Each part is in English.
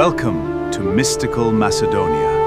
Welcome to mystical Macedonia.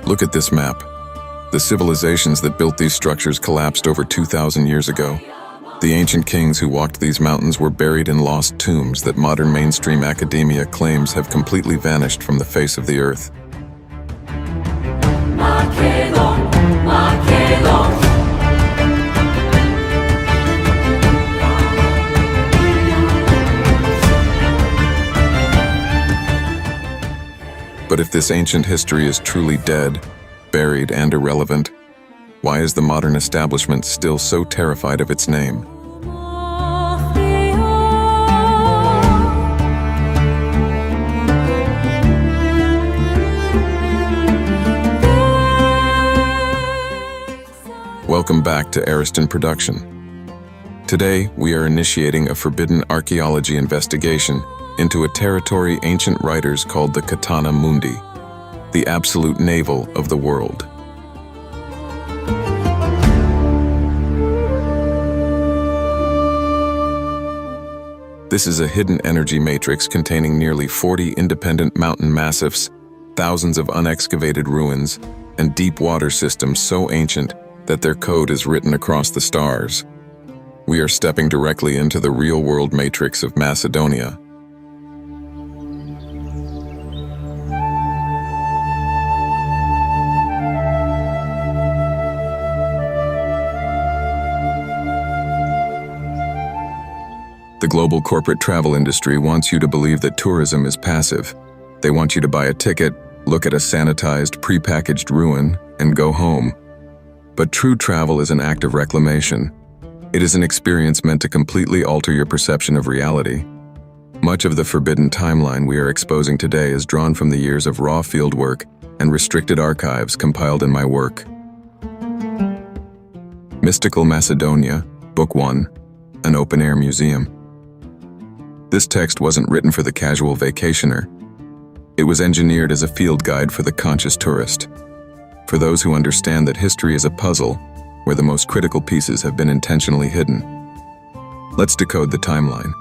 Look at this map. The civilizations that built these structures collapsed over 2,000 years ago. The ancient kings who walked these mountains were buried in lost tombs that modern mainstream academia claims have completely vanished from the face of the earth. But if this ancient history is truly dead, buried, and irrelevant, why is the modern establishment still so terrified of its name? Welcome back to Ariston Production. Today, we are initiating a forbidden archaeology investigation into a territory ancient writers called the Catana Mundi, the absolute navel of the world. This is a hidden energy matrix containing nearly 40 independent mountain massifs, thousands of unexcavated ruins, and deep water systems so ancient that their code is written across the stars. We are stepping directly into the real-world matrix of Macedonia. The global corporate travel industry wants you to believe that tourism is passive. They want you to buy a ticket, look at a sanitized, prepackaged ruin, and go home. But true travel is an act of reclamation. It is an experience meant to completely alter your perception of reality. Much of the forbidden timeline we are exposing today is drawn from the years of raw fieldwork and restricted archives compiled in my work. Mystical Macedonia, Book 1, an open-air museum. This text wasn't written for the casual vacationer. It was engineered as a field guide for the conscious tourist. For those who understand that history is a puzzle, where the most critical pieces have been intentionally hidden. Let's decode the timeline.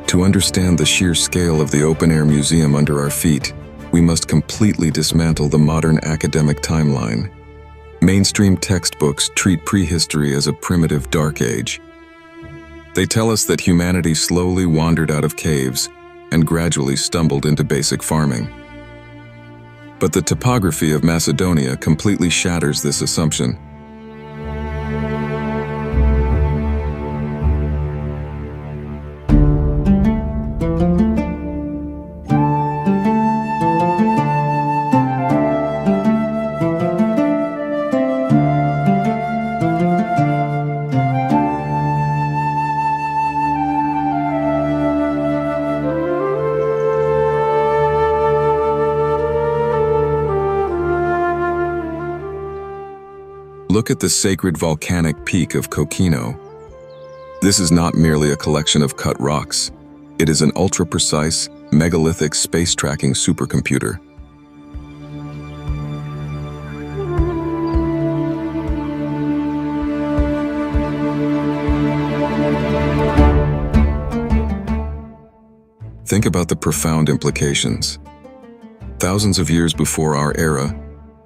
To understand the sheer scale of the open-air museum under our feet, we must completely dismantle the modern academic timeline. Mainstream textbooks treat prehistory as a primitive dark age. They tell us that humanity slowly wandered out of caves and gradually stumbled into basic farming. But the topography of Macedonia completely shatters this assumption. Look at the sacred volcanic peak of Kokino. This is not merely a collection of cut rocks. It is an ultra-precise, megalithic space-tracking supercomputer. Think about the profound implications. Thousands of years before our era,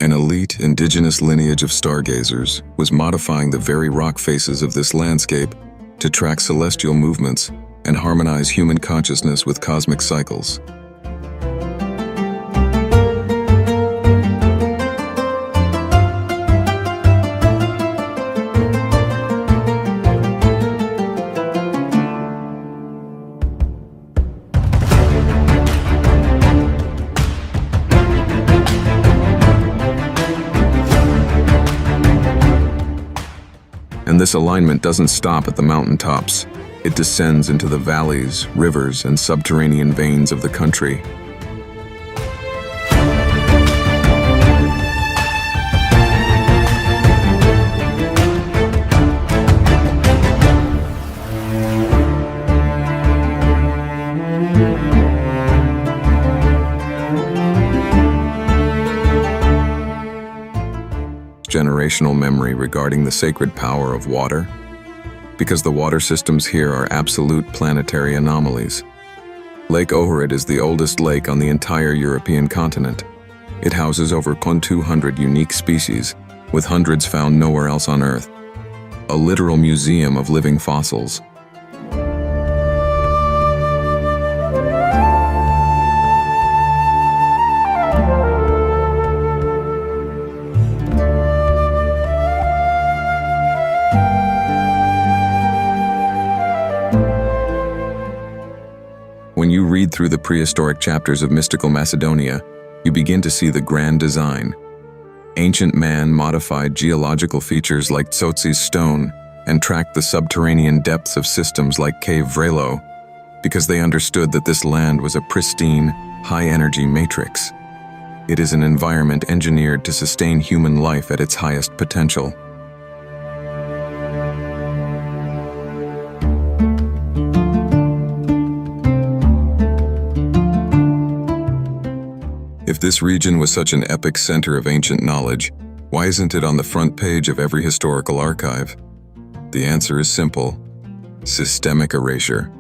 an elite indigenous lineage of stargazers was modifying the very rock faces of this landscape to track celestial movements and harmonize human consciousness with cosmic cycles. And this alignment doesn't stop at the mountaintops. It descends into the valleys, rivers, and subterranean veins of the country. Generational memory regarding the sacred power of water, because the water systems here are absolute planetary anomalies. Lake Ohrid is the oldest lake on the entire European continent. It houses over 200 unique species, with hundreds found nowhere else on Earth. A literal museum of living fossils. When you read through the prehistoric chapters of Mystical Macedonia, you begin to see the grand design. Ancient man modified geological features like Tsotsis stone and tracked the subterranean depths of systems like Cave Vrelo, because they understood that this land was a pristine, high-energy matrix. It is an environment engineered to sustain human life at its highest potential. If this region was such an epic center of ancient knowledge, why isn't it on the front page of every historical archive? The answer is simple: systemic erasure.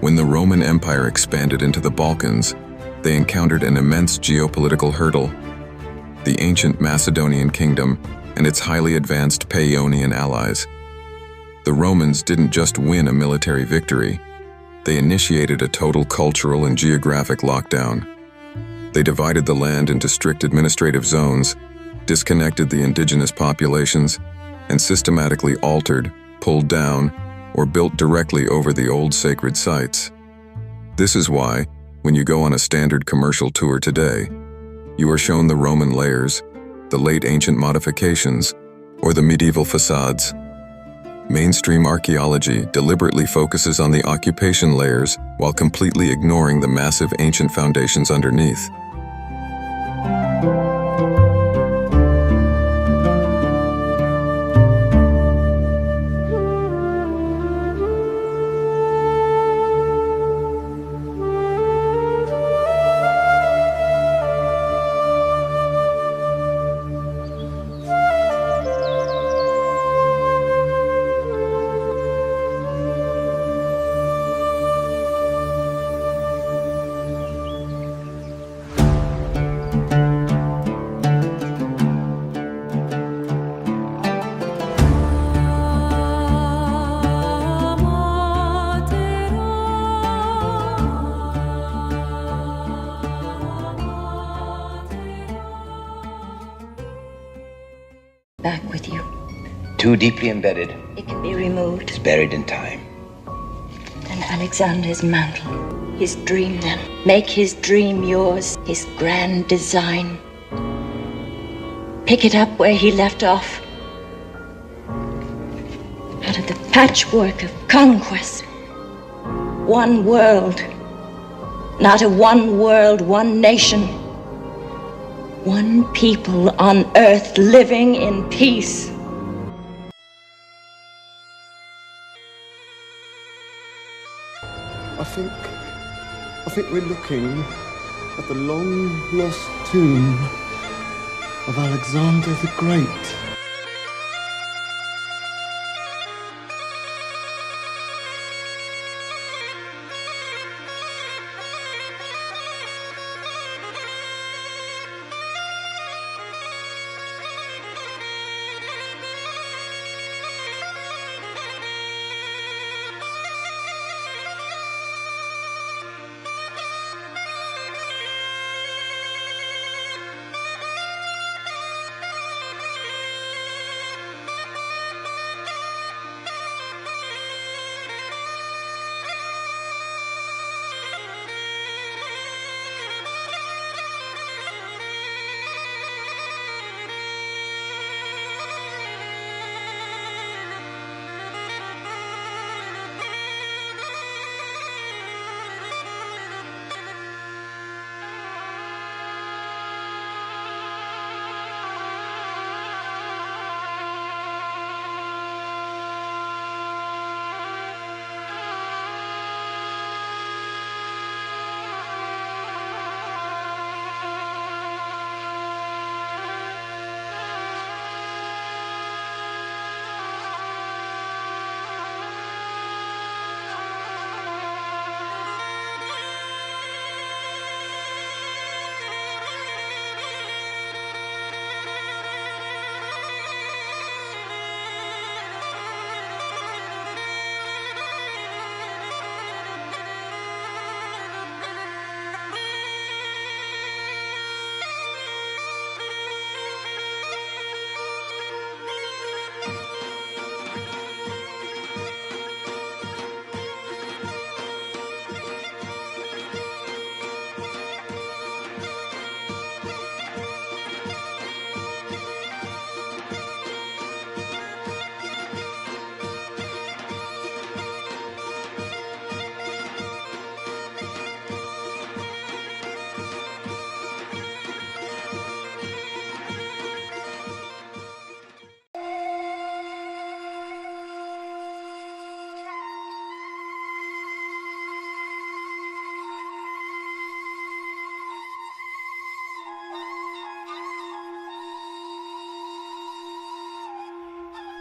When the Roman Empire expanded into the Balkans, they encountered an immense geopolitical hurdle: the ancient Macedonian kingdom and its highly advanced Paeonian allies. The Romans didn't just win a military victory, they initiated a total cultural and geographic lockdown. They divided the land into strict administrative zones, disconnected the indigenous populations, and systematically altered, pulled down, or built directly over the old sacred sites. This is why, when you go on a standard commercial tour today, you are shown the Roman layers, the late ancient modifications, or the medieval facades. Mainstream archaeology deliberately focuses on the occupation layers while completely ignoring the massive ancient foundations underneath. Back with you. Too deeply embedded. It can be removed. It's buried in time. And Alexander's mantle. his dream then. Make his dream yours, his grand design. Pick it up where he left off. Out of the patchwork of conquest. One world. Not a one world, one nation. One people on earth living in peace. I think we're looking at the long-lost tomb of Alexander the Great.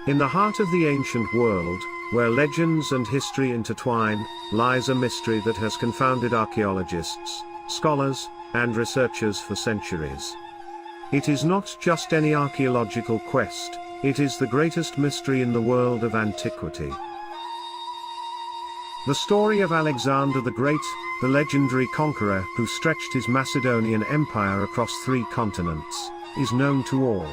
In the heart of the ancient world, where legends and history intertwine, lies a mystery that has confounded archaeologists, scholars, and researchers for centuries. It is not just any archaeological quest, it is the greatest mystery in the world of antiquity. The story of Alexander the Great, the legendary conqueror who stretched his Macedonian empire across 3 continents, is known to all.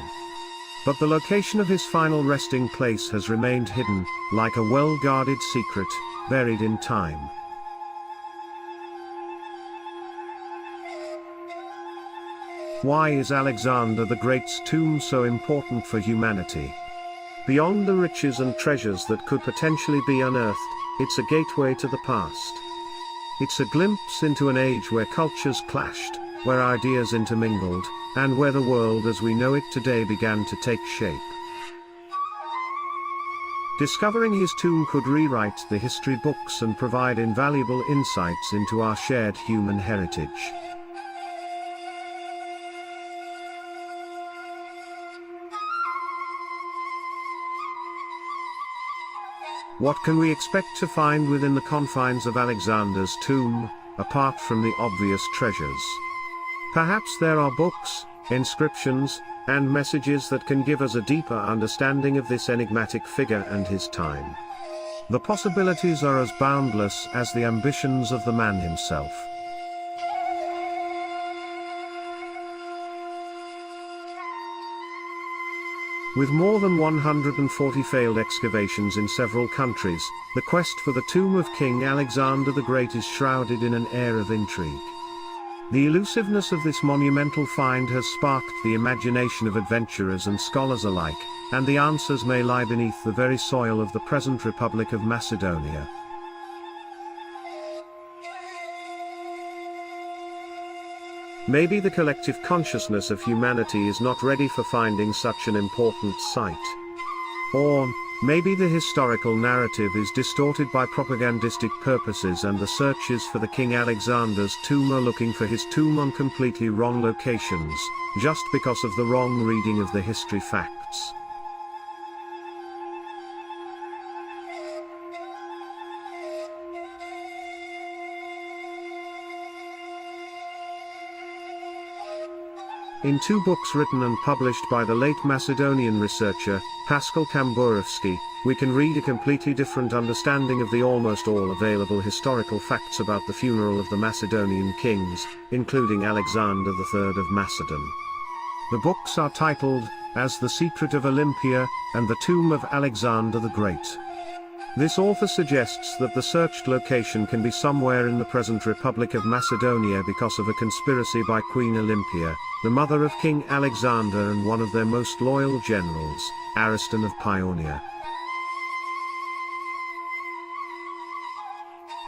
But the location of his final resting place has remained hidden, like a well-guarded secret, buried in time. Why is Alexander the Great's tomb so important for humanity? Beyond the riches and treasures that could potentially be unearthed, it's a gateway to the past. It's a glimpse into an age where cultures clashed, where ideas intermingled, and where the world as we know it today began to take shape. Discovering his tomb could rewrite the history books and provide invaluable insights into our shared human heritage. What can we expect to find within the confines of Alexander's tomb, apart from the obvious treasures? Perhaps there are books, inscriptions, and messages that can give us a deeper understanding of this enigmatic figure and his time. The possibilities are as boundless as the ambitions of the man himself. With more than 140 failed excavations in several countries, the quest for the tomb of King Alexander the Great is shrouded in an air of intrigue. The elusiveness of this monumental find has sparked the imagination of adventurers and scholars alike, and the answers may lie beneath the very soil of the present Republic of Macedonia. Maybe the collective consciousness of humanity is not ready for finding such an important site. Or, maybe the historical narrative is distorted by propagandistic purposes and the searchers for the King Alexander's tomb are looking for his tomb on completely wrong locations, just because of the wrong reading of the history facts. In two books written and published by the late Macedonian researcher, Pascal Kamburovsky, we can read a completely different understanding of the almost all available historical facts about the funeral of the Macedonian kings, including Alexander III of Macedon. The books are titled, As the Secret of Olympia, and The Tomb of Alexander the Great. This author suggests that the searched location can be somewhere in the present Republic of Macedonia because of a conspiracy by Queen Olympia, the mother of King Alexander and one of their most loyal generals, Ariston of Paeonia.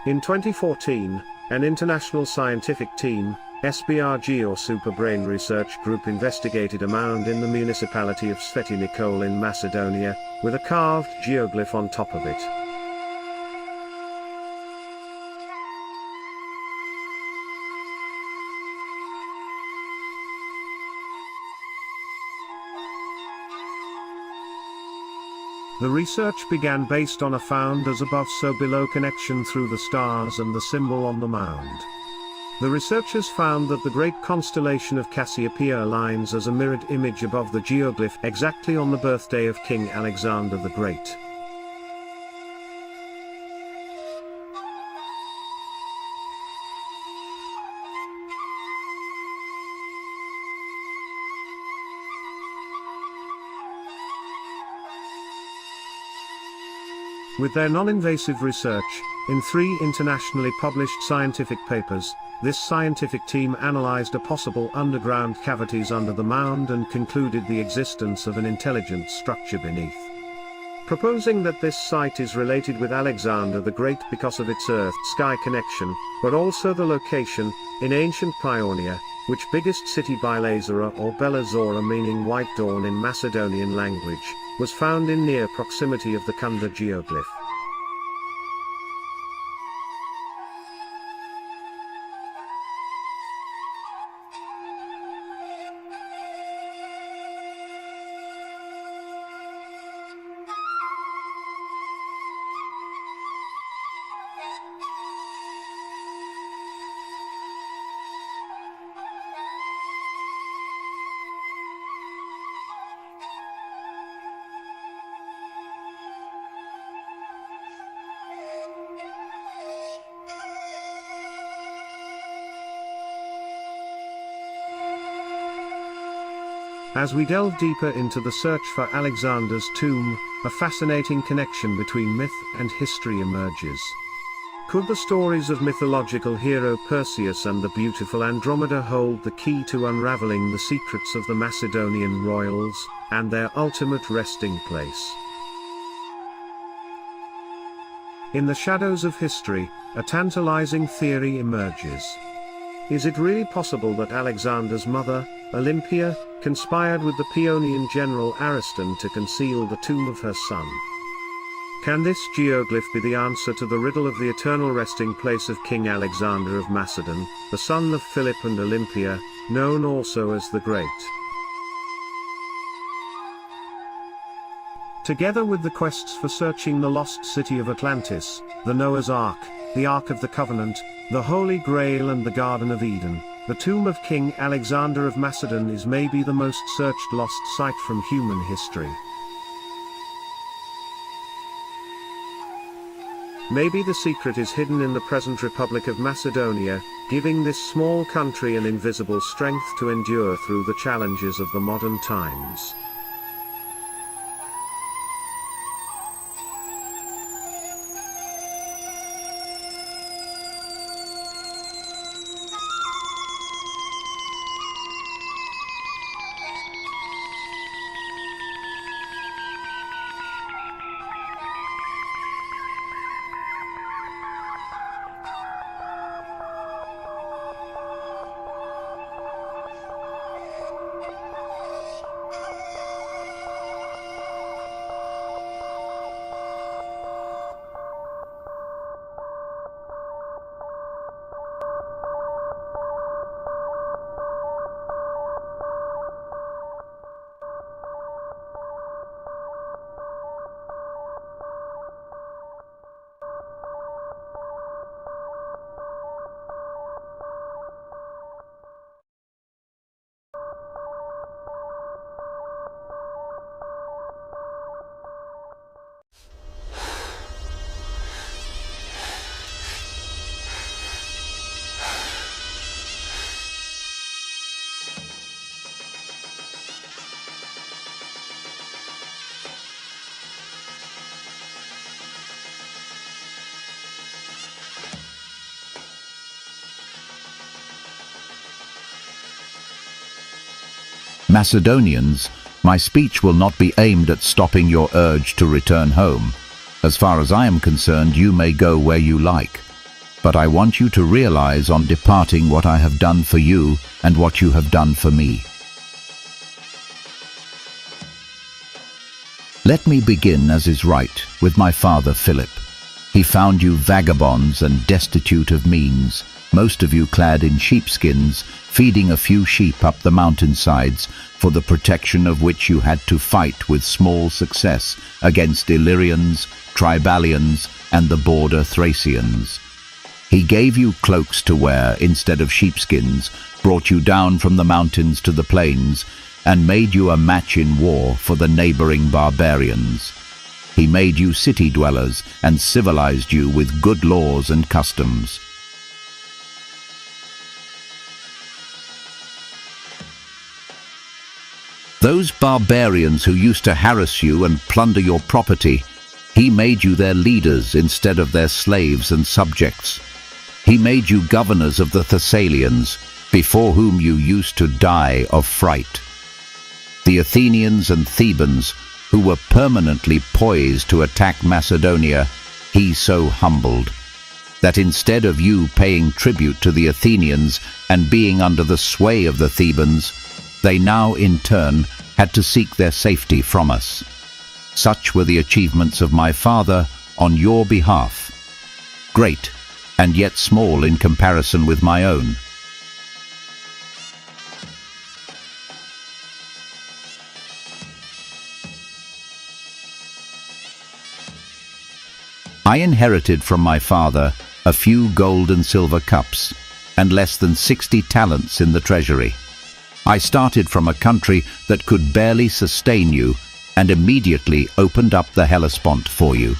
In 2014, an international scientific team, SBRG or Superbrain Research Group, investigated a mound in the municipality of Sveti Nikol in Macedonia, with a carved geoglyph on top of it. The research began based on a found as above so below connection through the stars and the symbol on the mound. The researchers found that the great constellation of Cassiopeia aligns as a mirrored image above the geoglyph exactly on the birthday of King Alexander the Great. With their non-invasive research, in 3 internationally published scientific papers, this scientific team analyzed a possible underground cavities under the mound and concluded the existence of an intelligent structure beneath. Proposing that this site is related with Alexander the Great because of its earth-sky connection, but also the location, in ancient Paeonia, which biggest city Bilazora or Belazora meaning white dawn in Macedonian language, was found in near proximity of the Kunda geoglyph. As we delve deeper into the search for Alexander's tomb, a fascinating connection between myth and history emerges. Could the stories of mythological hero Perseus and the beautiful Andromeda hold the key to unraveling the secrets of the Macedonian royals, and their ultimate resting place? In the shadows of history, a tantalizing theory emerges. Is it really possible that Alexander's mother, Olympia, conspired with the Paeonian general Ariston to conceal the tomb of her son? Can this geoglyph be the answer to the riddle of the eternal resting place of King Alexander of Macedon, the son of Philip and Olympia, known also as the Great? Together with the quests for searching the lost city of Atlantis, the Noah's Ark, the Ark of the Covenant, the Holy Grail and the Garden of Eden, the tomb of King Alexander of Macedon is maybe the most searched lost site from human history. Maybe the secret is hidden in the present Republic of Macedonia, giving this small country an invisible strength to endure through the challenges of the modern times. Macedonians, my speech will not be aimed at stopping your urge to return home. As far as I am concerned, you may go where you like. But I want you to realize on departing what I have done for you and what you have done for me. Let me begin, as is right, with my father Philip. He found you vagabonds and destitute of means, most of you clad in sheepskins, feeding a few sheep up the mountainsides, for the protection of which you had to fight with small success against Illyrians, Tribalians, and the border Thracians. He gave you cloaks to wear instead of sheepskins, brought you down from the mountains to the plains, and made you a match in war for the neighboring barbarians. He made you city dwellers and civilized you with good laws and customs. Those barbarians who used to harass you and plunder your property, he made you their leaders instead of their slaves and subjects. He made you governors of the Thessalians, before whom you used to die of fright. The Athenians and Thebans, who were permanently poised to attack Macedonia, he so humbled, that instead of you paying tribute to the Athenians and being under the sway of the Thebans, they now in turn had to seek their safety from us. Such were the achievements of my father on your behalf, great and yet small in comparison with my own. I inherited from my father a few gold and silver cups and less than 60 talents in the treasury. I started from a country that could barely sustain you and immediately opened up the Hellespont for you.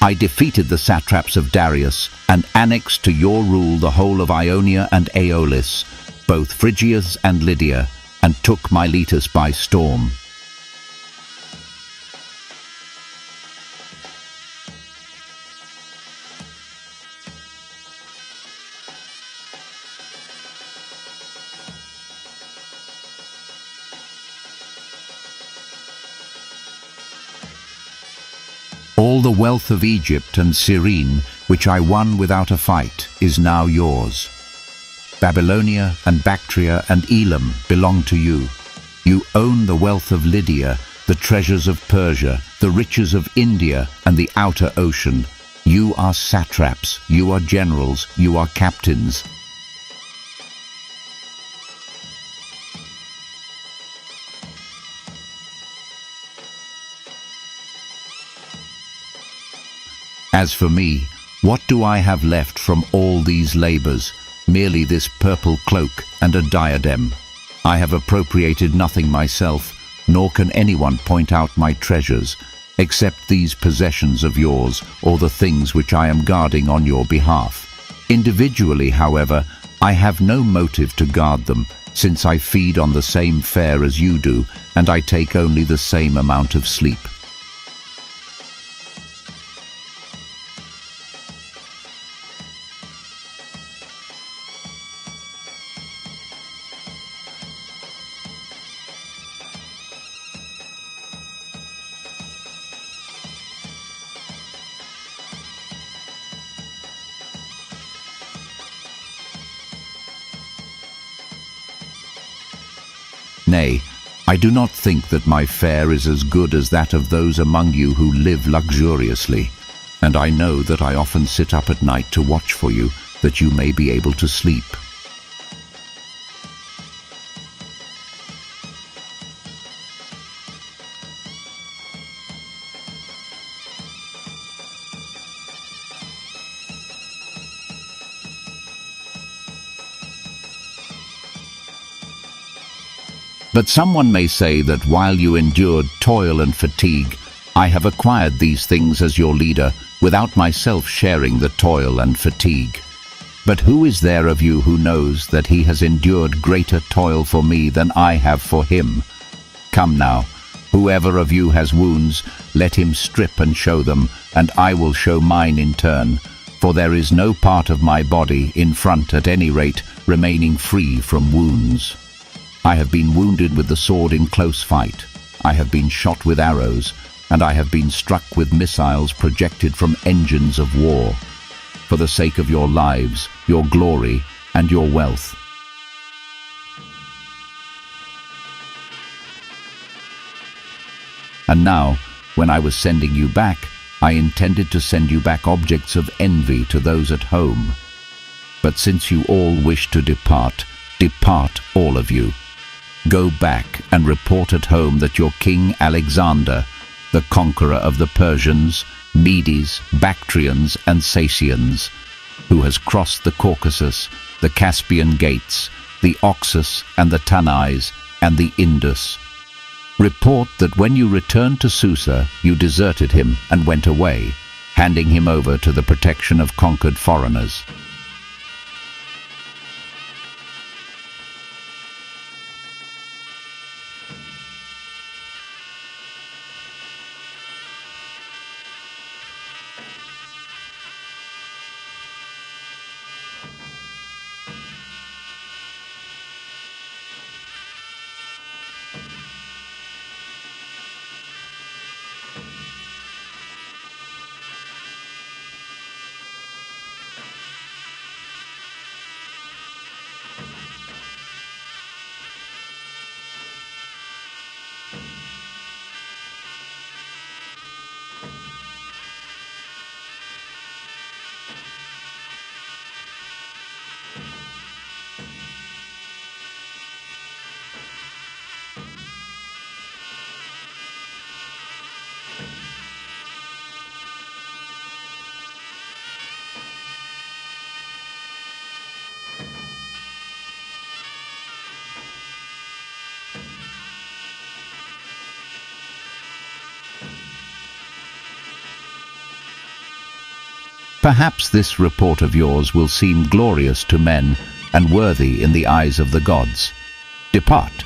I defeated the satraps of Darius and annexed to your rule the whole of Ionia and Aeolis, both Phrygias and Lydia, and took Miletus by storm. All the wealth of Egypt and Cyrene, which I won without a fight, is now yours. Babylonia and Bactria and Elam belong to you. You own the wealth of Lydia, the treasures of Persia, the riches of India and the outer ocean. You are satraps, you are generals, you are captains. As for me, what do I have left from all these labors? Merely this purple cloak and a diadem. I have appropriated nothing myself, nor can anyone point out my treasures, except these possessions of yours, or the things which I am guarding on your behalf. Individually, however, I have no motive to guard them, since I feed on the same fare as you do, and I take only the same amount of sleep. Nay, I do not think that my fare is as good as that of those among you who live luxuriously, and I know that I often sit up at night to watch for you, that you may be able to sleep. But someone may say that while you endured toil and fatigue, I have acquired these things as your leader, without myself sharing the toil and fatigue. But who is there of you who knows that he has endured greater toil for me than I have for him? Come now, whoever of you has wounds, let him strip and show them, and I will show mine in turn, for there is no part of my body, in front at any rate, remaining free from wounds. I have been wounded with the sword in close fight. I have been shot with arrows, and I have been struck with missiles projected from engines of war, for the sake of your lives, your glory, and your wealth. And now, when I was sending you back, I intended to send you back objects of envy to those at home. But since you all wish to depart, depart all of you. Go back and report at home that your king Alexander, the conqueror of the Persians, Medes, Bactrians, and Sacians, who has crossed the Caucasus, the Caspian Gates, the Oxus and the Tanais, and the Indus. Report that when you returned to Susa, you deserted him and went away, handing him over to the protection of conquered foreigners. Perhaps this report of yours will seem glorious to men and worthy in the eyes of the gods. Depart.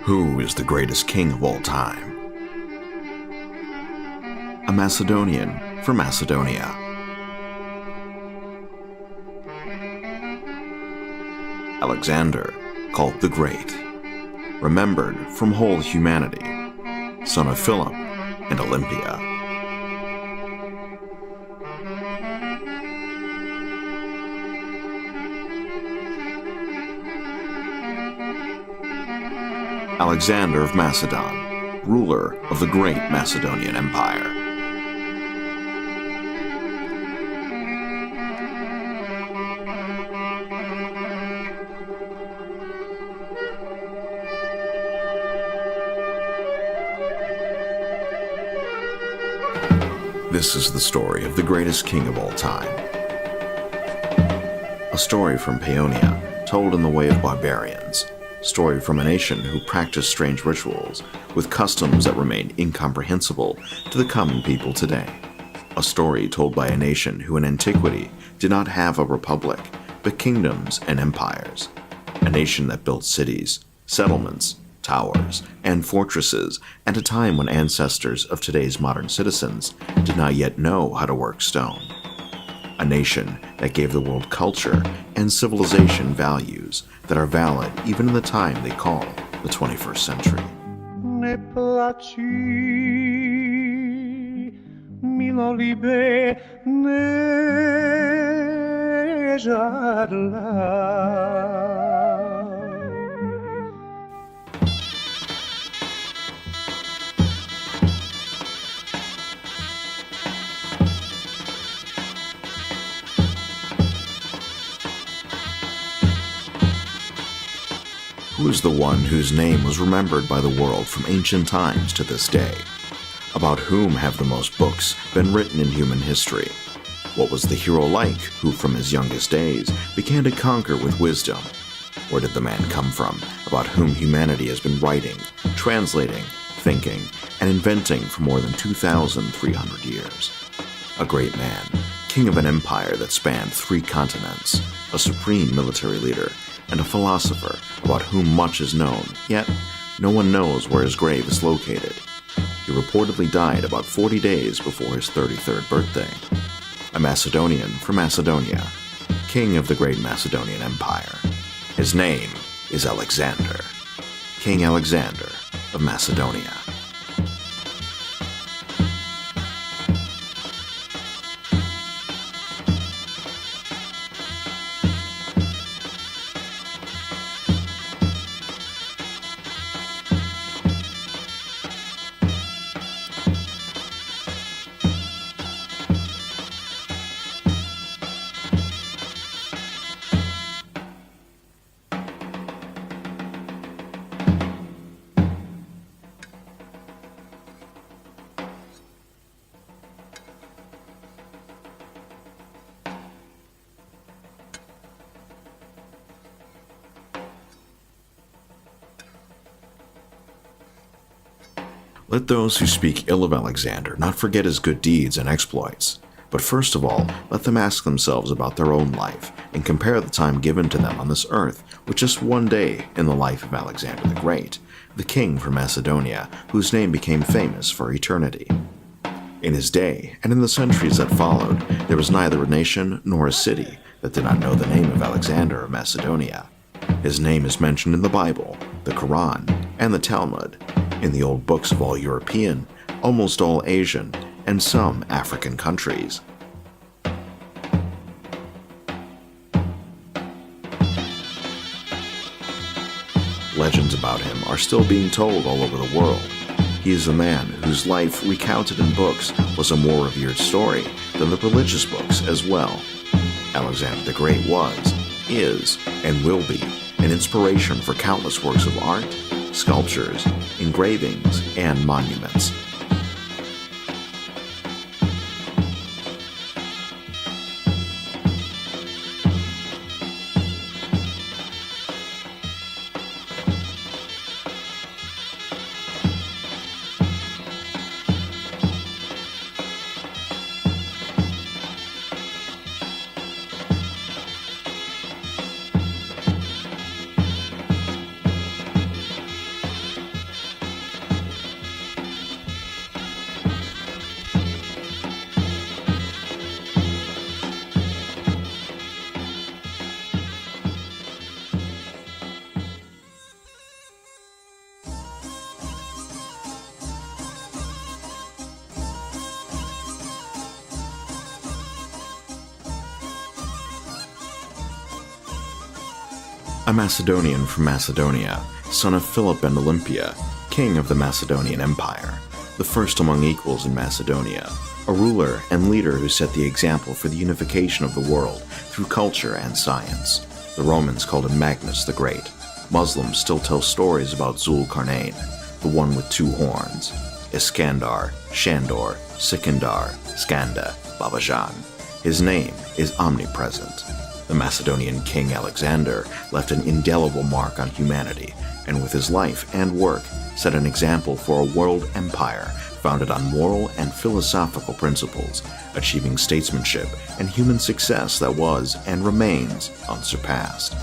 Who is the greatest king of all time? A Macedonian from Macedonia. Alexander, called the Great, remembered from whole humanity, son of Philip and Olympia. Alexander of Macedon, ruler of the great Macedonian Empire. This is the story of the greatest king of all time. A story from Paeonia, told in the way of barbarians. Story from a nation who practiced strange rituals with customs that remain incomprehensible to the common people today. A story told by a nation who in antiquity did not have a republic, but kingdoms and empires. a nation that built cities, settlements, towers, and fortresses at a time when ancestors of today's modern citizens did not yet know how to work stone. A nation that gave the world culture and civilization values that are valid even in the time they call the 21st century. Ne placi, milo libe, ne žadla. Who is the one whose name was remembered by the world from ancient times to this day? About whom have the most books been written in human history? What was the hero like who from his youngest days began to conquer with wisdom? Where did the man come from about whom humanity has been writing, translating, thinking, and inventing for more than 2,300 years? A great man, king of an empire that spanned 3 continents, a supreme military leader, and a philosopher about whom much is known, yet no one knows where his grave is located. He reportedly died about 40 days before his 33rd birthday. A Macedonian from Macedonia, king of the great Macedonian Empire. His name is Alexander, King Alexander of Macedonia. Let those who speak ill of Alexander not forget his good deeds and exploits, but first of all, let them ask themselves about their own life and compare the time given to them on this earth with just one day in the life of Alexander the Great, the king from Macedonia, whose name became famous for eternity. In his day, and in the centuries that followed, there was neither a nation nor a city that did not know the name of Alexander of Macedonia. His name is mentioned in the Bible, the Quran, and the Talmud, in the old books of all European, almost all Asian, and some African countries. Legends about him are still being told all over the world. He is a man whose life recounted in books was a more revered story than the religious books as well. Alexander the Great was, is, and will be an inspiration for countless works of art, sculptures, engravings, and monuments. A Macedonian from Macedonia, son of Philip and Olympia, king of the Macedonian Empire, the first among equals in Macedonia, a ruler and leader who set the example for the unification of the world through culture and science. The Romans called him Magnus the Great. Muslims still tell stories about Zulkarnain, the one with 2 horns, Iskandar, Shandor, Sikandar, Skanda, Babajan. His name is omnipresent. The Macedonian king Alexander left an indelible mark on humanity, and with his life and work set an example for a world empire founded on moral and philosophical principles, achieving statesmanship and human success that was and remains unsurpassed.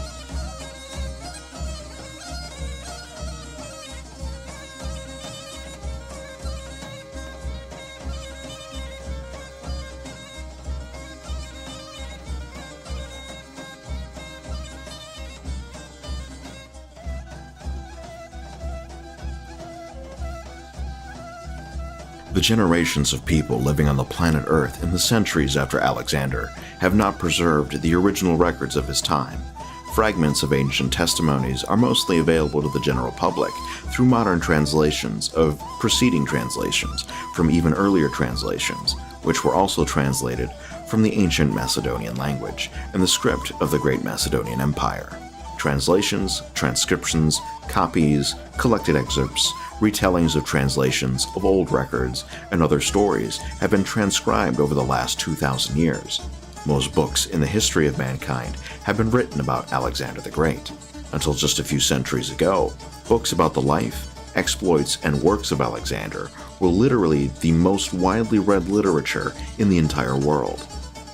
The generations of people living on the planet Earth in the centuries after Alexander have not preserved the original records of his time. Fragments of ancient testimonies are mostly available to the general public through modern translations of preceding translations from even earlier translations, which were also translated from the ancient Macedonian language and the script of the Great Macedonian Empire. Translations, transcriptions, copies, collected excerpts, retellings of translations of old records, and other stories have been transcribed over the last 2,000 years. Most books in the history of mankind have been written about Alexander the Great. Until just a few centuries ago, books about the life, exploits, and works of Alexander were literally the most widely read literature in the entire world.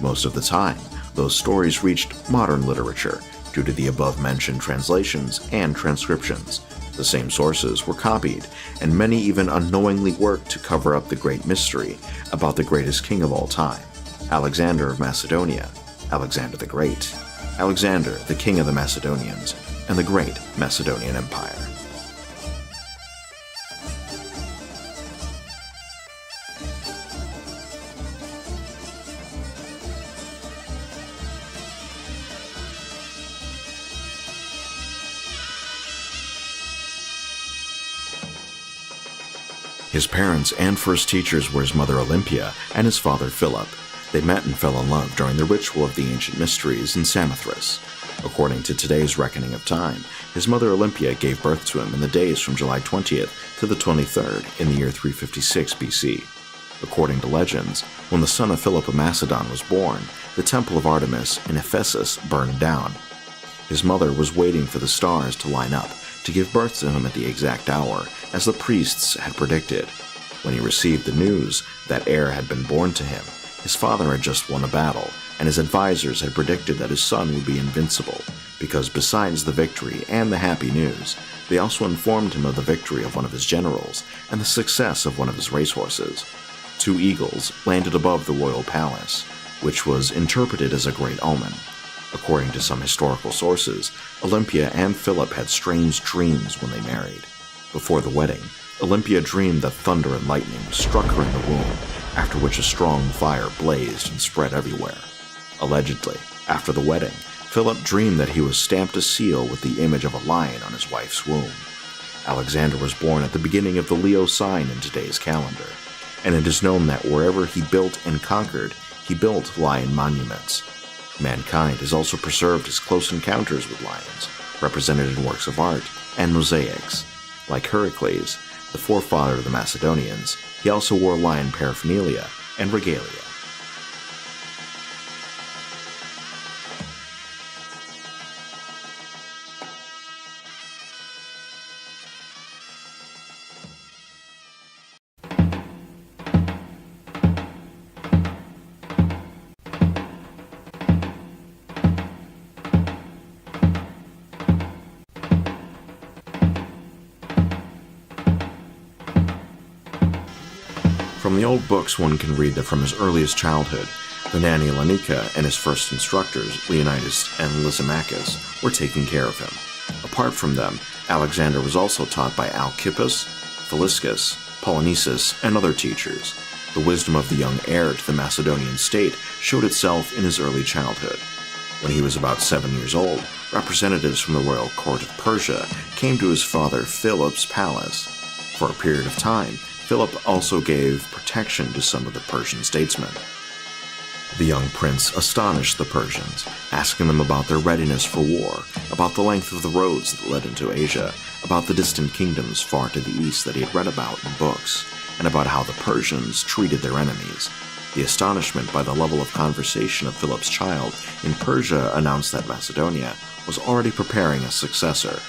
Most of the time, those stories reached modern literature due to the above-mentioned translations and transcriptions. The same sources were copied, and many even unknowingly worked to cover up the great mystery about the greatest king of all time, Alexander of Macedonia, Alexander the Great, Alexander, the king of the Macedonians, and the Great Macedonian Empire. His parents and first teachers were his mother Olympia and his father Philip. They met and fell in love during the ritual of the ancient mysteries in Samothrace. According to today's reckoning of time, his mother Olympia gave birth to him in the days from July 20th to the 23rd in the year 356 BC. According to legends, when the son of Philip of Macedon was born, the temple of Artemis in Ephesus burned down. His mother was waiting for the stars to line up to give birth to him at the exact hour, as the priests had predicted. When he received the news that heir had been born to him, his father had just won a battle, and his advisors had predicted that his son would be invincible, because besides the victory and the happy news, they also informed him of the victory of one of his generals and the success of one of his racehorses. 2 eagles landed above the royal palace, which was interpreted as a great omen. According to some historical sources, Olympia and Philip had strange dreams when they married. Before the wedding, Olympia dreamed that thunder and lightning struck her in the womb, after which a strong fire blazed and spread everywhere. Allegedly, after the wedding, Philip dreamed that he was stamped a seal with the image of a lion on his wife's womb. Alexander was born at the beginning of the Leo sign in today's calendar, and it is known that wherever he built and conquered, he built lion monuments. Mankind has also preserved his close encounters with lions, represented in works of art and mosaics. Like Heracles, the forefather of the Macedonians, he also wore lion paraphernalia and regalia. From the old books, one can read that from his earliest childhood, the nanny Lanica and his first instructors, Leonidas and Lysimachus, were taking care of him. Apart from them, Alexander was also taught by Alcippus, Philiscus, Polynices, and other teachers. The wisdom of the young heir to the Macedonian state showed itself in his early childhood. When he was about 7 years old, representatives from the royal court of Persia came to his father Philip's palace. For a period of time, Philip also gave protection to some of the Persian statesmen. The young prince astonished the Persians, asking them about their readiness for war, about the length of the roads that led into Asia, about the distant kingdoms far to the east that he had read about in books, and about how the Persians treated their enemies. The astonishment by the level of conversation of Philip's child in Persia announced that Macedonia was already preparing a successor.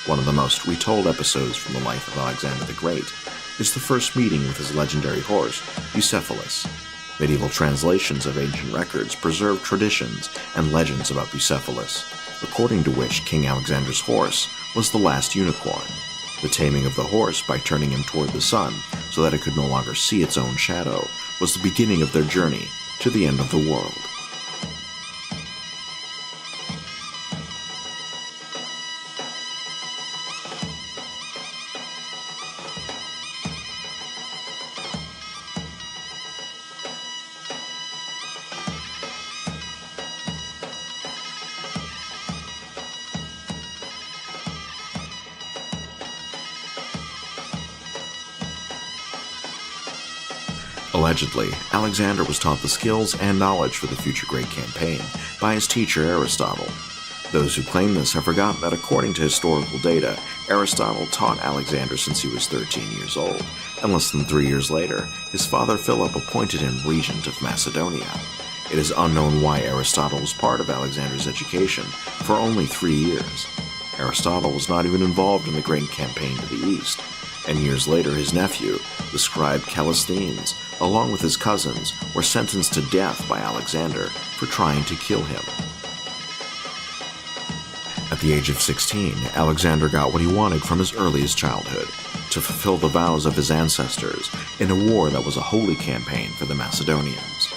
One of the most retold episodes from the life of Alexander the Great is the first meeting with his legendary horse, Bucephalus. Medieval translations of ancient records preserve traditions and legends about Bucephalus, according to which King Alexander's horse was the last unicorn. The taming of the horse by turning him toward the sun so that it could no longer see its own shadow was the beginning of their journey to the end of the world. Allegedly, Alexander was taught the skills and knowledge for the future great campaign by his teacher Aristotle. Those who claim this have forgotten that according to historical data, Aristotle taught Alexander since he was 13 years old, and less than 3 years later, his father Philip appointed him regent of Macedonia. It is unknown why Aristotle was part of Alexander's education for only 3 years. Aristotle was not even involved in the great campaign to the east, and years later his nephew, the scribe Callisthenes, along with his cousins, were sentenced to death by Alexander for trying to kill him. At the age of 16, Alexander got what he wanted from his earliest childhood, to fulfill the vows of his ancestors in a war that was a holy campaign for the Macedonians.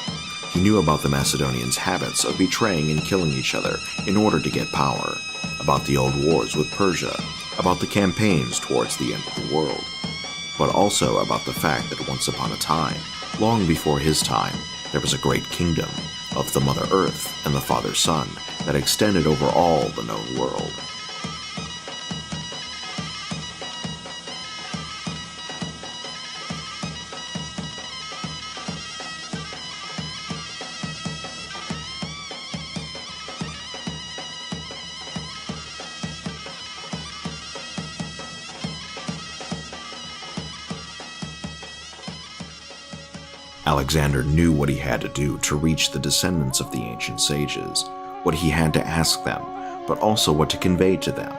He knew about the Macedonians' habits of betraying and killing each other in order to get power, about the old wars with Persia, about the campaigns towards the end of the world, but also about the fact that once upon a time, long before his time, there was a great kingdom of the Mother Earth and the Father Sun that extended over all the known world. Alexander knew what he had to do to reach the descendants of the ancient sages, what he had to ask them, but also what to convey to them.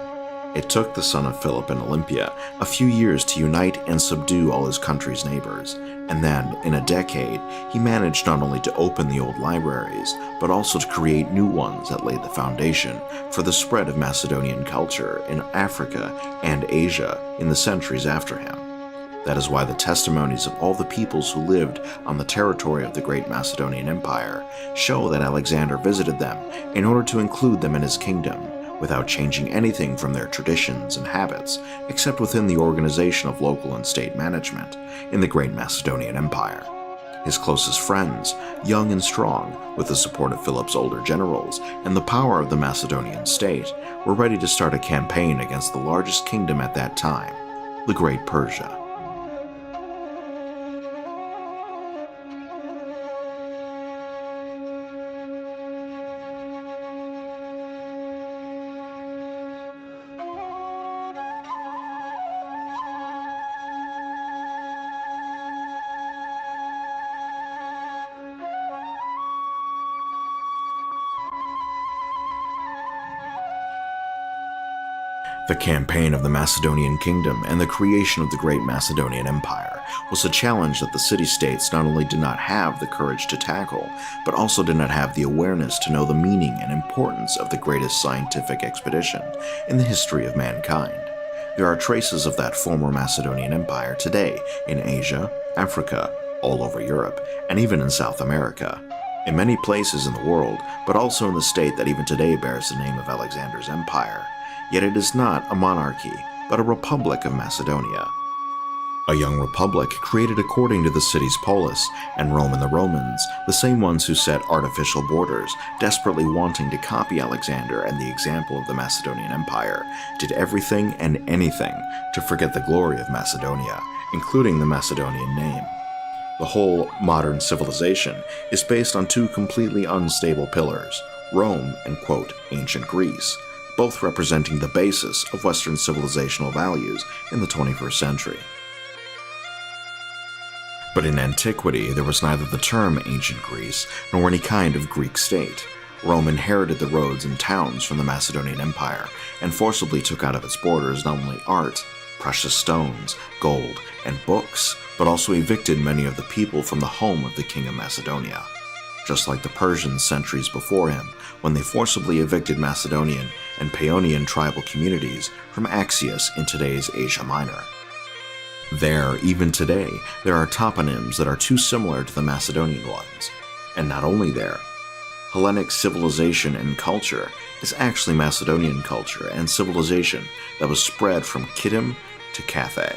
It took the son of Philip and Olympia a few years to unite and subdue all his country's neighbors, and then, in a decade, he managed not only to open the old libraries, but also to create new ones that laid the foundation for the spread of Macedonian culture in Africa and Asia in the centuries after him. That is why the testimonies of all the peoples who lived on the territory of the great Macedonian Empire show that Alexander visited them in order to include them in his kingdom, without changing anything from their traditions and habits, except within the organization of local and state management in the great Macedonian Empire. His closest friends, young and strong, with the support of Philip's older generals and the power of the Macedonian state, were ready to start a campaign against the largest kingdom at that time, the Great Persia. The campaign of the Macedonian kingdom and the creation of the great Macedonian Empire was a challenge that the city-states not only did not have the courage to tackle, but also did not have the awareness to know the meaning and importance of the greatest scientific expedition in the history of mankind. There are traces of that former Macedonian Empire today in Asia, Africa, all over Europe, and even in South America. In many places in the world, but also in the state that even today bears the name of Alexander's Empire. Yet it is not a monarchy, but a republic of Macedonia. A young republic created according to the city's polis, and Rome and the Romans, the same ones who set artificial borders, desperately wanting to copy Alexander and the example of the Macedonian Empire, did everything and anything to forget the glory of Macedonia, including the Macedonian name. The whole modern civilization is based on two completely unstable pillars, Rome and, quote, ancient Greece, both representing the basis of Western civilizational values in the 21st century. But in antiquity, there was neither the term ancient Greece nor any kind of Greek state. Rome inherited the roads and towns from the Macedonian Empire and forcibly took out of its borders not only art, precious stones, gold, and books, but also evicted many of the people from the home of the king of Macedonia. Just like the Persians centuries before him, when they forcibly evicted Macedonian and Paeonian tribal communities from Axios in today's Asia Minor. There, even today, there are toponyms that are too similar to the Macedonian ones. And not only there, Hellenic civilization and culture is actually Macedonian culture and civilization that was spread from Kittim to Cathay.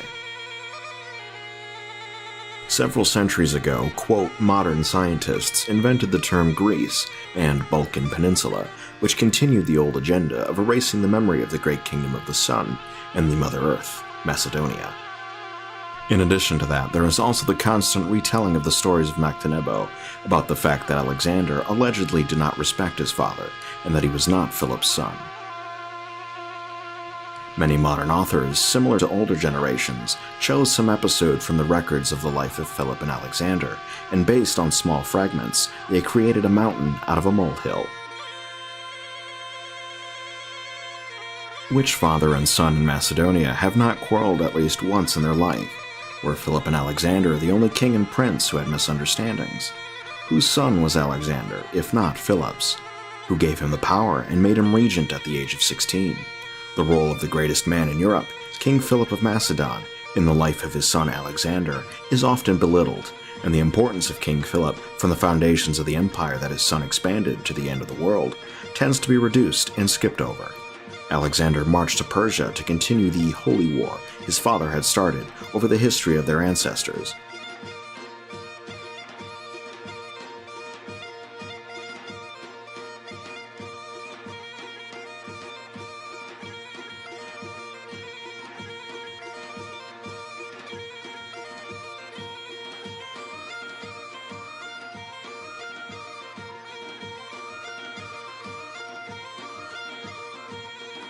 Several centuries ago, quote, modern scientists invented the term Greece and Balkan Peninsula, which continued the old agenda of erasing the memory of the great kingdom of the sun and the Mother Earth, Macedonia. In addition to that, there is also the constant retelling of the stories of Nectanebo about the fact that Alexander allegedly did not respect his father and that he was not Philip's son. Many modern authors, similar to older generations, chose some episode from the records of the life of Philip and Alexander, and based on small fragments, they created a mountain out of a molehill. Which father and son in Macedonia have not quarreled at least once in their life? Were Philip and Alexander the only king and prince who had misunderstandings? Whose son was Alexander, if not Philip's? Who gave him the power and made him regent at the age of 16? The role of the greatest man in Europe, King Philip of Macedon, in the life of his son Alexander, is often belittled, and the importance of King Philip from the foundations of the empire that his son expanded to the end of the world tends to be reduced and skipped over. Alexander marched to Persia to continue the Holy War his father had started over the history of their ancestors.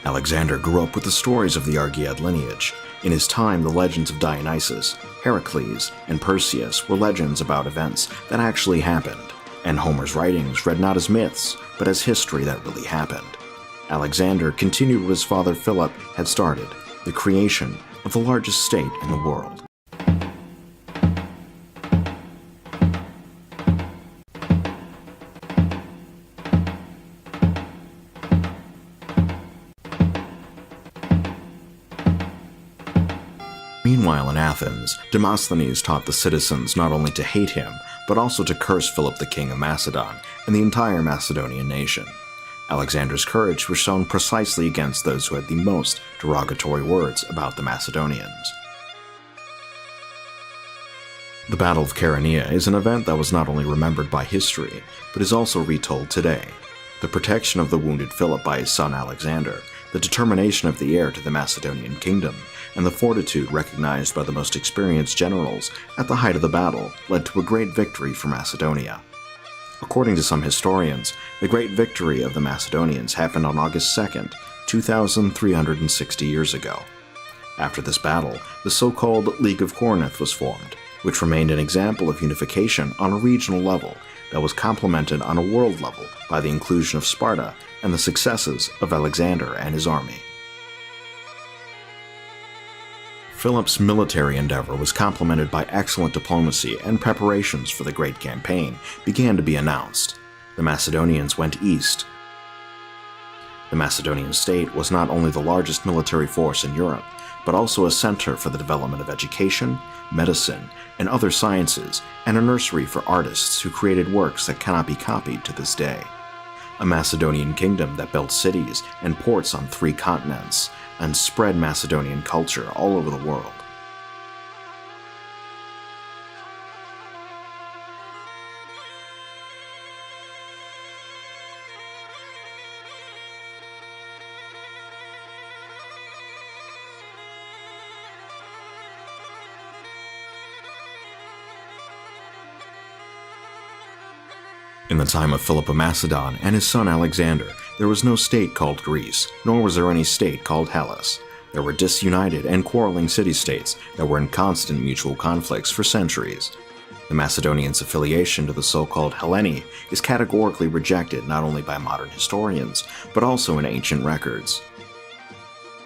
Alexander grew up with the stories of the Archaeid lineage. In his time, the legends of Dionysus, Heracles, and Perseus were legends about events that actually happened, and Homer's writings read not as myths, but as history that really happened. Alexander continued what his father Philip had started, the creation of the largest state in the world. Meanwhile, in Athens, Demosthenes taught the citizens not only to hate him, but also to curse Philip the king of Macedon and the entire Macedonian nation. Alexander's courage was shown precisely against those who had the most derogatory words about the Macedonians. The Battle of Chaeronea is an event that was not only remembered by history, but is also retold today. The protection of the wounded Philip by his son Alexander, the determination of the heir to the Macedonian kingdom, and the fortitude recognized by the most experienced generals at the height of the battle led to a great victory for Macedonia. According to some historians, the great victory of the Macedonians happened on August 2nd, 2,360 years ago. After this battle, the so-called League of Corinth was formed, which remained an example of unification on a regional level that was complemented on a world level by the inclusion of Sparta and the successes of Alexander and his army. Philip's military endeavor was complemented by excellent diplomacy, and preparations for the great campaign began to be announced. The Macedonians went east. The Macedonian state was not only the largest military force in Europe, but also a center for the development of education, medicine, and other sciences, and a nursery for artists who created works that cannot be copied to this day. A Macedonian kingdom that built cities and ports on 3 continents, and spread Macedonian culture all over the world. In the time of Philip of Macedon and his son Alexander, there was no state called Greece, nor was there any state called Hellas. There were disunited and quarreling city-states that were in constant mutual conflicts for centuries. The Macedonians' affiliation to the so-called Helleni is categorically rejected not only by modern historians, but also in ancient records.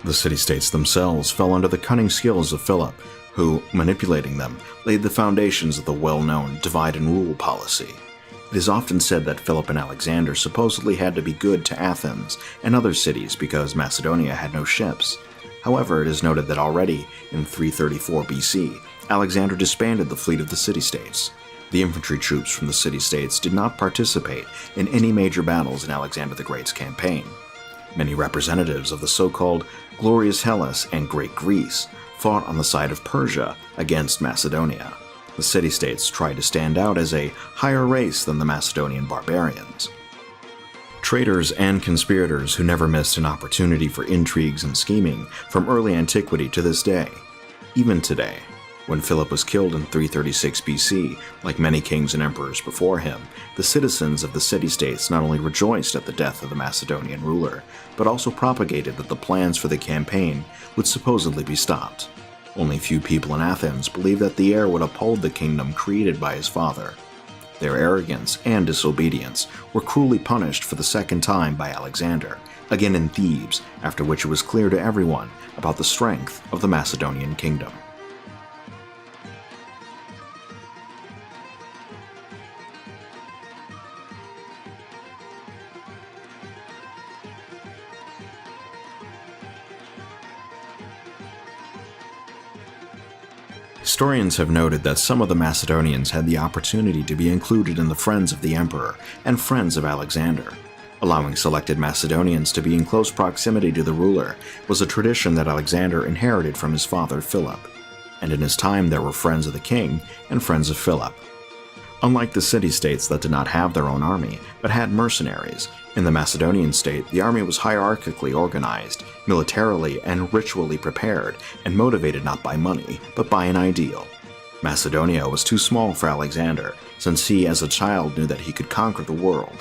The city-states themselves fell under the cunning skills of Philip, who, manipulating them, laid the foundations of the well-known divide-and-rule policy. It is often said that Philip and Alexander supposedly had to be good to Athens and other cities because Macedonia had no ships. However, it is noted that already in 334 BC, Alexander disbanded the fleet of the city-states. The infantry troops from the city-states did not participate in any major battles in Alexander the Great's campaign. Many representatives of the so-called Glorious Hellas and Great Greece fought on the side of Persia against Macedonia. The city-states tried to stand out as a higher race than the Macedonian barbarians. Traitors and conspirators who never missed an opportunity for intrigues and scheming from early antiquity to this day. Even today, when Philip was killed in 336 BC, like many kings and emperors before him, the citizens of the city-states not only rejoiced at the death of the Macedonian ruler, but also propagated that the plans for the campaign would supposedly be stopped. Only few people in Athens believed that the heir would uphold the kingdom created by his father. Their arrogance and disobedience were cruelly punished for the second time by Alexander, again in Thebes, after which it was clear to everyone about the strength of the Macedonian kingdom. Historians have noted that some of the Macedonians had the opportunity to be included in the friends of the emperor and friends of Alexander. Allowing selected Macedonians to be in close proximity to the ruler was a tradition that Alexander inherited from his father Philip, and in his time there were friends of the king and friends of Philip. Unlike the city-states that did not have their own army, but had mercenaries, in the Macedonian state the army was hierarchically organized, militarily and ritually prepared, and motivated not by money, but by an ideal. Macedonia was too small for Alexander, since he as a child knew that he could conquer the world.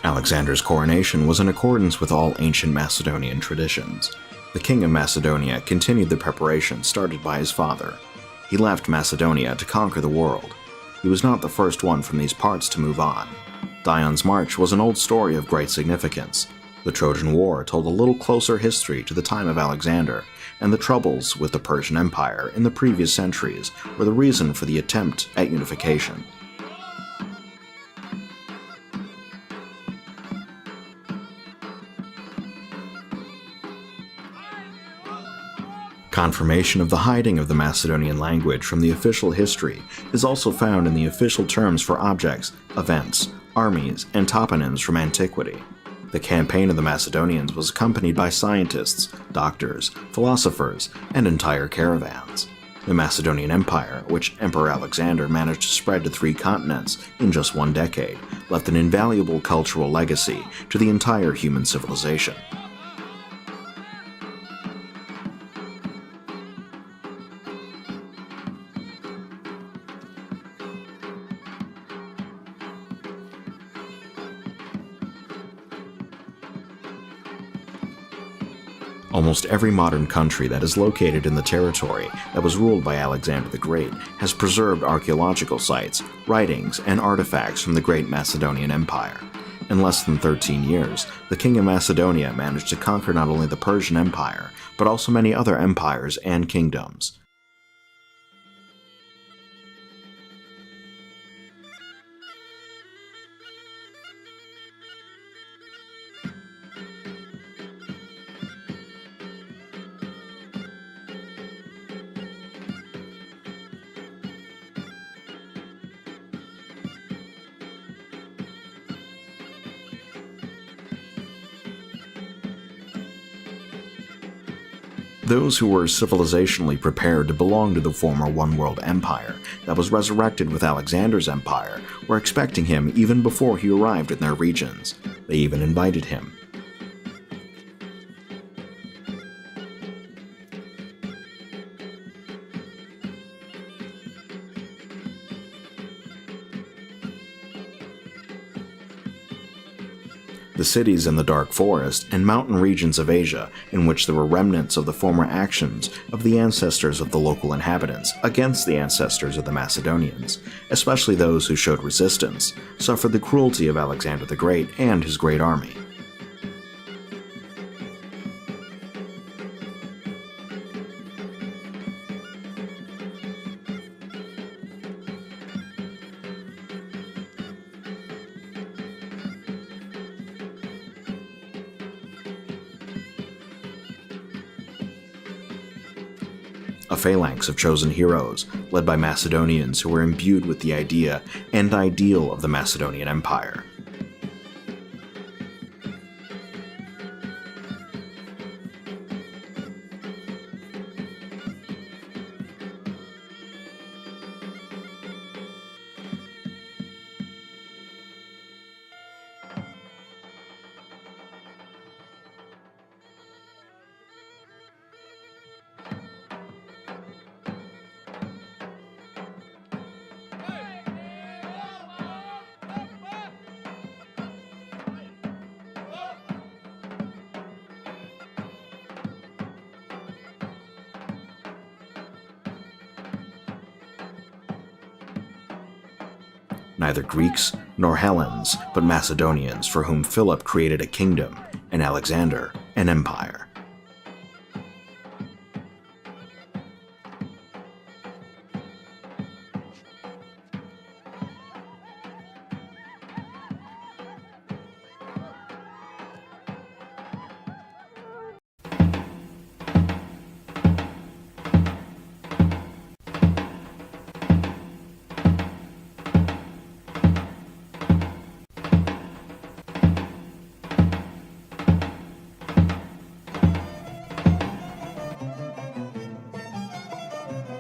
Alexander's coronation was in accordance with all ancient Macedonian traditions. The king of Macedonia continued the preparation started by his father. He left Macedonia to conquer the world. He was not the first one from these parts to move on. Dion's March was an old story of great significance. The Trojan War told a little closer history to the time of Alexander, and the troubles with the Persian Empire in the previous centuries were the reason for the attempt at unification. Confirmation of the hiding of the Macedonian language from the official history is also found in the official terms for objects, events, armies, and toponyms from antiquity. The campaign of the Macedonians was accompanied by scientists, doctors, philosophers, and entire caravans. The Macedonian Empire, which Emperor Alexander managed to spread to 3 continents in just 1 decade, left an invaluable cultural legacy to the entire human civilization. Almost every modern country that is located in the territory that was ruled by Alexander the Great has preserved archaeological sites, writings, and artifacts from the Great Macedonian Empire. In less than 13 years, the King of Macedonia managed to conquer not only the Persian Empire, but also many other empires and kingdoms. Those who were civilizationally prepared to belong to the former one-world empire that was resurrected with Alexander's empire were expecting him even before he arrived in their regions. They even invited him. The the cities in the dark forest and mountain regions of Asia, in which there were remnants of the former actions of the ancestors of the local inhabitants against the ancestors of the Macedonians, especially those who showed resistance, suffered the cruelty of Alexander the Great and his great army. A phalanx of chosen heroes, led by Macedonians who were imbued with the idea and ideal of the Macedonian Empire. Neither Greeks nor Hellenes, but Macedonians, for whom Philip created a kingdom, and Alexander an empire.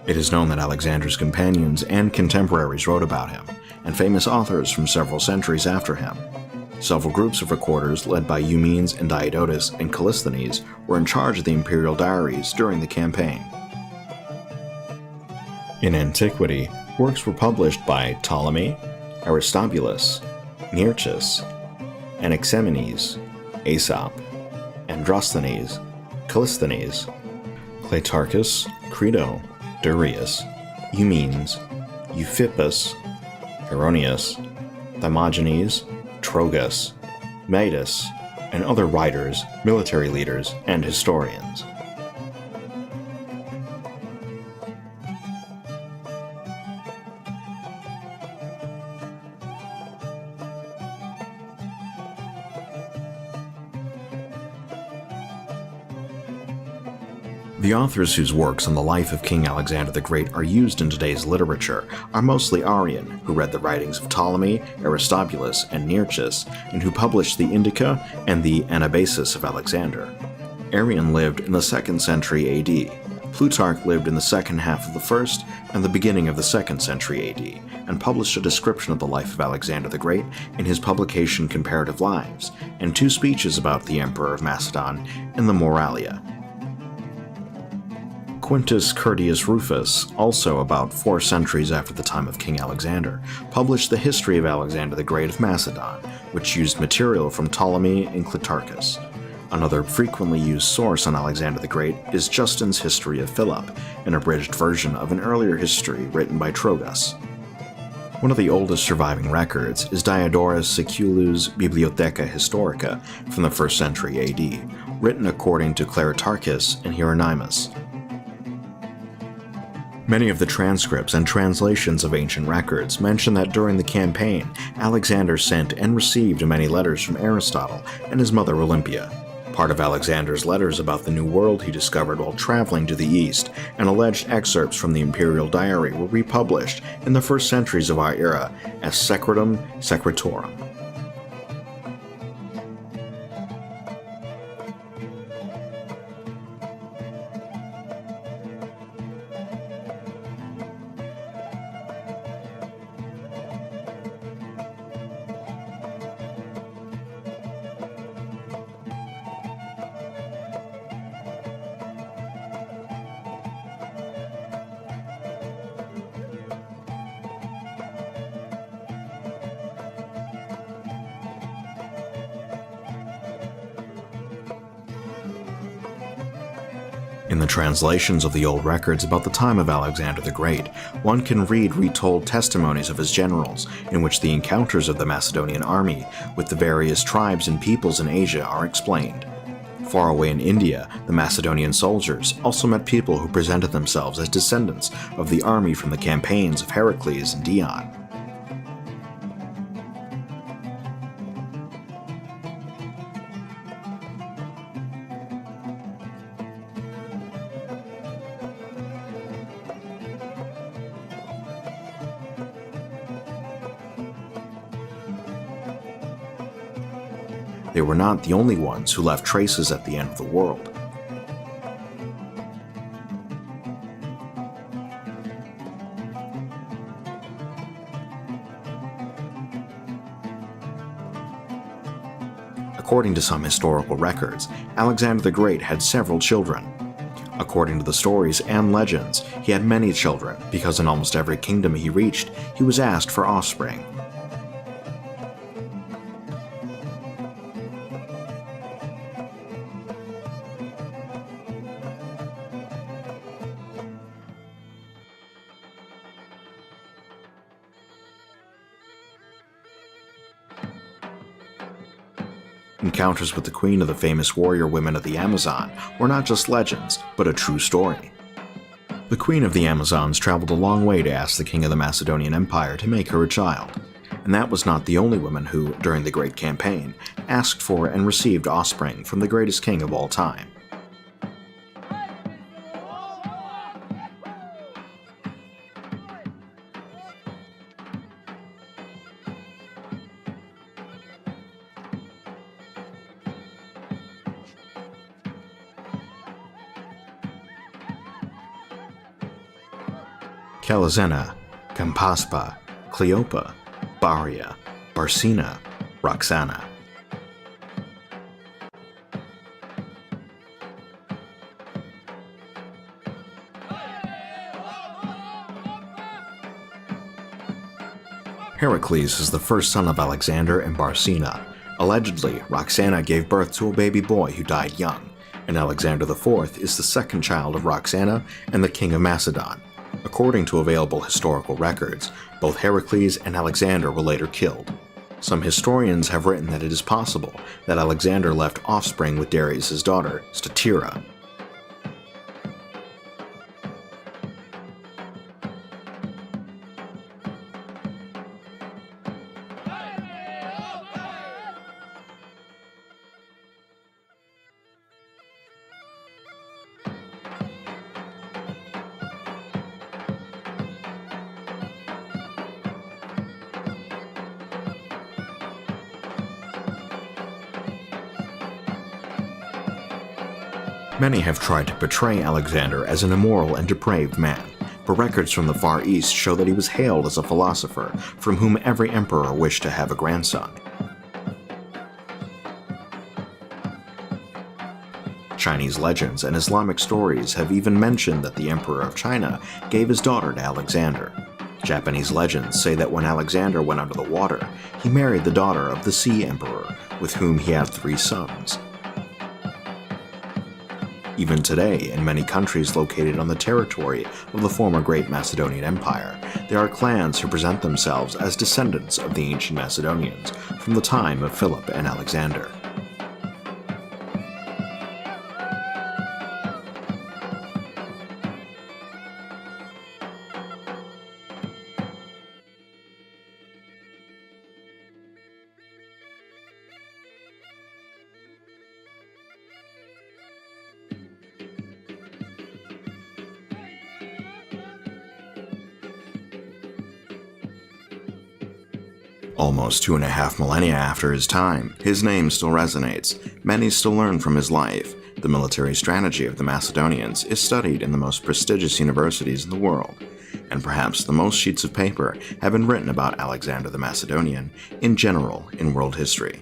It is known that Alexander's companions and contemporaries wrote about him, and famous authors from several centuries after him. Several groups of recorders, led by Eumenes and Diodotus and Callisthenes, were in charge of the imperial diaries during the campaign. In antiquity, works were published by Ptolemy, Aristobulus, Nearchus, Anaximenes, Aesop, Androsthenes, Callisthenes, Cleitarchus, Crito, Darius, Eumenes, Euphippus, Hieronymus, Thymogenes, Trogus, Metis, and other writers, military leaders, and historians. The authors whose works on the life of King Alexander the Great are used in today's literature are mostly Arian, who read the writings of Ptolemy, Aristobulus, and Nearchus, and who published the Indica and the Anabasis of Alexander. Arian lived in the 2nd century AD. Plutarch lived in the second half of the 1st and the beginning of the 2nd century AD, and published a description of the life of Alexander the Great in his publication Comparative Lives, and 2 speeches about the Emperor of Macedon in the Moralia. Quintus Curtius Rufus, also about 4 centuries after the time of King Alexander, published the History of Alexander the Great of Macedon, which used material from Ptolemy and Cleitarchus. Another frequently used source on Alexander the Great is Justin's History of Philip, an abridged version of an earlier history written by Trogus. One of the oldest surviving records is Diodorus Siculus' Bibliotheca Historica from the 1st century AD, written according to Cleitarchus and Hieronymus. Many of the transcripts and translations of ancient records mention that during the campaign, Alexander sent and received many letters from Aristotle and his mother Olympia. Part of Alexander's letters about the New World he discovered while traveling to the east, and alleged excerpts from the imperial diary were republished in the first centuries of our era as Secretum Secretorum. In the translations of the old records about the time of Alexander the Great, one can read retold testimonies of his generals, in which the encounters of the Macedonian army with the various tribes and peoples in Asia are explained. Far away in India, the Macedonian soldiers also met people who presented themselves as descendants of the army from the campaigns of Heracles and Dion. They were not the only ones who left traces at the end of the world. According to some historical records, Alexander the Great had several children. According to the stories and legends, he had many children because in almost every kingdom he reached, he was asked for offspring. Encounters with the queen of the famous warrior women of the Amazon were not just legends, but a true story. The queen of the Amazons traveled a long way to ask the king of the Macedonian Empire to make her a child, and that was not the only woman who, during the Great Campaign, asked for and received offspring from the greatest king of all time. Calazena, Campaspa, Cleopa, Baria, Barcina, Roxana. Heracles is the first son of Alexander and Barcina. Allegedly, Roxana gave birth to a baby boy who died young, and Alexander IV is the second child of Roxana and the king of Macedon. According to available historical records, both Heracles and Alexander were later killed. Some historians have written that it is possible that Alexander left offspring with Darius's daughter, Statira. Many have tried to portray Alexander as an immoral and depraved man, but records from the Far East show that he was hailed as a philosopher from whom every emperor wished to have a grandson. Chinese legends and Islamic stories have even mentioned that the Emperor of China gave his daughter to Alexander. Japanese legends say that when Alexander went under the water, he married the daughter of the Sea Emperor, with whom he had 3 sons. Even today, in many countries located on the territory of the former Great Macedonian Empire, there are clans who present themselves as descendants of the ancient Macedonians from the time of Philip and Alexander. Almost 2.5 millennia after his time, his name still resonates. Many still learn from his life. The military strategy of the Macedonians is studied in the most prestigious universities in the world, and perhaps the most sheets of paper have been written about Alexander the Macedonian in general in world history.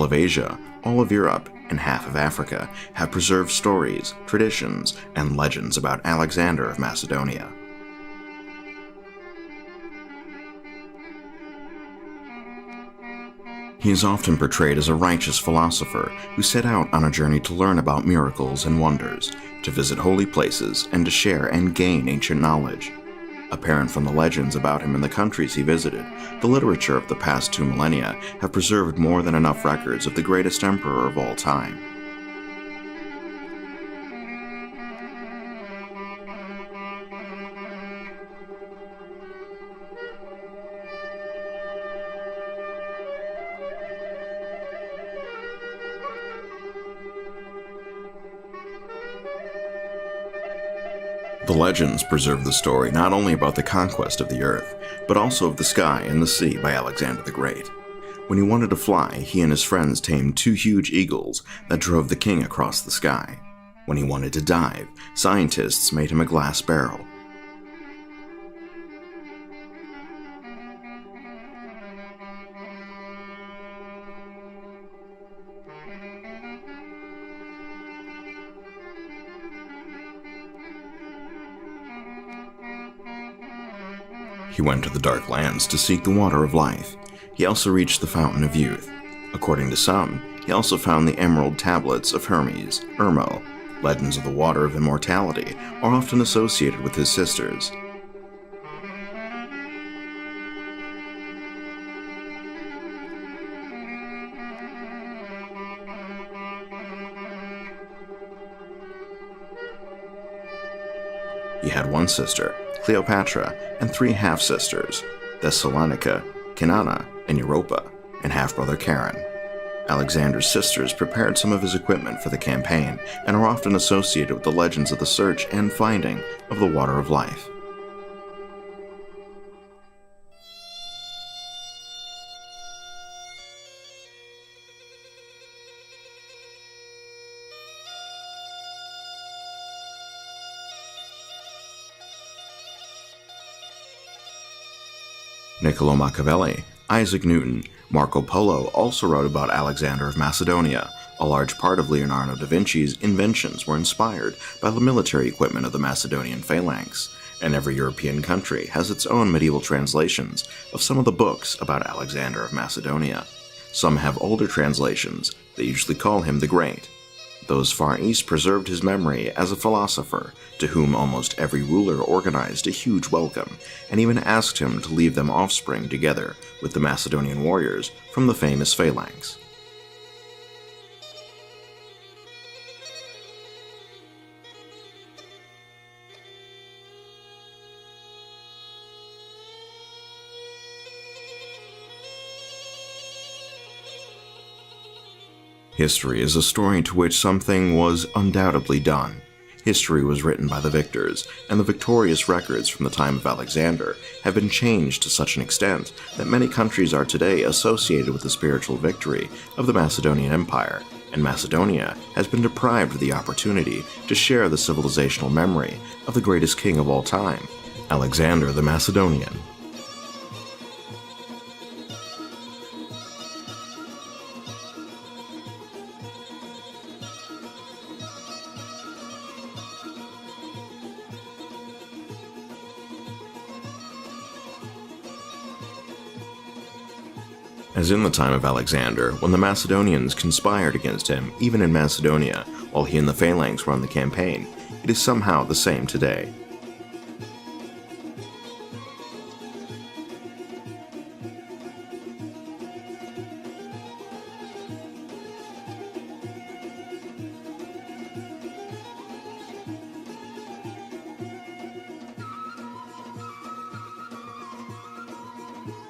All of Asia, all of Europe, and half of Africa have preserved stories, traditions, and legends about Alexander of Macedonia. He is often portrayed as a righteous philosopher who set out on a journey to learn about miracles and wonders, to visit holy places, and to share and gain ancient knowledge. Apparent from the legends about him in the countries he visited, the literature of the past 2 millennia have preserved more than enough records of the greatest emperor of all time. The legends preserve the story not only about the conquest of the earth, but also of the sky and the sea by Alexander the Great. When he wanted to fly, he and his friends tamed 2 huge eagles that drove the king across the sky. When he wanted to dive, scientists made him a glass barrel. He went to the dark lands to seek the water of life. He also reached the fountain of youth. According to some, he also found the emerald tablets of Hermes, Hermo. Legends of the water of immortality are often associated with his sisters. He had 1 sister, Cleopatra, and 3 half-sisters, Thessalonica, Canana, and Europa, and half-brother Charon. Alexander's sisters prepared some of his equipment for the campaign and are often associated with the legends of the search and finding of the water of life. Niccolo Machiavelli, Isaac Newton, Marco Polo also wrote about Alexander of Macedonia. A large part of Leonardo da Vinci's inventions were inspired by the military equipment of the Macedonian phalanx, and every European country has its own medieval translations of some of the books about Alexander of Macedonia. Some have older translations. They usually call him the Great. Those far east preserved his memory as a philosopher, to whom almost every ruler organized a huge welcome, and even asked him to leave them offspring together with the Macedonian warriors from the famous phalanx. History is a story to which something was undoubtedly done. History was written by the victors, and the victorious records from the time of Alexander have been changed to such an extent that many countries are today associated with the spiritual victory of the Macedonian Empire, and Macedonia has been deprived of the opportunity to share the civilizational memory of the greatest king of all time, Alexander the Macedonian. As in the time of Alexander, when the Macedonians conspired against him, even in Macedonia, while he and the phalanx were on the campaign, it is somehow the same today.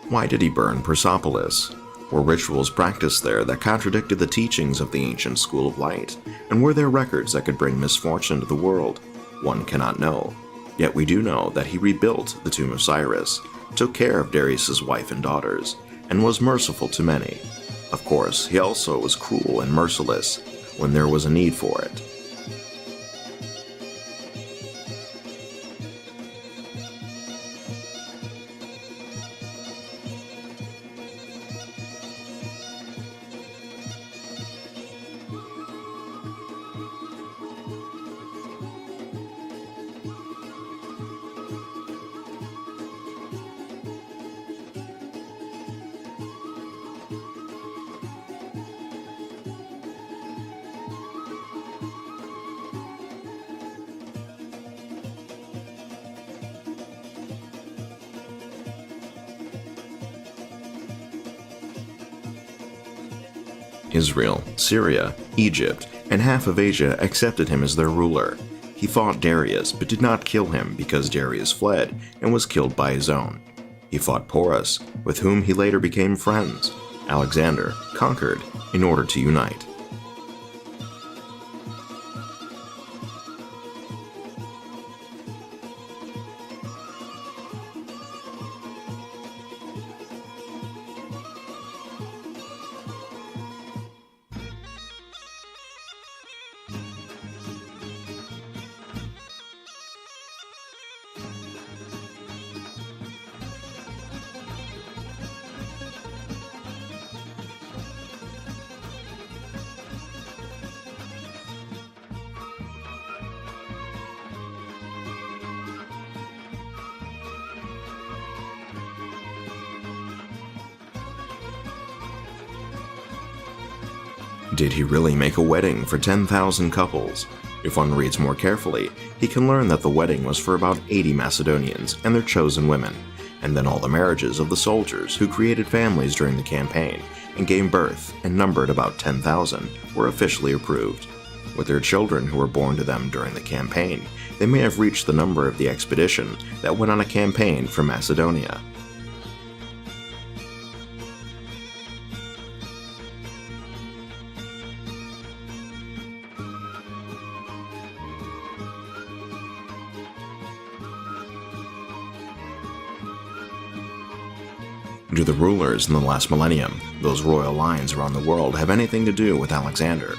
Why did he burn Persepolis? Were rituals practiced there that contradicted the teachings of the ancient school of light? And were there records that could bring misfortune to the world? One cannot know. Yet we do know that he rebuilt the tomb of Cyrus, took care of Darius's wife and daughters, and was merciful to many. Of course, he also was cruel and merciless when there was a need for it. Israel, Syria, Egypt, and half of Asia accepted him as their ruler. He fought Darius, but did not kill him because Darius fled and was killed by his own. He fought Porus, with whom he later became friends. Alexander conquered in order to unite. Did he really make a wedding for 10,000 couples? If one reads more carefully, he can learn that the wedding was for about 80 Macedonians and their chosen women, and then all the marriages of the soldiers who created families during the campaign and gave birth and numbered about 10,000 were officially approved. With their children who were born to them during the campaign, they may have reached the number of the expedition that went on a campaign for Macedonia. Do the rulers in the last millennium, those royal lines around the world, have anything to do with Alexander?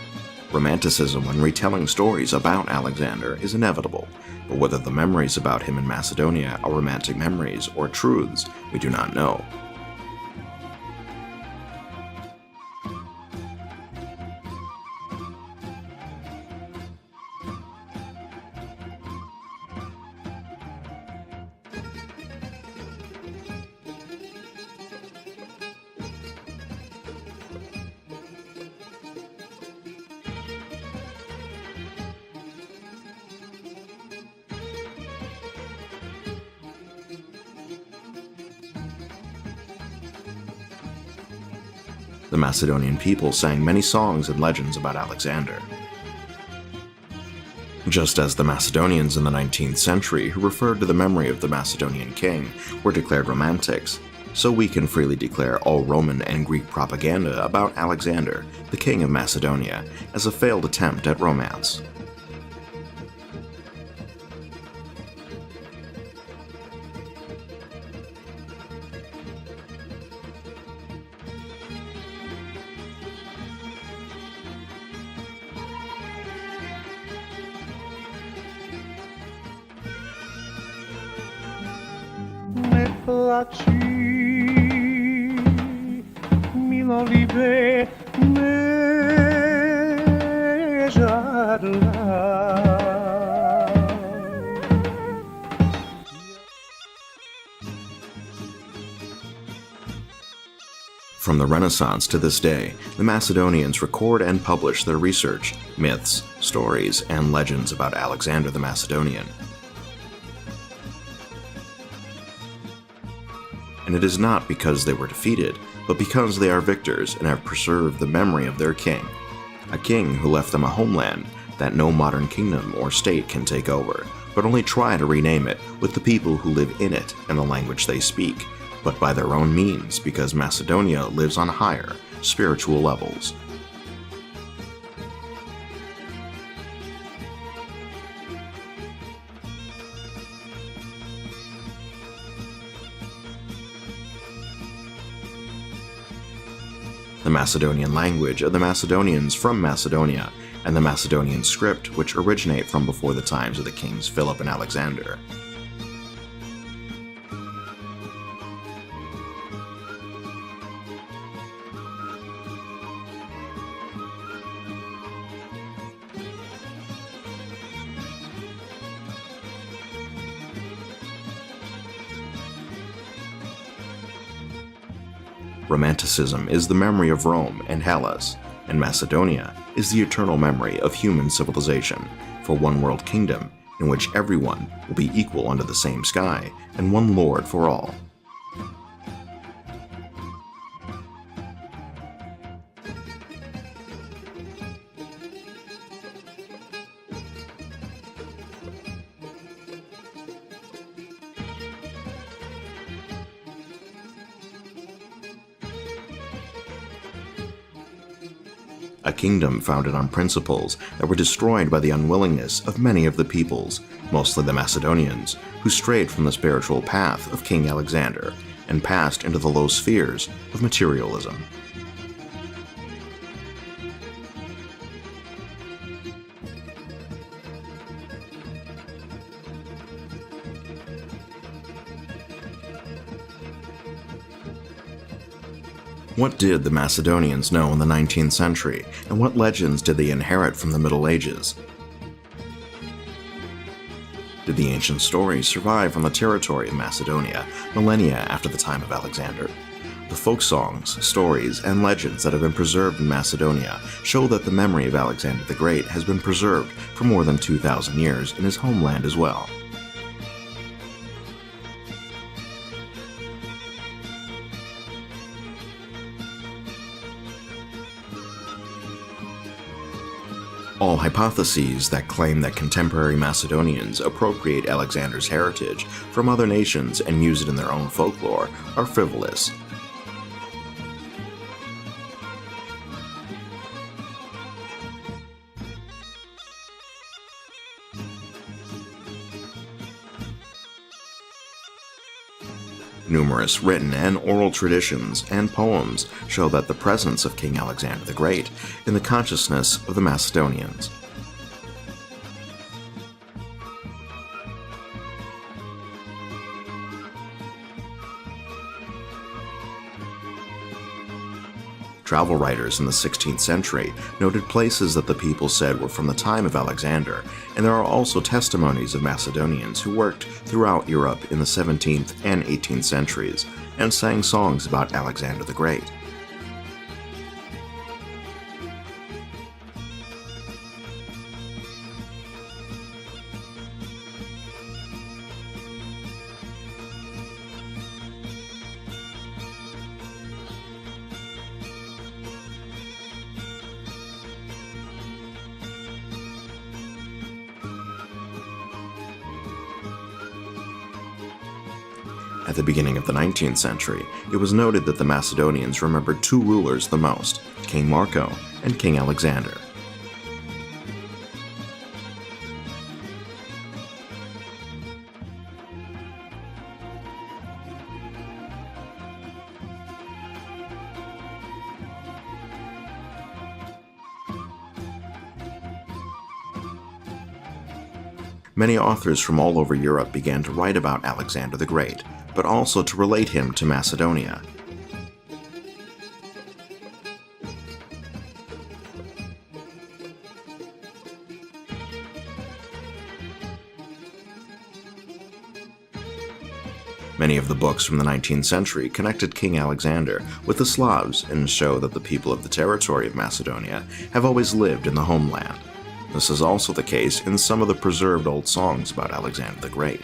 Romanticism when retelling stories about Alexander is inevitable, but whether the memories about him in Macedonia are romantic memories or truths, we do not know. The Macedonian people sang many songs and legends about Alexander. Just as the Macedonians in the 19th century, who referred to the memory of the Macedonian king, were declared romantics, so we can freely declare all Roman and Greek propaganda about Alexander, the king of Macedonia, as a failed attempt at romance. Ne placi, milo libe, ne žádná. From the Renaissance to this day, the Macedonians record and publish their research, myths, stories, and legends about Alexander the Macedonian. And it is not because they were defeated, but because they are victors and have preserved the memory of their king. A king who left them a homeland that no modern kingdom or state can take over, but only try to rename it with the people who live in it and the language they speak, but by their own means because Macedonia lives on higher, spiritual levels. The Macedonian language of the Macedonians from Macedonia, and the Macedonian script, which originate from before the times of the kings Philip and Alexander. Romanticism is the memory of Rome and Hellas, and Macedonia is the eternal memory of human civilization for one world kingdom in which everyone will be equal under the same sky and one Lord for all. a kingdom founded on principles that were destroyed by the unwillingness of many of the peoples, mostly the Macedonians, who strayed from the spiritual path of King Alexander and passed into the low spheres of materialism. What did the Macedonians know in the 19th century, and what legends did they inherit from the Middle Ages? Did the ancient stories survive on the territory of Macedonia millennia after the time of Alexander? The folk songs, stories, and legends that have been preserved in Macedonia show that the memory of Alexander the Great has been preserved for more than 2,000 years in his homeland as well. All hypotheses that claim that contemporary Macedonians appropriate Alexander's heritage from other nations and use it in their own folklore are frivolous. Numerous written and oral traditions and poems show that the presence of King Alexander the Great in the consciousness of the Macedonians. Travel writers in the 16th century noted places that the people said were from the time of Alexander, and there are also testimonies of Macedonians who worked throughout Europe in the 17th and 18th centuries and sang songs about Alexander the Great. At the beginning of the 19th century, it was noted that the Macedonians remembered two rulers the most, King Marco and King Alexander. Many authors from all over Europe began to write about Alexander the Great, but also to relate him to Macedonia. Many of the books from the 19th century connected King Alexander with the Slavs and show that the people of the territory of Macedonia have always lived in the homeland. This is also the case in some of the preserved old songs about Alexander the Great.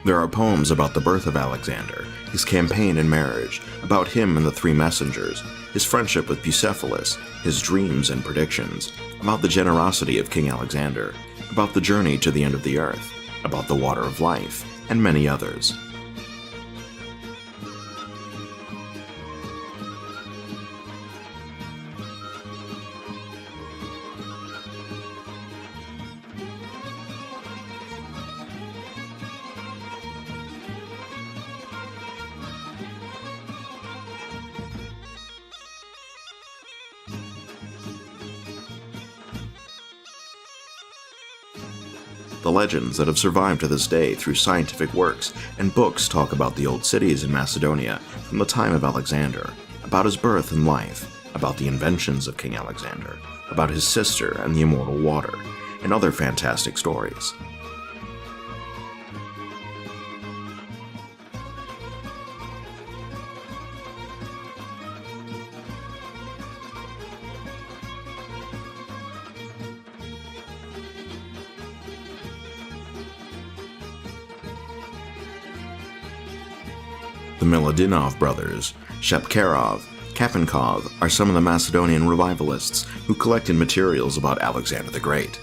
There are poems about the birth of Alexander, his campaign and marriage, about him and the three messengers, his friendship with Bucephalus, his dreams and predictions, about the generosity of King Alexander, about the journey to the end of the earth, about the water of life, and many others. The legends that have survived to this day through scientific works and books talk about the old cities in Macedonia from the time of Alexander, about his birth and life, about the inventions of King Alexander, about his sister and the immortal water, and other fantastic stories. The Miladinov brothers, Shepkarov, Kapenkov are some of the Macedonian revivalists who collected materials about Alexander the Great.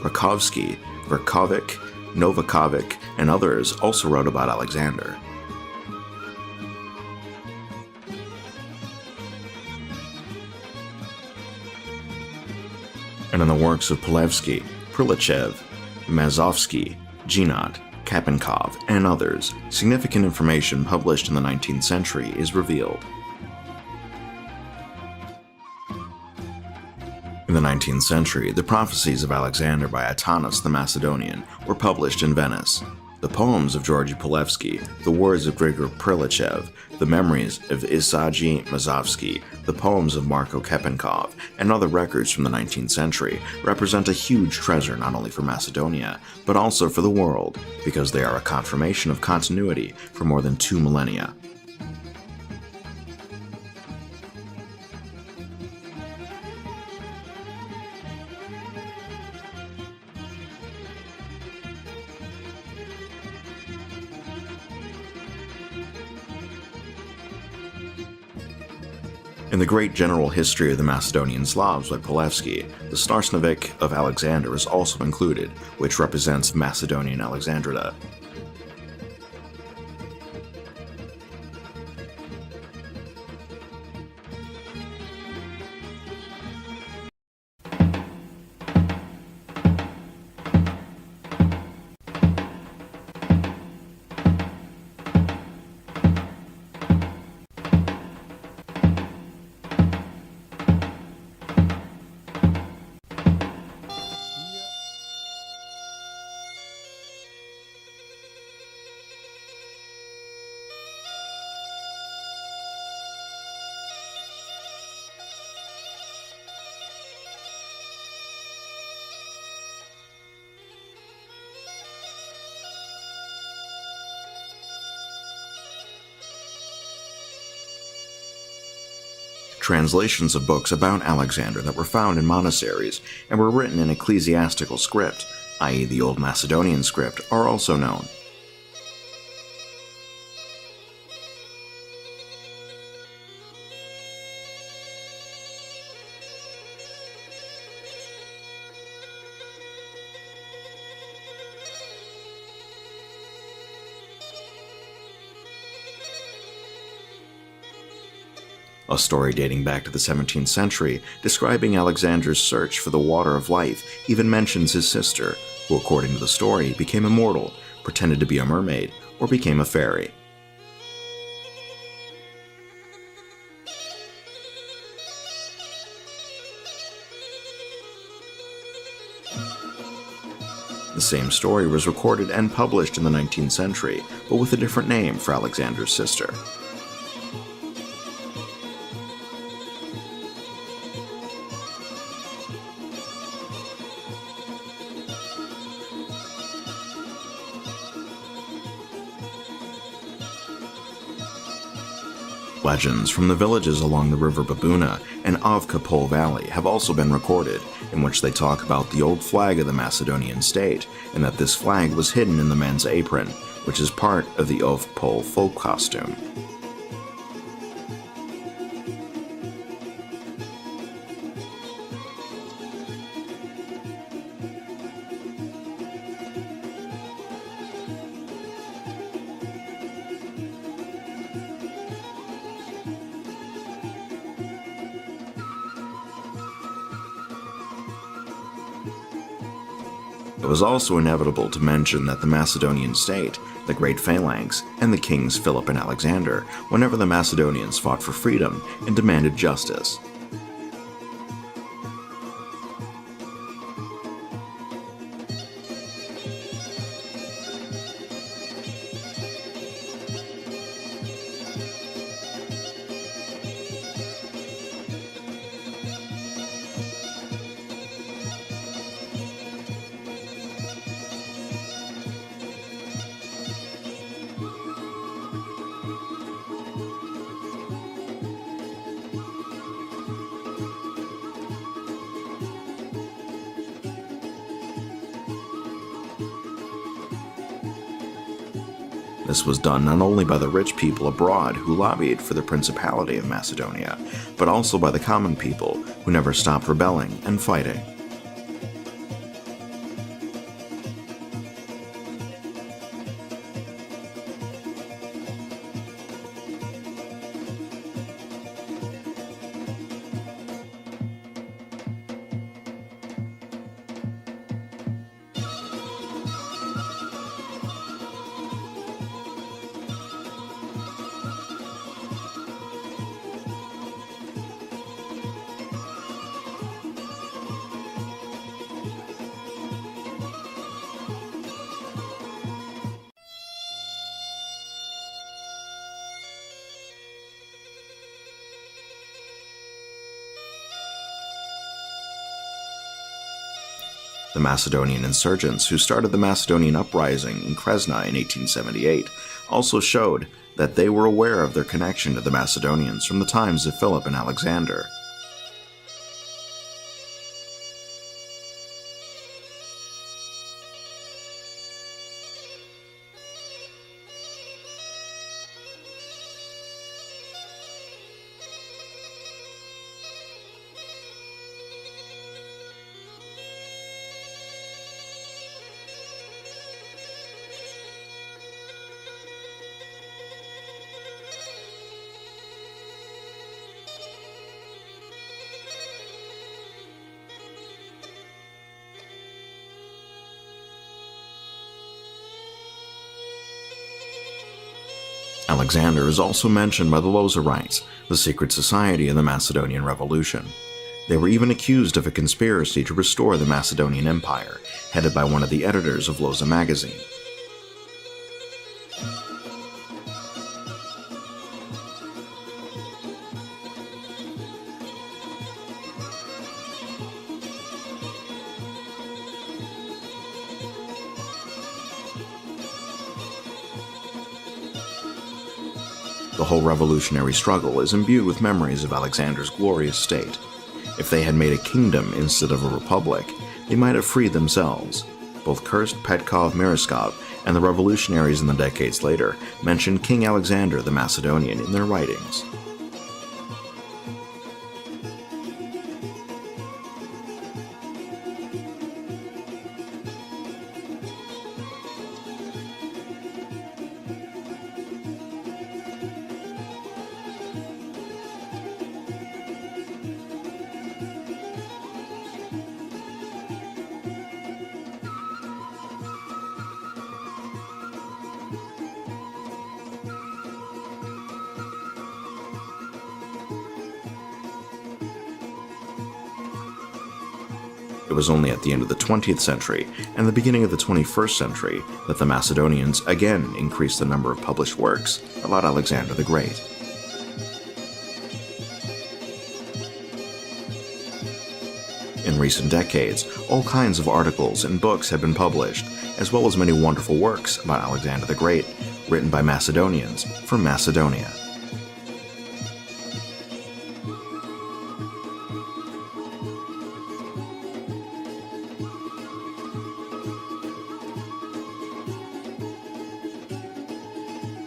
Rakovsky, Verkovic, Novakovic, and others also wrote about Alexander. And in the works of Polevsky, Prilichev, Mazovsky, Ginot, Kapenkov, and others, significant information published in the 19th century is revealed. In the 19th century, the prophecies of Alexander by Atanas the Macedonian were published in Venice. The poems of Georgy Polevsky, the words of Grigor Prilichev, the memories of Isaji Mazovsky, the poems of Marko Kapenkov, and other records from the 19th century represent a huge treasure not only for Macedonia, but also for the world, because they are a confirmation of continuity for more than 2 millennia. In the great general history of the Macedonian Slavs by Polevsky, the Starsnovik of Alexander is also included, which represents Macedonian Alexandrida. Translations of books about Alexander that were found in monasteries and were written in ecclesiastical script, i.e. the Old Macedonian script, are also known. A story dating back to the 17th century, describing Alexander's search for the water of life, even mentions his sister, who according to the story became immortal, pretended to be a mermaid, or became a fairy. The same story was recorded and published in the 19th century, but with a different name for Alexander's sister. Legends from the villages along the river Babuna and Avka Pol Valley have also been recorded, in which they talk about the old flag of the Macedonian state, and that this flag was hidden in the men's apron, which is part of the Ov Pol folk costume. It was also inevitable to mention that the Macedonian state, the Great Phalanx, and the kings Philip and Alexander, whenever the Macedonians fought for freedom and demanded justice. This was done not only by the rich people abroad who lobbied for the Principality of Macedonia, but also by the common people who never stopped rebelling and fighting. The Macedonian insurgents who started the Macedonian uprising in Kresna in 1878 also showed that they were aware of their connection to the Macedonians from the times of Philip and Alexander. Alexander is also mentioned by the Lozerites, the secret society of the Macedonian Revolution. They were even accused of a conspiracy to restore the Macedonian Empire, headed by one of the editors of Loza magazine. The whole revolutionary struggle is imbued with memories of Alexander's glorious state. If they had made a kingdom instead of a republic, they might have freed themselves. Both Kurst, Petkov, Miriskov, and the revolutionaries in the decades later mentioned King Alexander the Macedonian in their writings. It was only at the end of the 20th century and the beginning of the 21st century that the Macedonians again increased the number of published works about Alexander the Great. In recent decades, all kinds of articles and books have been published, as well as many wonderful works about Alexander the Great, written by Macedonians from Macedonia.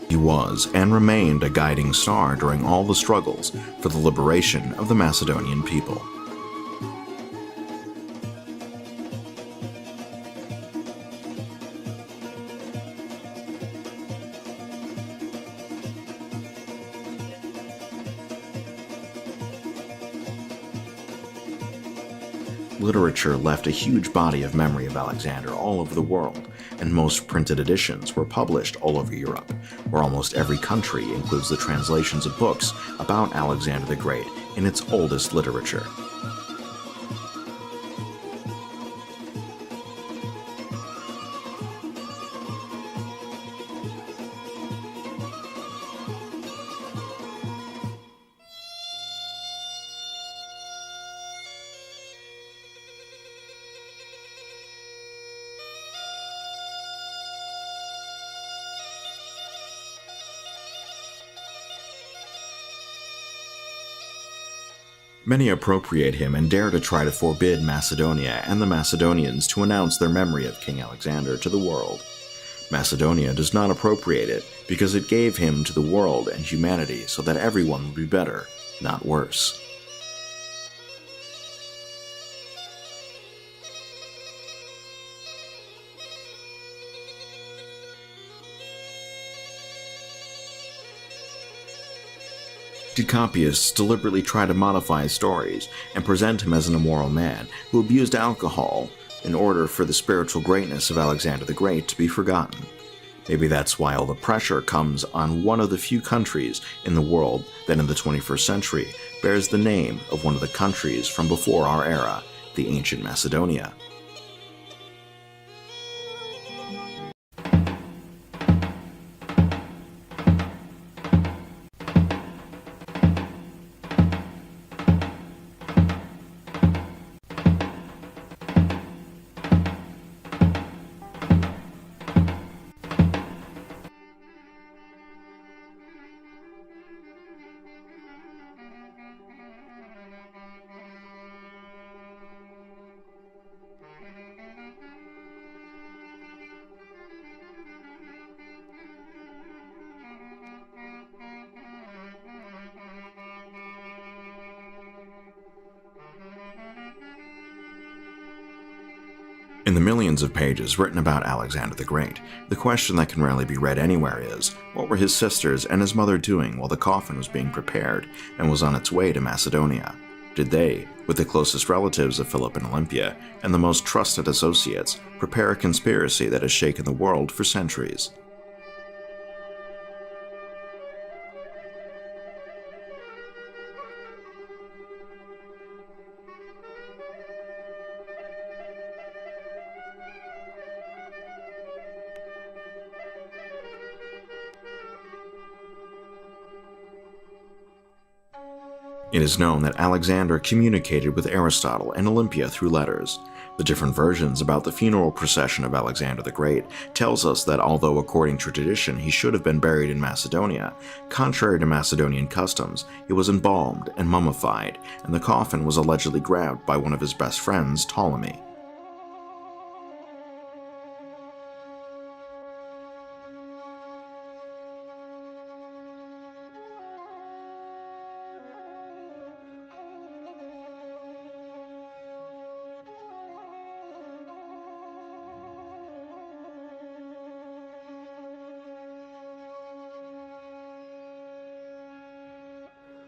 He was and remained a guiding star during all the struggles for the liberation of the Macedonian people. Literature left a huge body of memory of Alexander all over the world, and most printed editions were published all over Europe, where almost every country includes the translations of books about Alexander the Great in its oldest literature. Many appropriate him and dare to try to forbid Macedonia and the Macedonians to announce their memory of King Alexander to the world. Macedonia does not appropriate it because it gave him to the world and humanity so that everyone would be better, not worse. Did copyists deliberately try to modify his stories and present him as an immoral man who abused alcohol in order for the spiritual greatness of Alexander the Great to be forgotten? Maybe that's why all the pressure comes on one of the few countries in the world that in the 21st century bears the name of one of the countries from before our era, the ancient Macedonia. In the millions of pages written about Alexander the Great, the question that can rarely be read anywhere is, what were his sisters and his mother doing while the coffin was being prepared and was on its way to Macedonia? Did they, with the closest relatives of Philip and Olympia and the most trusted associates, prepare a conspiracy that has shaken the world for centuries? It is known that Alexander communicated with Aristotle and Olympia through letters. The different versions about the funeral procession of Alexander the Great tells us that although according to tradition he should have been buried in Macedonia, contrary to Macedonian customs, he was embalmed and mummified, and the coffin was allegedly grabbed by one of his best friends, Ptolemy.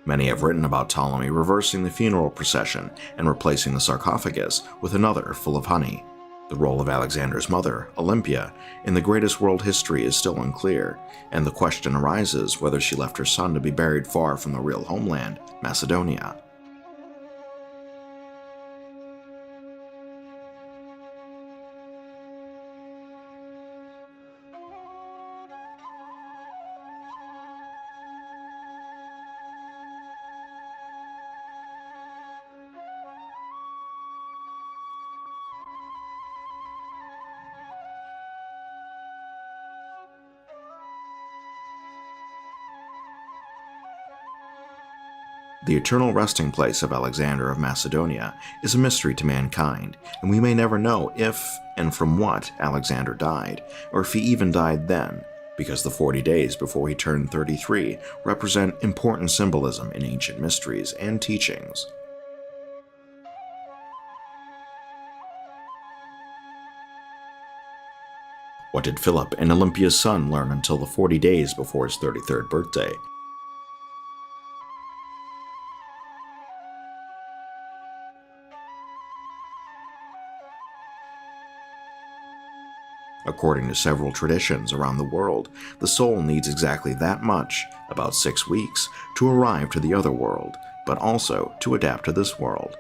Many have written about Ptolemy reversing the funeral procession and replacing the sarcophagus with another full of honey. The role of Alexander's mother, Olympia, in the greatest world history is still unclear, and the question arises whether she left her son to be buried far from the real homeland, Macedonia. The eternal resting place of Alexander of Macedonia is a mystery to mankind, and we may never know if and from what Alexander died, or if he even died then, because the 40 days before he turned 33 represent important symbolism in ancient mysteries and teachings. What did Philip and Olympia's son learn until the 40 days before his 33rd birthday? According to several traditions around the world, the soul needs exactly that much, about 6 weeks, to arrive to the other world, but also to adapt to this world.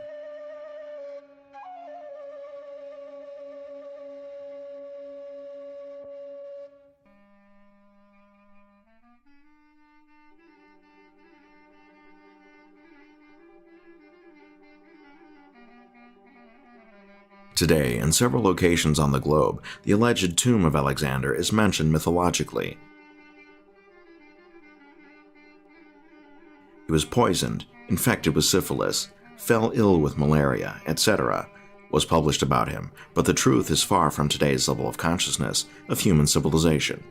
Today, in several locations on the globe, the alleged tomb of Alexander is mentioned mythologically. He was poisoned, infected with syphilis, fell ill with malaria, etc. was published about him, but the truth is far from today's level of consciousness of human civilization.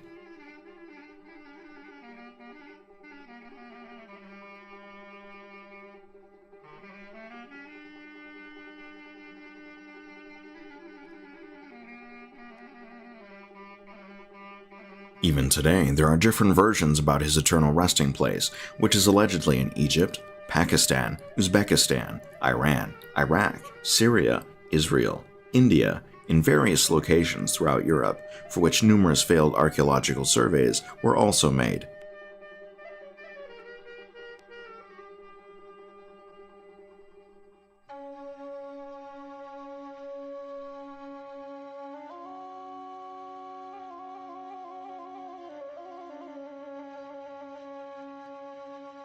Even today, there are different versions about his eternal resting place, which is allegedly in Egypt, Pakistan, Uzbekistan, Iran, Iraq, Syria, Israel, India, in various locations throughout Europe, for which numerous failed archaeological surveys were also made.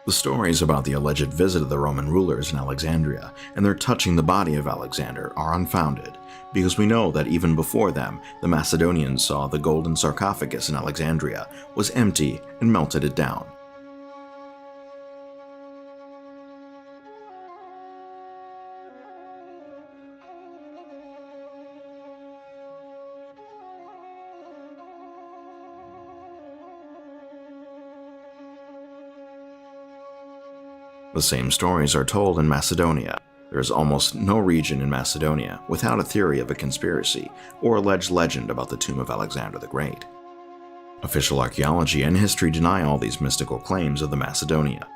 The stories about the alleged visit of the Roman rulers in Alexandria and their touching the body of Alexander are unfounded, because we know that even before them, the Macedonians saw the golden sarcophagus in Alexandria was empty and melted it down. The same stories are told in Macedonia. There is almost no region in Macedonia without a theory of a conspiracy or alleged legend about the tomb of Alexander the Great. Official archaeology and history deny all these mystical claims of the Macedonia.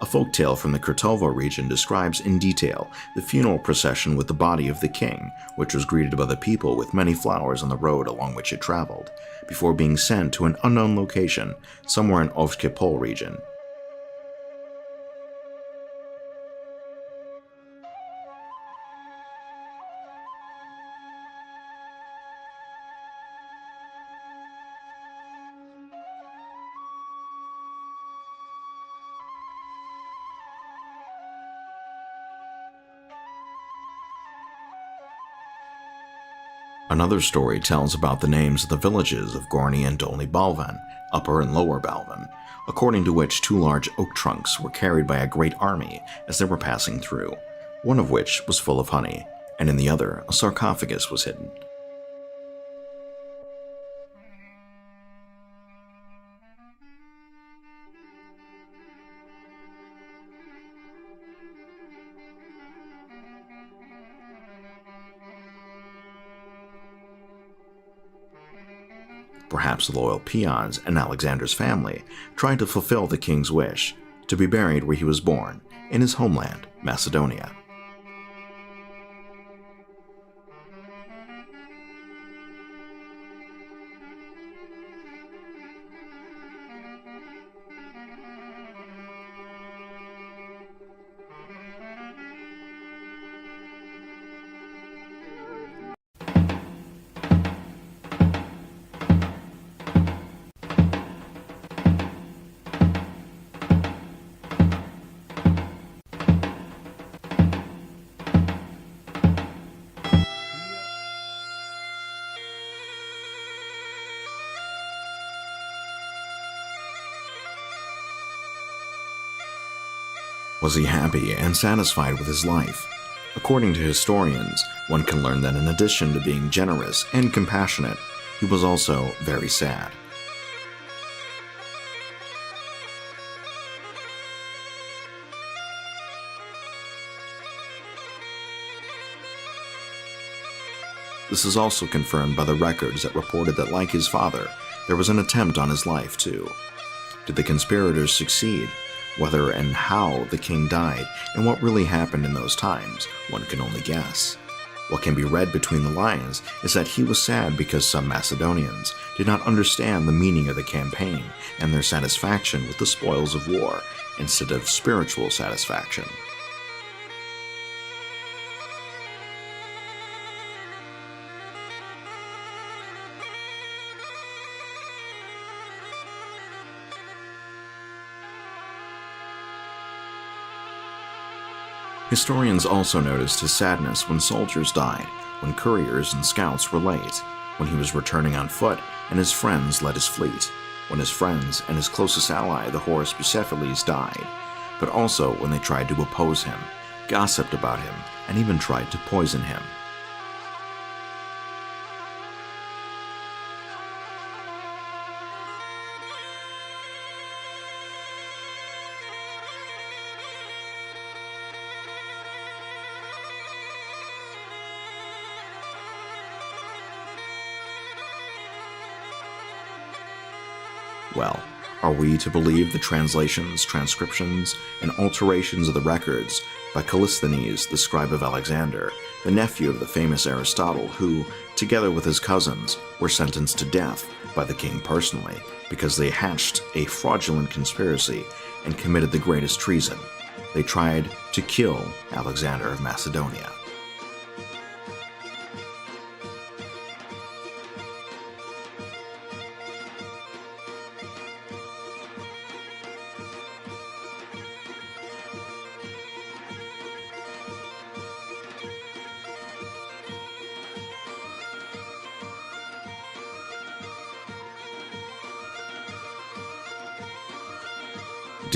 A folktale from the Krtovo region describes in detail the funeral procession with the body of the king, which was greeted by the people with many flowers on the road along which it traveled, before being sent to an unknown location somewhere in Ovskepol region. Another story tells about the names of the villages of Gorny and Dolny Balvan, Upper and Lower Balvan, according to which two large oak trunks were carried by a great army as they were passing through, one of which was full of honey, and in the other a sarcophagus was hidden. Perhaps the loyal peons and Alexander's family tried to fulfill the king's wish to be buried where he was born, in his homeland, Macedonia. Was he happy and satisfied with his life? According to historians, one can learn that in addition to being generous and compassionate, he was also very sad. This is also confirmed by the records that reported that, like his father, there was an attempt on his life too. Did the conspirators succeed? Whether and how the king died and what really happened in those times, one can only guess. What can be read between the lines is that he was sad because some Macedonians did not understand the meaning of the campaign and their satisfaction with the spoils of war instead of spiritual satisfaction. Historians also noticed his sadness when soldiers died, when couriers and scouts were late, when he was returning on foot and his friends led his fleet, when his friends and his closest ally, the horse Bucephalus, died, but also when they tried to oppose him, gossiped about him, and even tried to poison him. Well, are we to believe the translations, transcriptions, and alterations of the records by Callisthenes, the scribe of Alexander, the nephew of the famous Aristotle, who, together with his cousins, were sentenced to death by the king personally because they hatched a fraudulent conspiracy and committed the greatest treason? They tried to kill Alexander of Macedonia.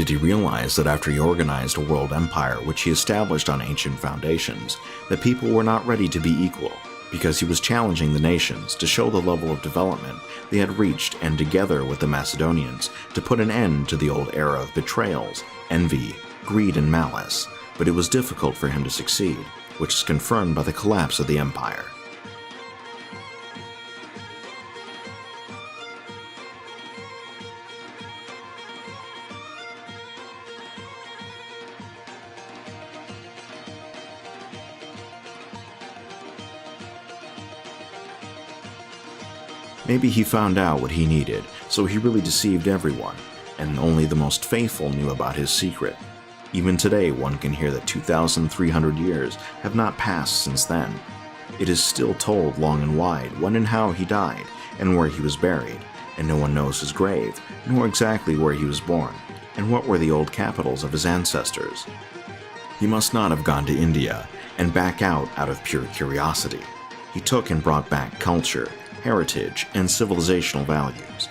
Did he realize that after he organized a world empire which he established on ancient foundations, that people were not ready to be equal, because he was challenging the nations to show the level of development they had reached and together with the Macedonians to put an end to the old era of betrayals, envy, greed, and malice, but it was difficult for him to succeed, which is confirmed by the collapse of the empire. Maybe he found out what he needed, so he really deceived everyone, and only the most faithful knew about his secret. Even today, one can hear that 2,300 years have not passed since then. It is still told long and wide when and how he died, and where he was buried, and no one knows his grave, nor exactly where he was born, and what were the old capitals of his ancestors. He must not have gone to India and back out of pure curiosity. He took and brought back culture, heritage, and civilizational values.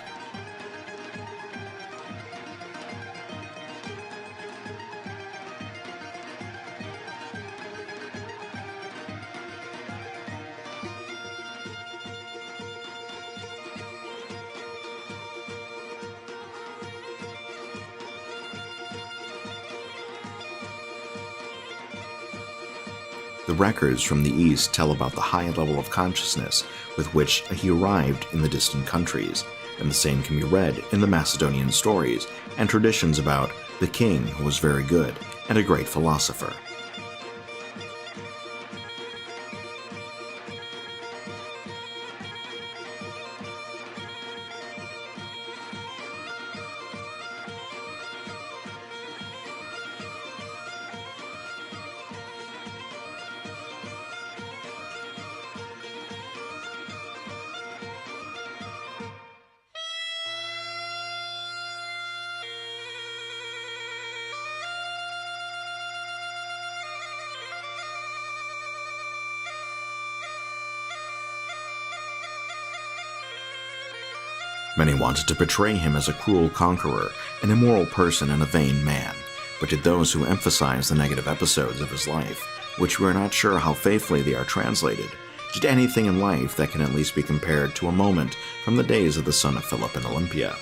The records from the East tell about the high level of consciousness with which he arrived in the distant countries, and the same can be read in the Macedonian stories and traditions about the king who was very good and a great philosopher. Many wanted to portray him as a cruel conqueror, an immoral person, and a vain man, but did those who emphasize the negative episodes of his life, which we are not sure how faithfully they are translated, did anything in life that can at least be compared to a moment from the days of the son of Philip and Olympia?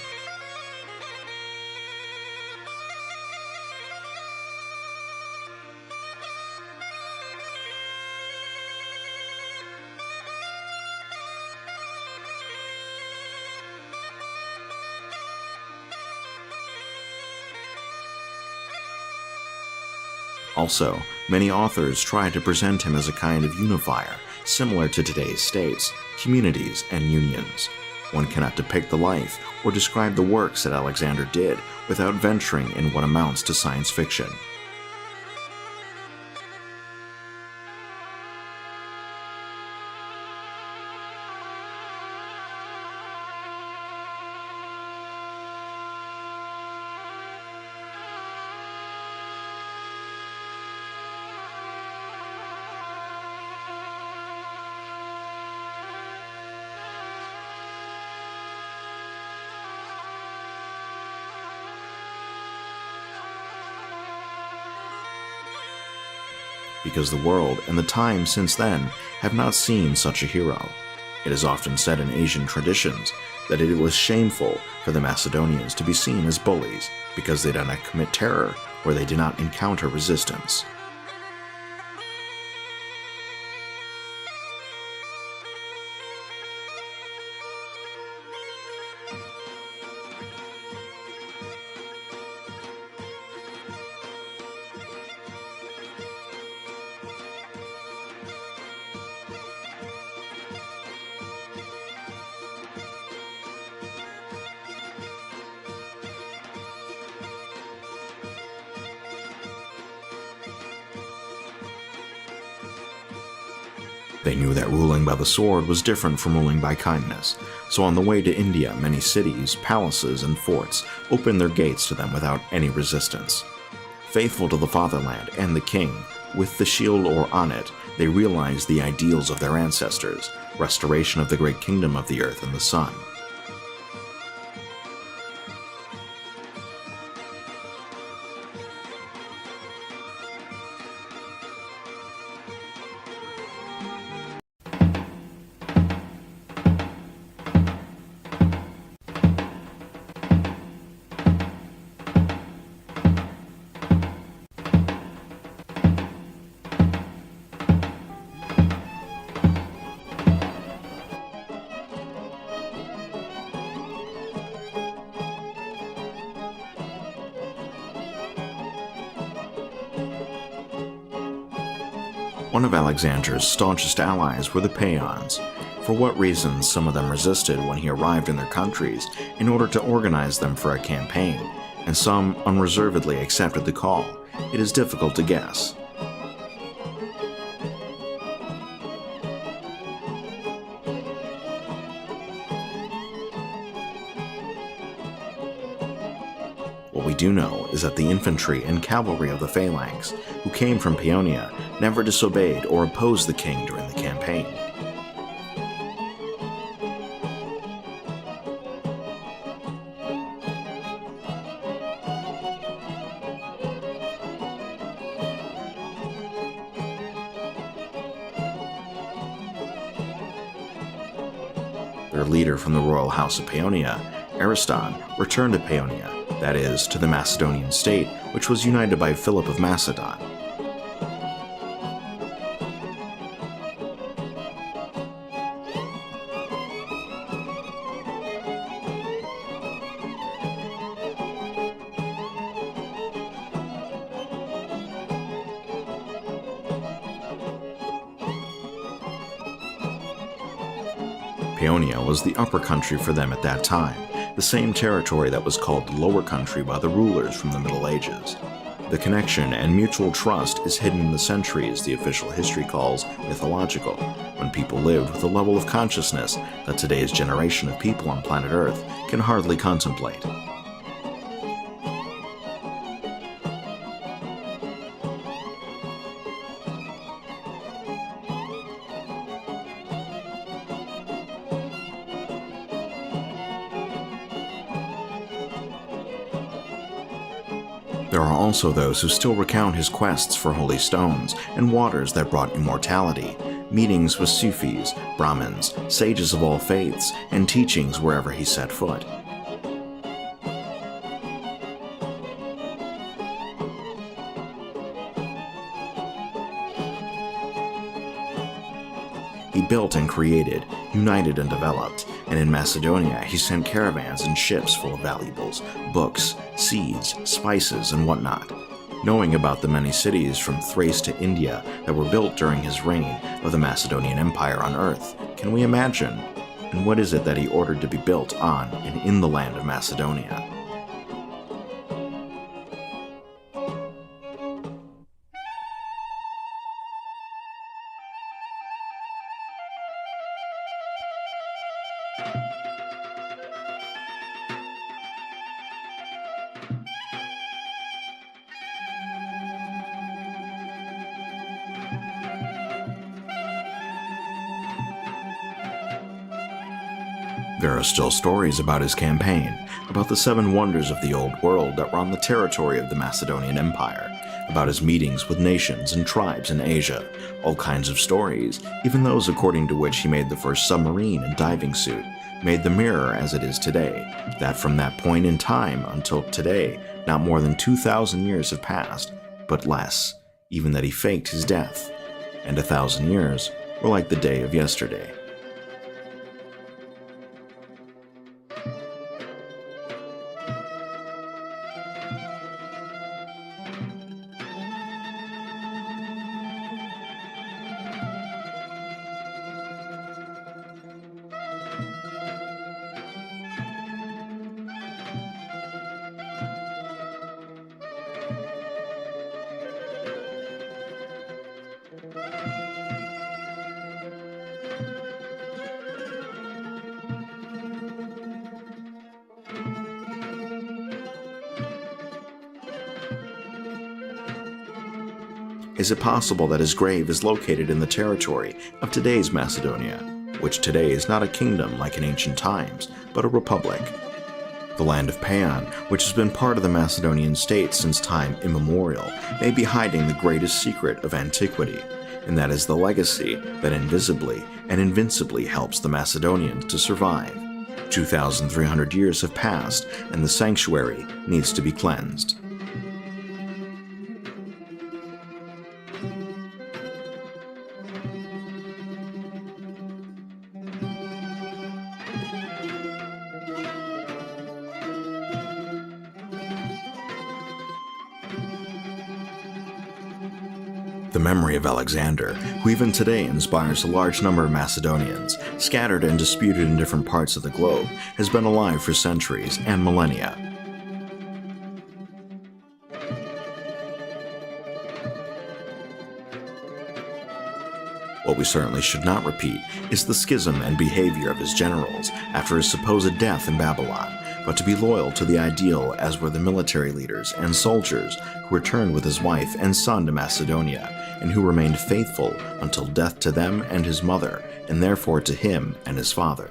Also, many authors try to present him as a kind of unifier, similar to today's states, communities, and unions. One cannot depict the life or describe the works that Alexander did without venturing in what amounts to science fiction. because the world and the time since then have not seen such a hero. It is often said in Asian traditions that it was shameful for the Macedonians to be seen as bullies because they did not commit terror where they did not encounter resistance. They knew that ruling by the sword was different from ruling by kindness, so on the way to India, many cities, palaces, and forts opened their gates to them without any resistance. Faithful to the fatherland and the king, with the shield or on it, they realized the ideals of their ancestors, restoration of the great kingdom of the earth and the sun. One of Alexander's staunchest allies were the Peons. For what reasons some of them resisted when he arrived in their countries in order to organize them for a campaign, and some unreservedly accepted the call, it is difficult to guess. What we do know is that the infantry and cavalry of the phalanx, who came from Paeonia, never disobeyed or opposed the king during the campaign. Their leader from the royal house of Paeonia, Ariston, returned to Paeonia, that is, to the Macedonian state, which was united by Philip of Macedon. Paeonia was the upper country for them at that time, the same territory that was called the lower country by the rulers from the Middle Ages. The connection and mutual trust is hidden in the centuries the official history calls mythological, when people lived with a level of consciousness that today's generation of people on planet Earth can hardly contemplate. There are also those who still recount his quests for holy stones and waters that brought immortality, meetings with Sufis, Brahmins, sages of all faiths, and teachings wherever he set foot. He built and created, united and developed, and in Macedonia he sent caravans and ships full of valuables, books, seeds, spices, and whatnot. Knowing about the many cities from Thrace to India that were built during his reign of the Macedonian Empire on Earth, can we imagine? And what is it that he ordered to be built on and in the land of Macedonia? There are still stories about his campaign, about the 7 wonders of the Old World that were on the territory of the Macedonian Empire, about his meetings with nations and tribes in Asia, all kinds of stories, even those according to which he made the first submarine and diving suit, made the mirror as it is today, that from that point in time until today, not more than 2,000 years have passed, but less, even that he faked his death, and 1,000 years were like the day of yesterday. Is it possible that his grave is located in the territory of today's Macedonia, which today is not a kingdom like in ancient times, but a republic? The land of Pan, which has been part of the Macedonian state since time immemorial, may be hiding the greatest secret of antiquity, and that is the legacy that invisibly and invincibly helps the Macedonians to survive. 2,300 years have passed, and the sanctuary needs to be cleansed. The memory of Alexander, who even today inspires a large number of Macedonians, scattered and disputed in different parts of the globe, has been alive for centuries and millennia. What we certainly should not repeat is the schism and behavior of his generals after his supposed death in Babylon, but to be loyal to the ideal as were the military leaders and soldiers who returned with his wife and son to Macedonia, and who remained faithful until death to them and his mother, and therefore to him and his father.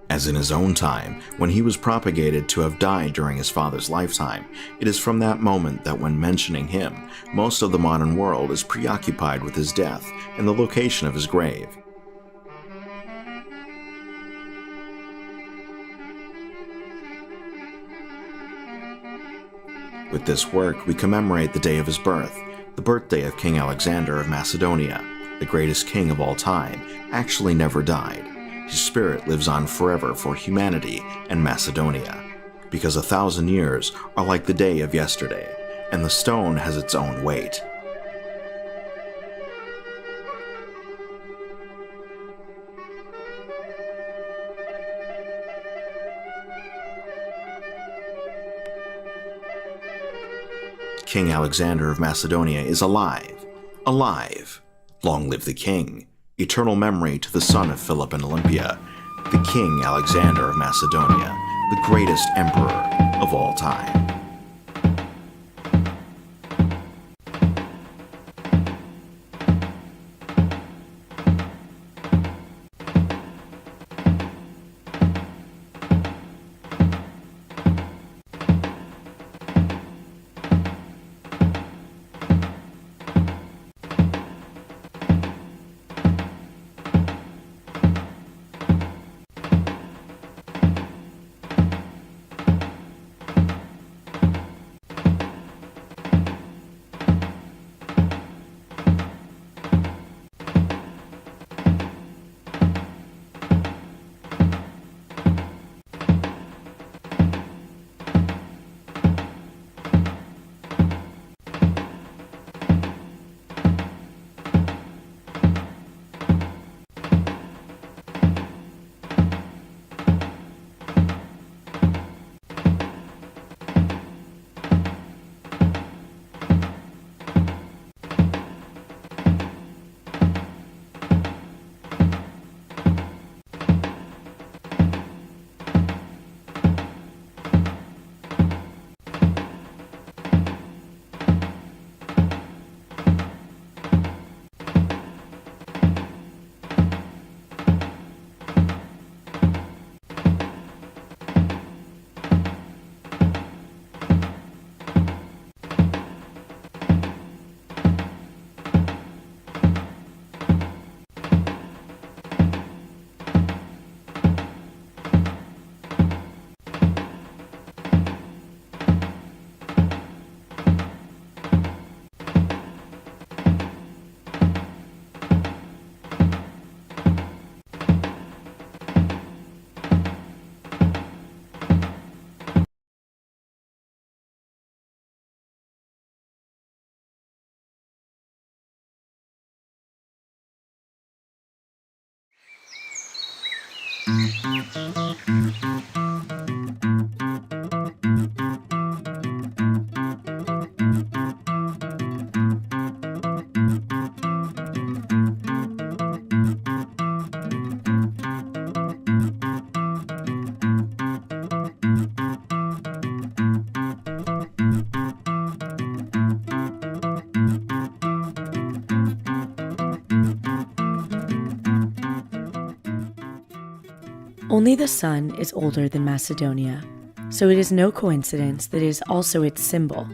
As in his own time, when he was propagated to have died during his father's lifetime, it is from that moment that when mentioning him, most of the modern world is preoccupied with his death and the location of his grave. With this work, we commemorate the day of his birth, the birthday of King Alexander of Macedonia, the greatest king of all time, actually never died. His spirit lives on forever for humanity and Macedonia, because 1,000 years are like the day of yesterday, and the stone has its own weight. King Alexander of Macedonia is alive. Alive! Long live the king! Eternal memory to the son of Philip and Olympia, the King Alexander of Macedonia, the greatest emperor of all time. Only the sun is older than Macedonia, so it is no coincidence that it is also its symbol,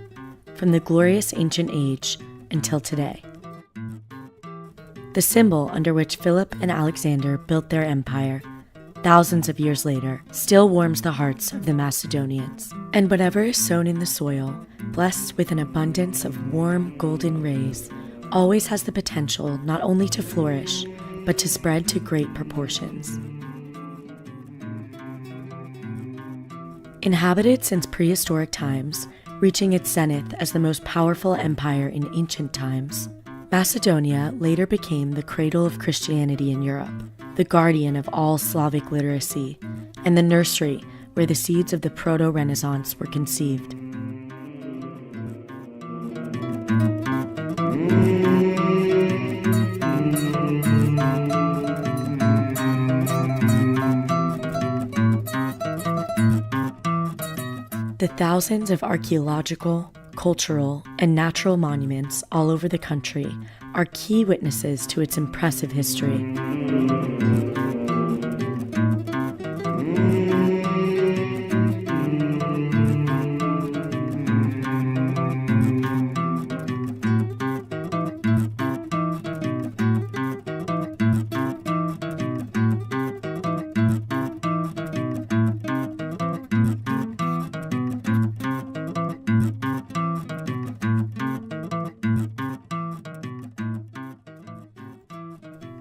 from the glorious ancient age until today. The symbol under which Philip and Alexander built their empire, thousands of years later, still warms the hearts of the Macedonians. And whatever is sown in the soil, blessed with an abundance of warm golden rays, always has the potential not only to flourish, but to spread to great proportions. Inhabited since prehistoric times, reaching its zenith as the most powerful empire in ancient times, Macedonia later became the cradle of Christianity in Europe, the guardian of all Slavic literacy, and the nursery where the seeds of the Proto-Renaissance were conceived. The thousands of archaeological, cultural, and natural monuments all over the country are key witnesses to its impressive history.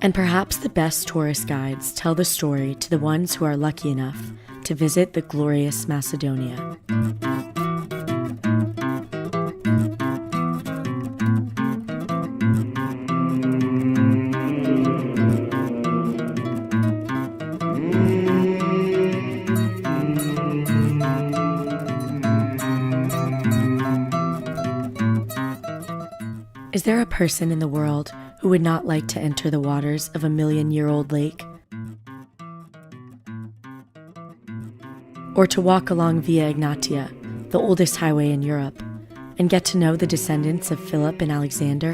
And perhaps the best tourist guides tell the story to the ones who are lucky enough to visit the glorious Macedonia. Is there a person in the world who would not like to enter the waters of a million-year-old lake? Or to walk along Via Egnatia, the oldest highway in Europe, and get to know the descendants of Philip and Alexander?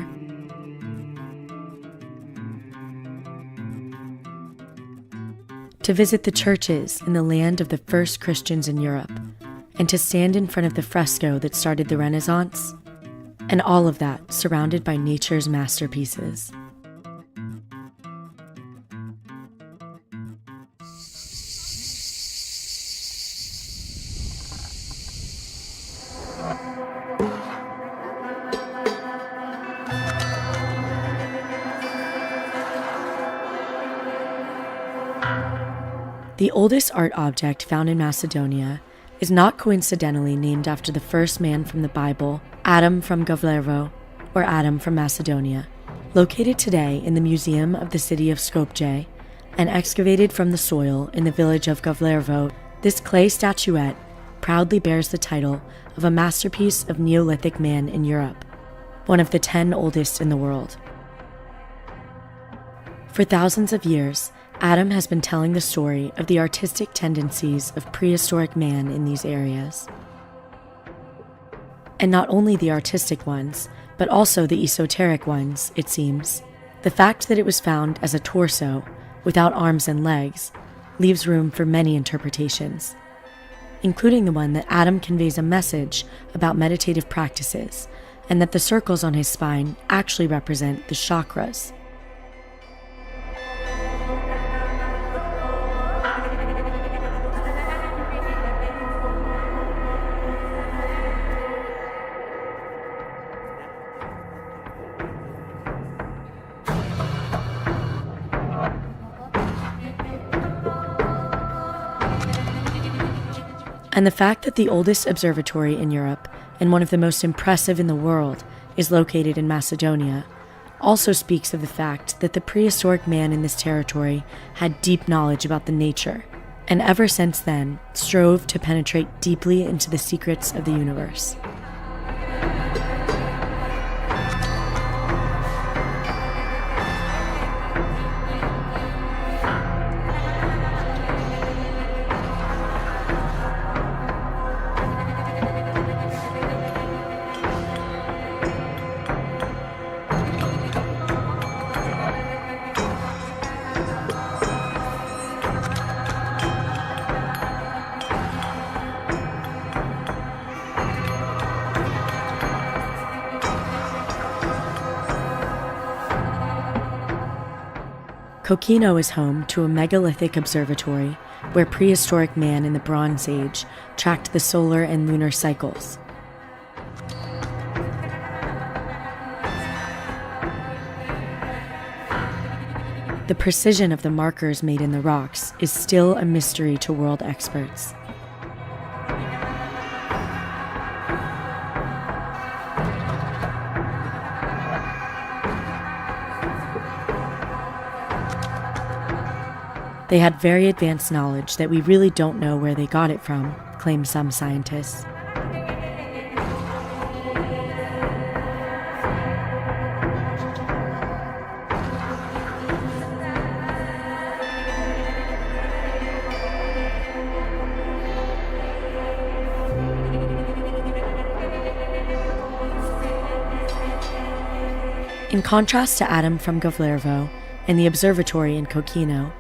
To visit the churches in the land of the first Christians in Europe, and to stand in front of the fresco that started the Renaissance? And all of that surrounded by nature's masterpieces. The oldest art object found in Macedonia is not coincidentally named after the first man from the Bible, Adam from Gavlevo, or Adam from Macedonia. Located today in the museum of the city of Skopje and excavated from the soil in the village of Gavlevo, this clay statuette proudly bears the title of a masterpiece of Neolithic man in Europe, one of the 10 oldest in the world. For thousands of years, Adam has been telling the story of the artistic tendencies of prehistoric man in these areas. And not only the artistic ones, but also the esoteric ones, it seems. The fact that it was found as a torso, without arms and legs, leaves room for many interpretations, including the one that Adam conveys a message about meditative practices, and that the circles on his spine actually represent the chakras. And the fact that the oldest observatory in Europe and one of the most impressive in the world is located in Macedonia also speaks of the fact that the prehistoric man in this territory had deep knowledge about the nature, and ever since then strove to penetrate deeply into the secrets of the universe. Kokino is home to a megalithic observatory where prehistoric man in the Bronze Age tracked the solar and lunar cycles. The precision of the markers made in the rocks is still a mystery to world experts. They had very advanced knowledge that we really don't know where they got it from, claim some scientists. In contrast to Adam from Govlervo and the observatory in Kokino,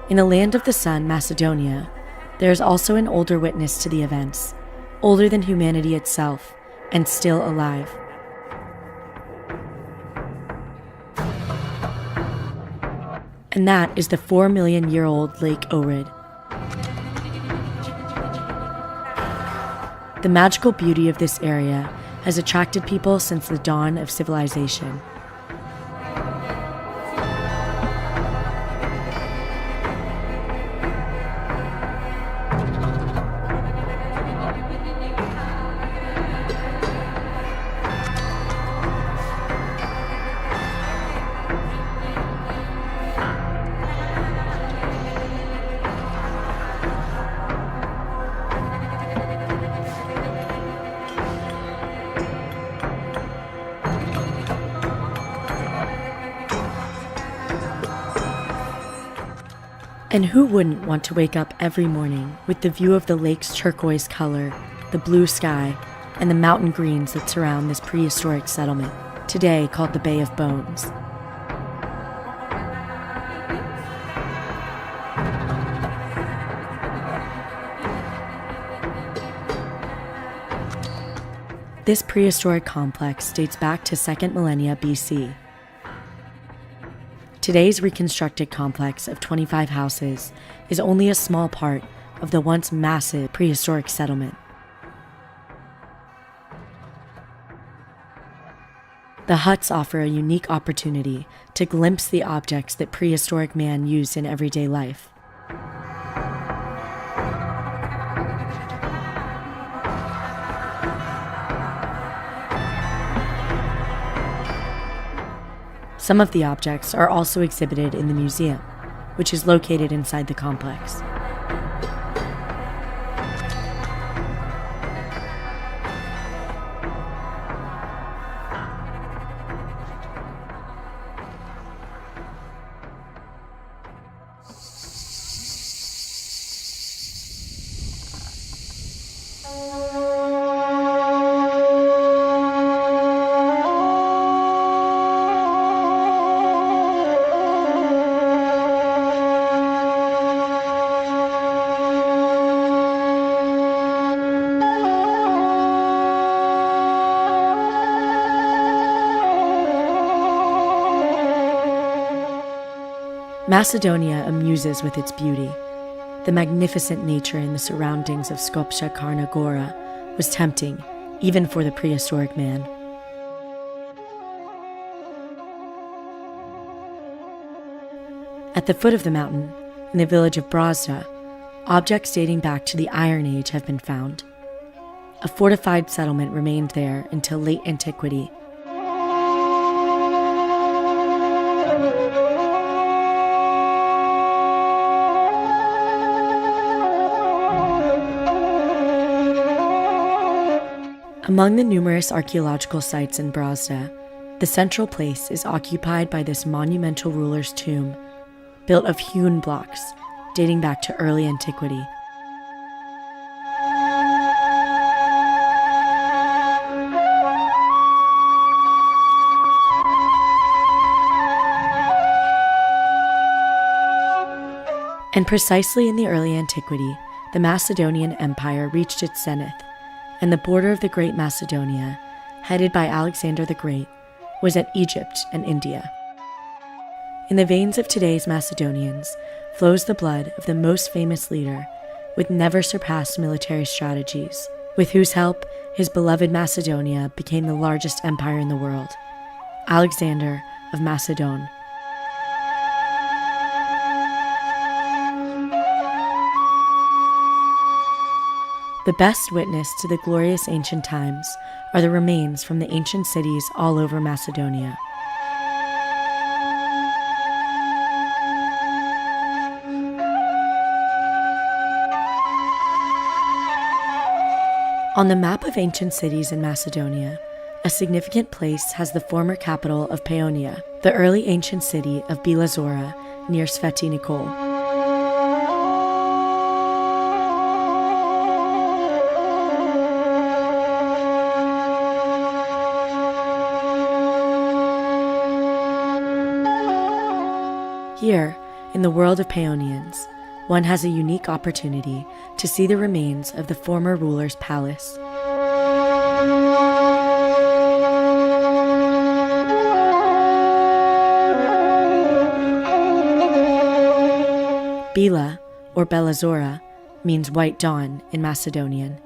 in the land of the sun, Macedonia, there is also an older witness to the events, older than humanity itself, and still alive. And that is the 4-million-year-old Lake Ohrid. The magical beauty of this area has attracted people since the dawn of civilization. And who wouldn't want to wake up every morning with the view of the lake's turquoise color, the blue sky, and the mountain greens that surround this prehistoric settlement, today called the Bay of Bones? This prehistoric complex dates back to 2nd millennia BC. Today's reconstructed complex of 25 houses is only a small part of the once massive prehistoric settlement. The huts offer a unique opportunity to glimpse the objects that prehistoric man used in everyday life. Some of the objects are also exhibited in the museum, which is located inside the complex. Macedonia amuses with its beauty. The magnificent nature in the surroundings of Skopje Crna Gora was tempting, even for the prehistoric man. At the foot of the mountain, in the village of Brazda, objects dating back to the Iron Age have been found. A fortified settlement remained there until late antiquity. Among the numerous archaeological sites in Brazda, the central place is occupied by this monumental ruler's tomb, built of hewn blocks dating back to early antiquity. And precisely in the early antiquity, the Macedonian Empire reached its zenith, and the border of the Great Macedonia, headed by Alexander the Great, was at Egypt and India. In the veins of today's Macedonians flows the blood of the most famous leader with never-surpassed military strategies, with whose help his beloved Macedonia became the largest empire in the world, Alexander of Macedon. The best witness to the glorious ancient times are the remains from the ancient cities all over Macedonia. On the map of ancient cities in Macedonia, a significant place has the former capital of Paeonia, the early ancient city of Bila Zora near Sveti Nikol. Here, in the world of Paeonians, one has a unique opportunity to see the remains of the former ruler's palace. Bila, or Bela Zora, means white dawn in Macedonian.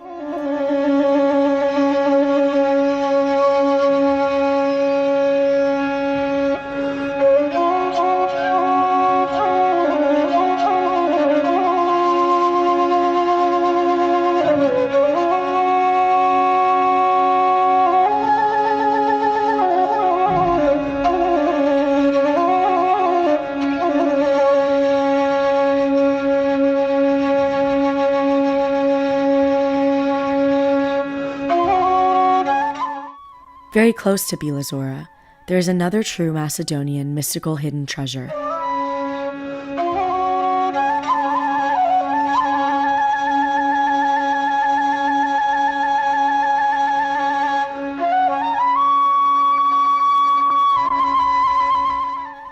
Very close to Bila Zora, there is another true Macedonian mystical hidden treasure.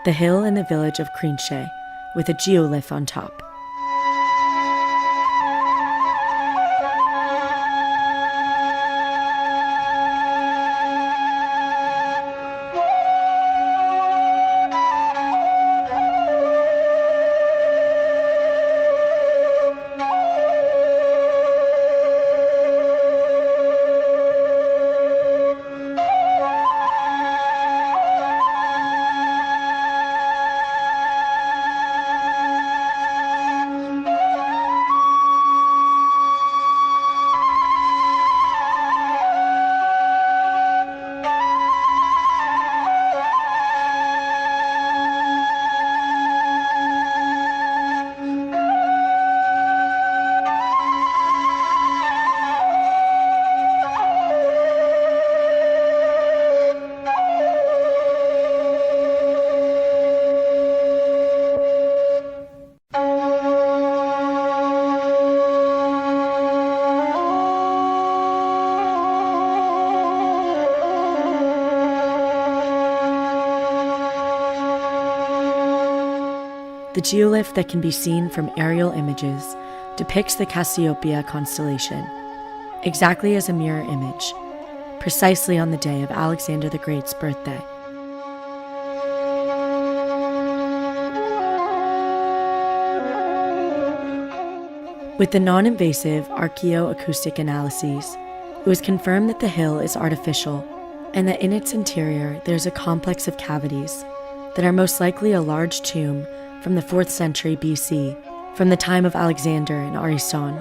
The hill in the village of Krinche, with a geoglyph on top. The geoglyph that can be seen from aerial images depicts the Cassiopeia constellation, exactly as a mirror image, precisely on the day of Alexander the Great's birthday. With the non-invasive archaeo-acoustic analyses, it was confirmed that the hill is artificial and that in its interior there's a complex of cavities that are most likely a large tomb from the 4th century BC, from the time of Alexander in Ariston.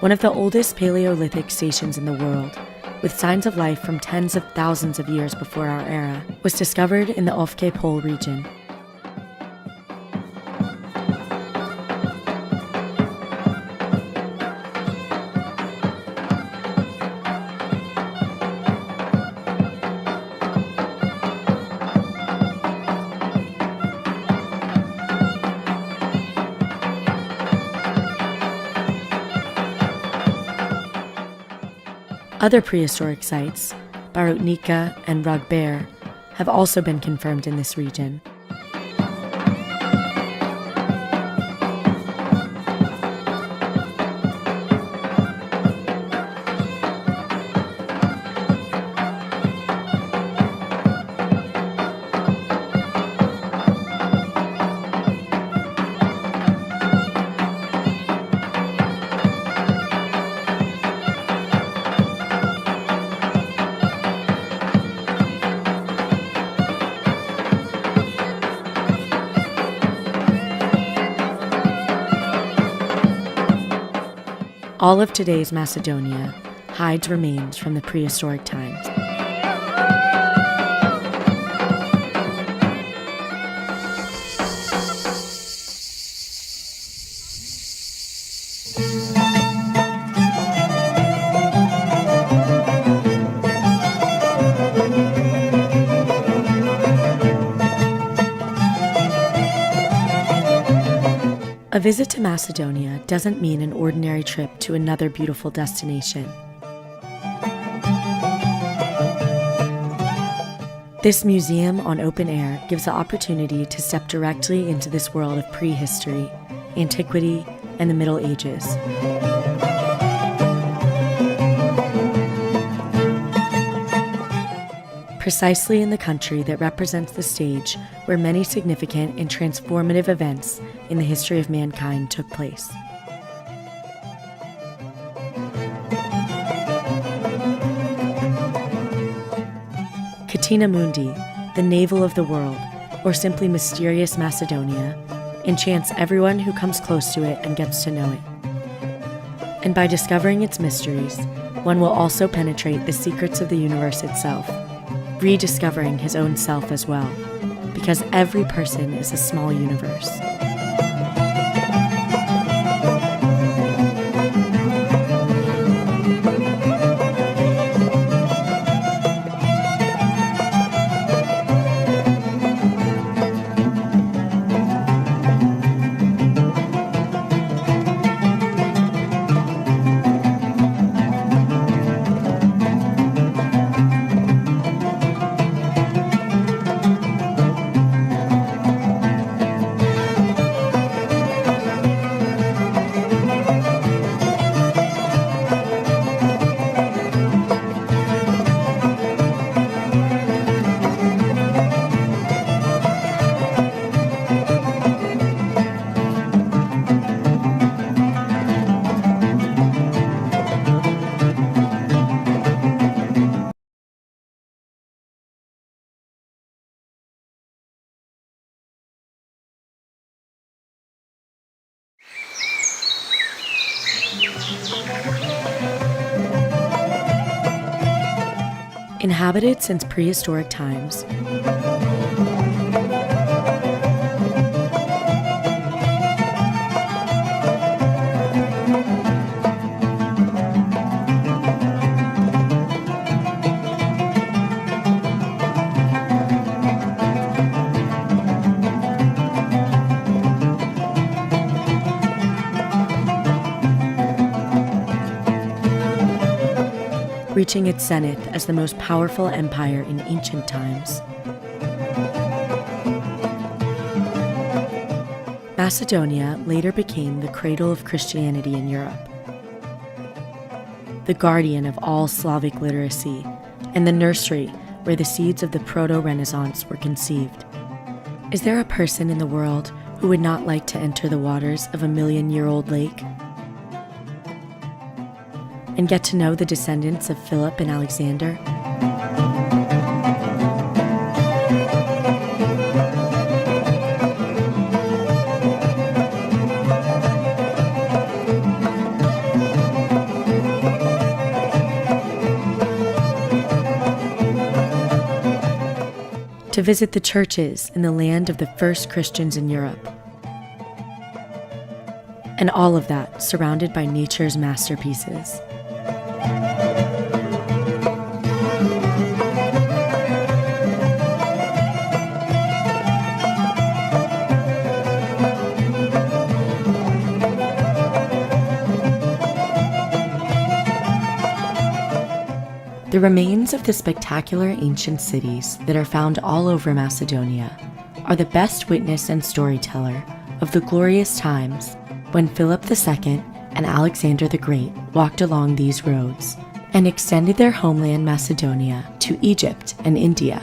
one of the oldest Paleolithic stations in the world, with signs of life from tens of thousands of years before our era, was discovered in the Ofke Pole region. Other prehistoric sites, Barutnica and Rugbear, have also been confirmed in this region. All of today's Macedonia hides remains from the prehistoric times. A visit to Macedonia doesn't mean an ordinary trip to another beautiful destination. This museum on open air gives the opportunity to step directly into this world of prehistory, antiquity, and the Middle Ages. Precisely in the country that represents the stage where many significant and transformative events in the history of mankind took place. Katina Mundi, the navel of the world, or simply mysterious Macedonia, enchants everyone who comes close to it and gets to know it. And by discovering its mysteries, one will also penetrate the secrets of the universe itself, rediscovering his own self as well, because every person is a small universe. Inhabited since prehistoric times, reaching its zenith as the most powerful empire in ancient times. Macedonia later became the cradle of Christianity in Europe, the guardian of all Slavic literacy, and the nursery where the seeds of the Proto-Renaissance were conceived. Is there a person in the world who would not like to enter the waters of a million-year-old lake and get to know the descendants of Philip and Alexander? to visit the churches in the land of the first Christians in Europe. And all of that surrounded by nature's masterpieces. The remains of the spectacular ancient cities that are found all over Macedonia are the best witness and storyteller of the glorious times when Philip II and Alexander the Great walked along these roads and extended their homeland Macedonia to Egypt and India.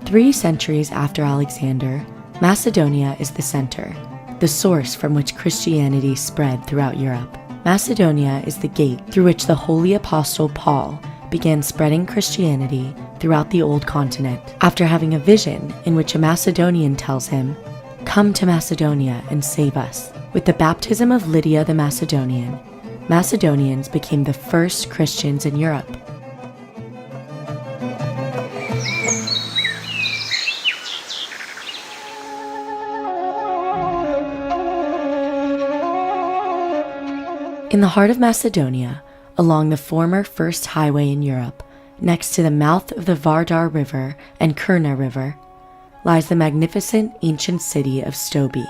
Three centuries after Alexander, Macedonia is the center, the source from which Christianity spread throughout Europe. Macedonia is the gate through which the Holy Apostle Paul began spreading Christianity throughout the Old Continent, after having a vision in which a Macedonian tells him, "Come to Macedonia and save us." With the baptism of Lydia the Macedonian, Macedonians became the first Christians in Europe. In the heart of Macedonia, along the former first highway in Europe, next to the mouth of the Vardar River and Kurna River, lies the magnificent ancient city of Stobi.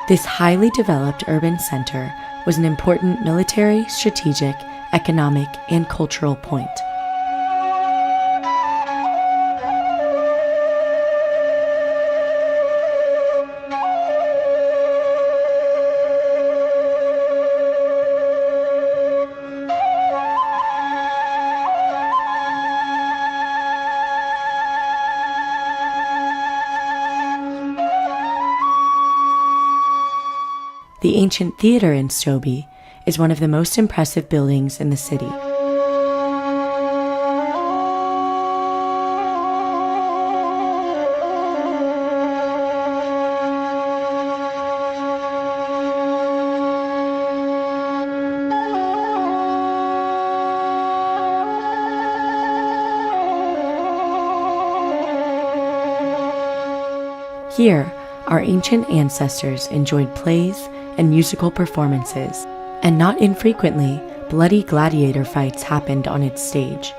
This highly developed urban center was an important military, strategic, economic, and cultural point. The ancient theater in Stobi is one of the most impressive buildings in the city. Here, our ancient ancestors enjoyed plays and musical performances, and not infrequently, bloody gladiator fights happened on its stage.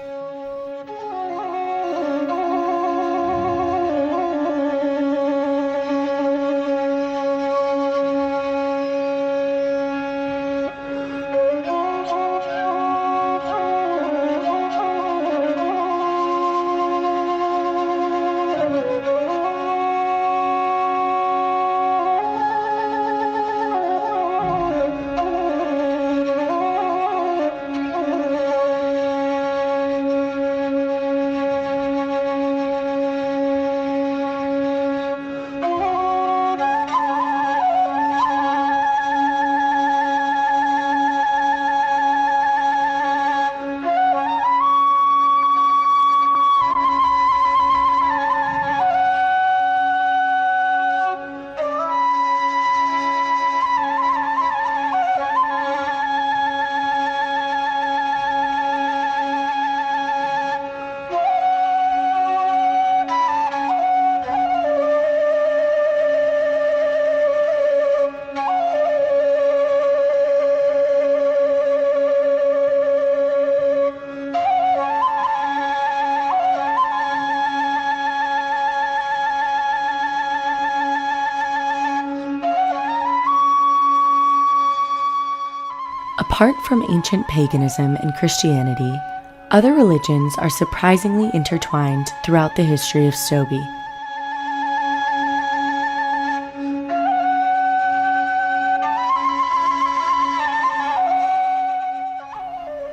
Apart from ancient paganism and Christianity, other religions are surprisingly intertwined throughout the history of Stobi.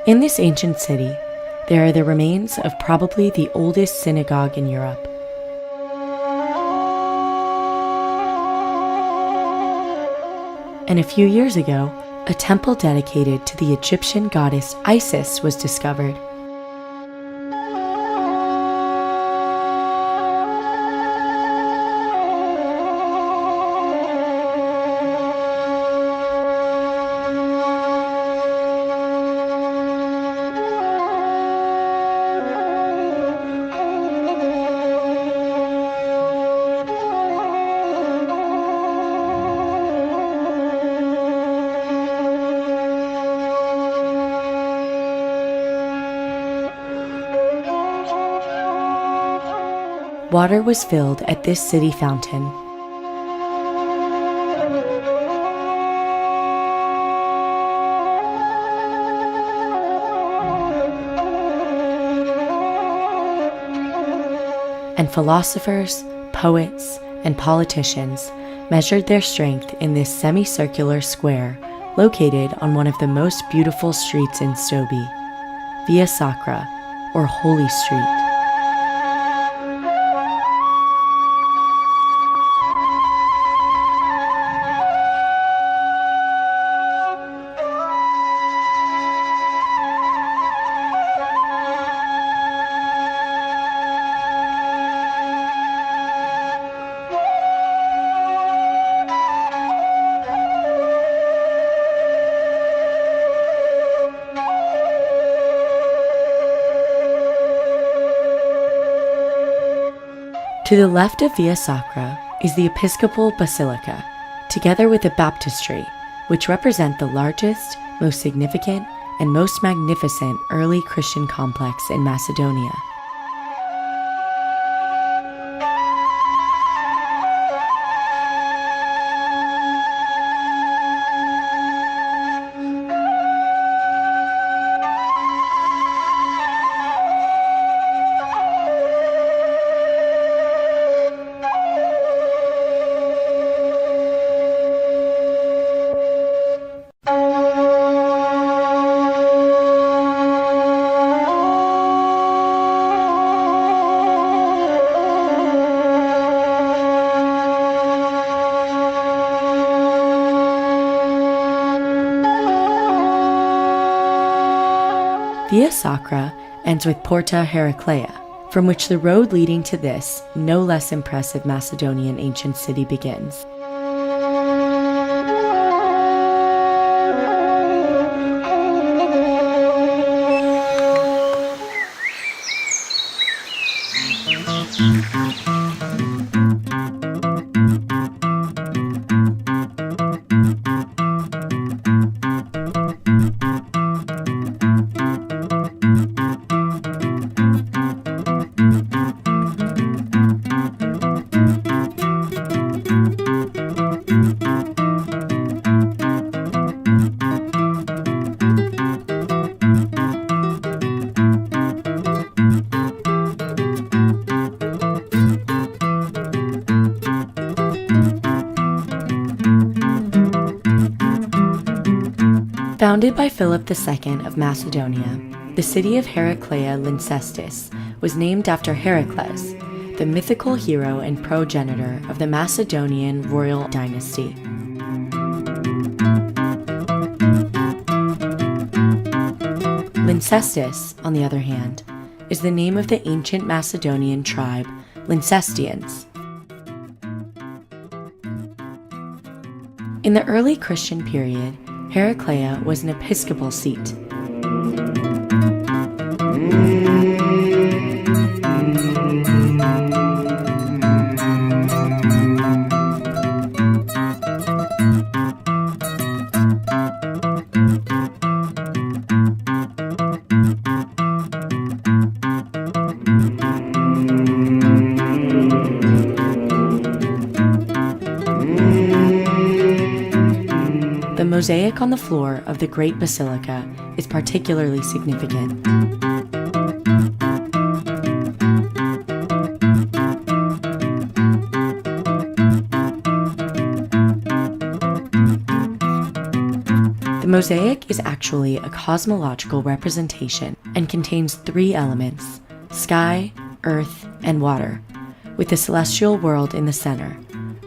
In this ancient city, there are the remains of probably the oldest synagogue in Europe. And a few years ago, a temple dedicated to the Egyptian goddess Isis was discovered. Water was filled at this city fountain. And philosophers, poets, and politicians measured their strength in this semicircular square located on one of the most beautiful streets in Stobi, Via Sacra, or Holy Street. To the left of Via Sacra is the Episcopal Basilica, together with the baptistry, which represent the largest, most significant, and most magnificent early Christian complex in Macedonia. Via Sacra ends with Porta Heraclea, from which the road leading to this no less impressive Macedonian ancient city begins. Founded by Philip II of Macedonia, the city of Heraclea Lyncestis was named after Heracles, the mythical hero and progenitor of the Macedonian royal dynasty. Lyncestis, on the other hand, is the name of the ancient Macedonian tribe Lyncestians. In the early Christian period, Heraclea was an episcopal seat. The mosaic on the floor of the Great Basilica is particularly significant. The mosaic is actually a cosmological representation and contains three elements: sky, earth, and water, with the celestial world in the center,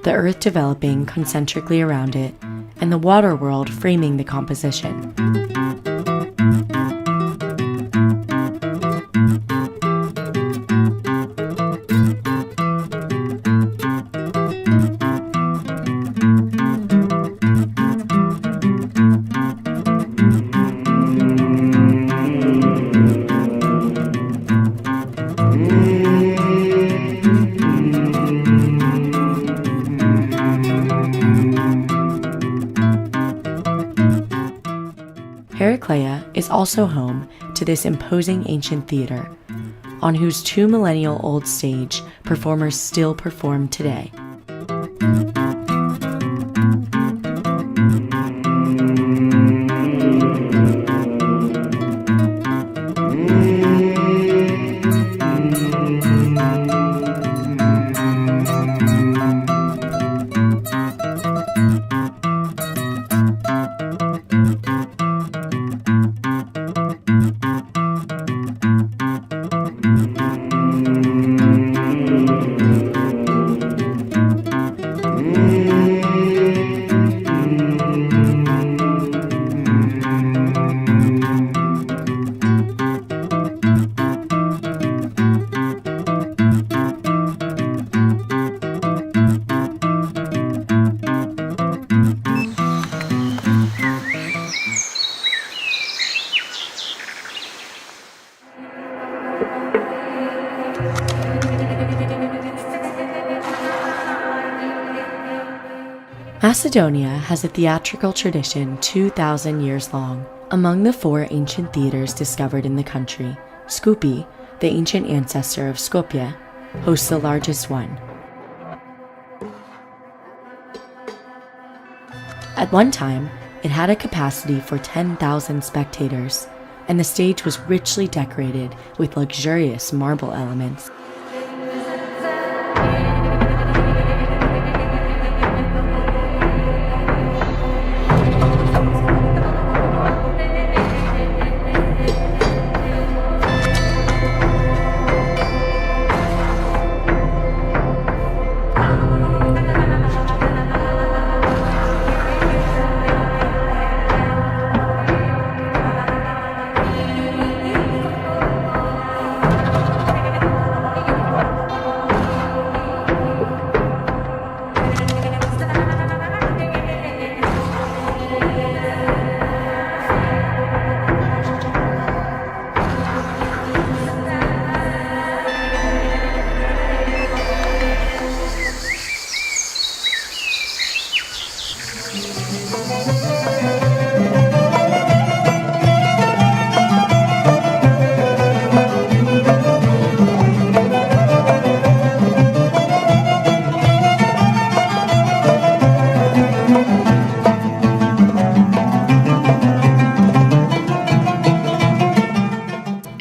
the earth developing concentrically around it, and the water world framing the composition. Heraclea is also home to this imposing ancient theater, on whose 2-millennial-old stage performers still perform today. Macedonia has a theatrical tradition 2,000 years long. Among the 4 ancient theaters discovered in the country, Skopje, the ancient ancestor of Skopje, hosts the largest one. At one time, it had a capacity for 10,000 spectators, and the stage was richly decorated with luxurious marble elements.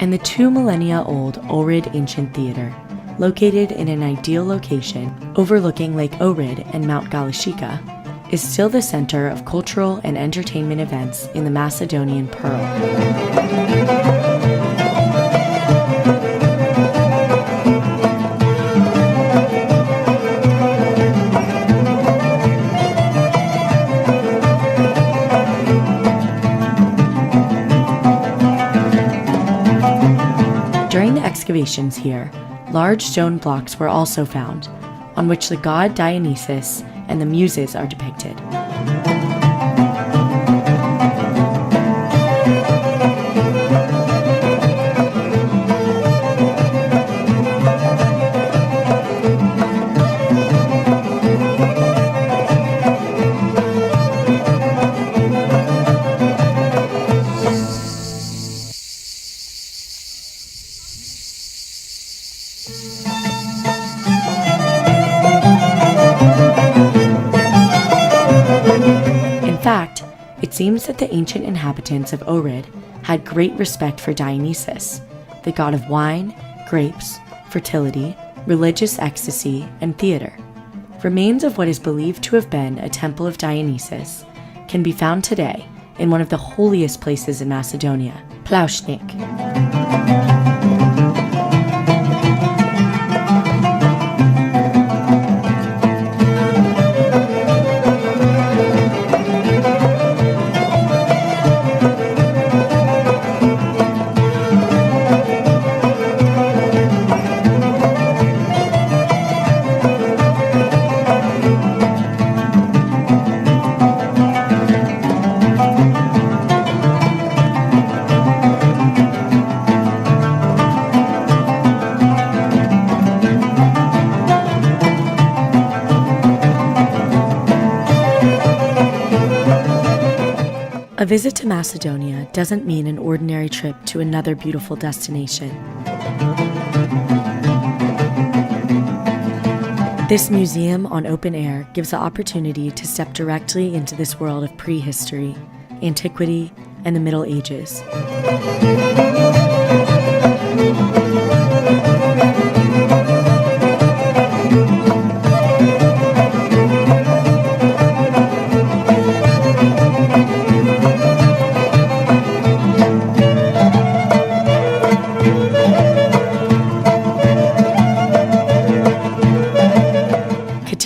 And the 2-millennia-old Ohrid Ancient Theater, located in an ideal location overlooking Lake Ohrid and Mount Galishika, is still the center of cultural and entertainment events in the Macedonian Pearl. During the excavations here, large stone blocks were also found, on which the god Dionysus and the Muses are depicted. In fact, it seems that the ancient inhabitants of Ohrid had great respect for Dionysus, the god of wine, grapes, fertility, religious ecstasy, and theater. Remains of what is believed to have been a temple of Dionysus can be found today in one of the holiest places in Macedonia, Plaušnik. A visit to Macedonia doesn't mean an ordinary trip to another beautiful destination. This museum on open air gives the opportunity to step directly into this world of prehistory, antiquity, and the Middle Ages.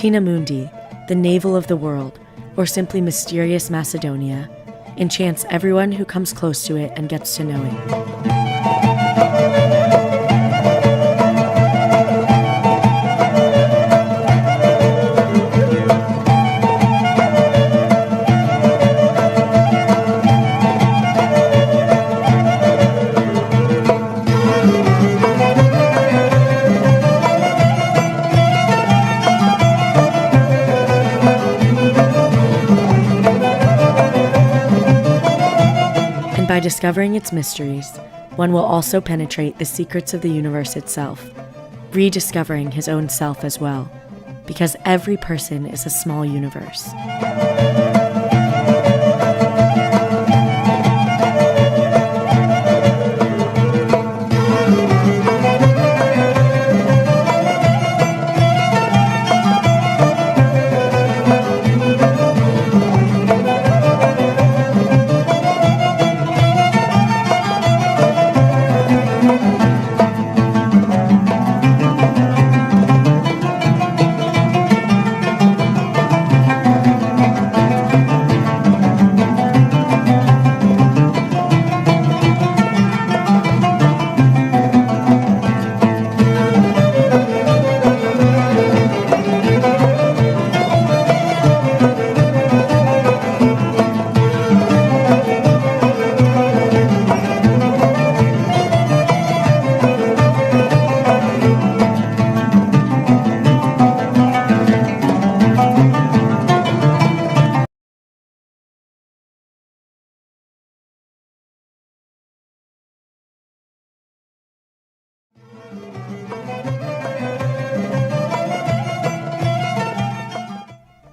Catena Mundi, the navel of the world, or simply mysterious Macedonia, enchants everyone who comes close to it and gets to know it. By discovering its mysteries, one will also penetrate the secrets of the universe itself, rediscovering his own self as well, because every person is a small universe.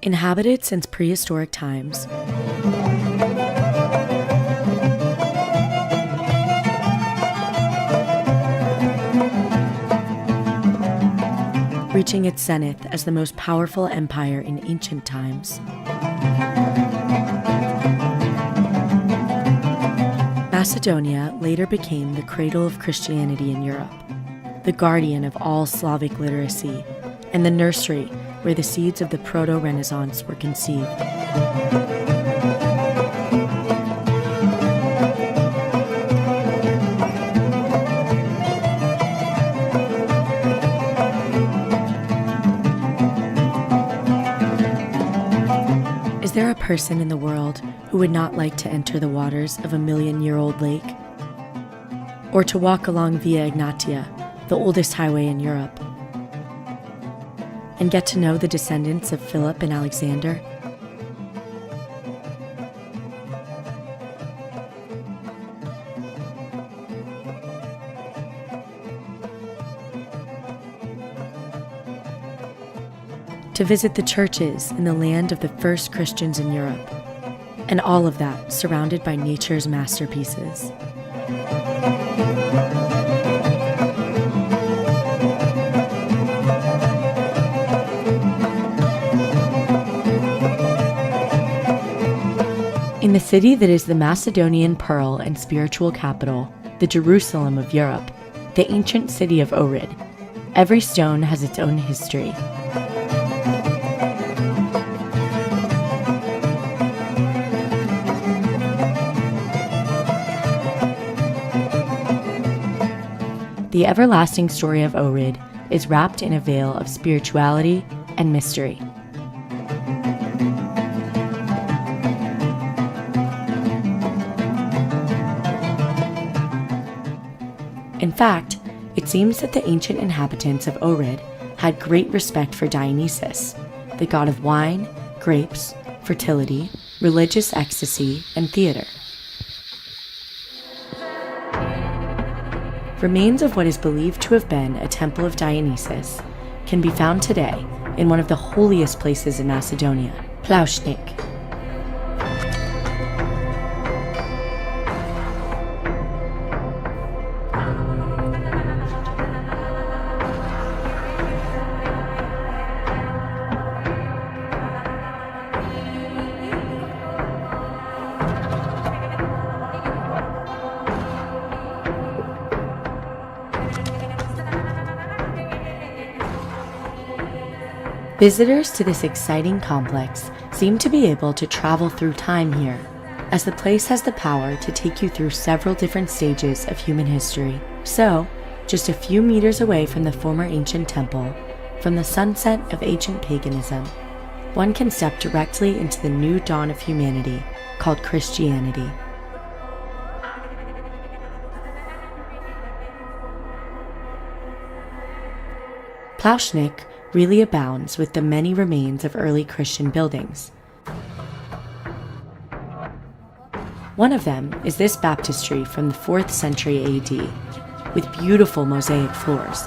Inhabited since prehistoric times, reaching its zenith as the most powerful empire in ancient times. Macedonia later became the cradle of Christianity in Europe, the guardian of all Slavic literacy, and the nursery where the seeds of the Proto-Renaissance were conceived. Is there a person in the world who would not like to enter the waters of a million-year-old lake? Or to walk along Via Egnatia, the oldest highway in Europe, and get to know the descendants of Philip and Alexander? To visit the churches in the land of the first Christians in Europe, and all of that surrounded by nature's masterpieces. In the city that is the Macedonian pearl and spiritual capital, the Jerusalem of Europe, the ancient city of Ohrid, every stone has its own history. The everlasting story of Ohrid is wrapped in a veil of spirituality and mystery. In fact, it seems that the ancient inhabitants of Ohrid had great respect for Dionysus, the god of wine, grapes, fertility, religious ecstasy, and theater. Remains of what is believed to have been a temple of Dionysus can be found today in one of the holiest places in Macedonia, Plaušnik. Visitors to this exciting complex seem to be able to travel through time here, as the place has the power to take you through several different stages of human history. So, just a few meters away from the former ancient temple, from the sunset of ancient paganism, one can step directly into the new dawn of humanity called Christianity. Plaušnik really abounds with the many remains of early Christian buildings. One of them is this baptistry from the 4th century AD, with beautiful mosaic floors.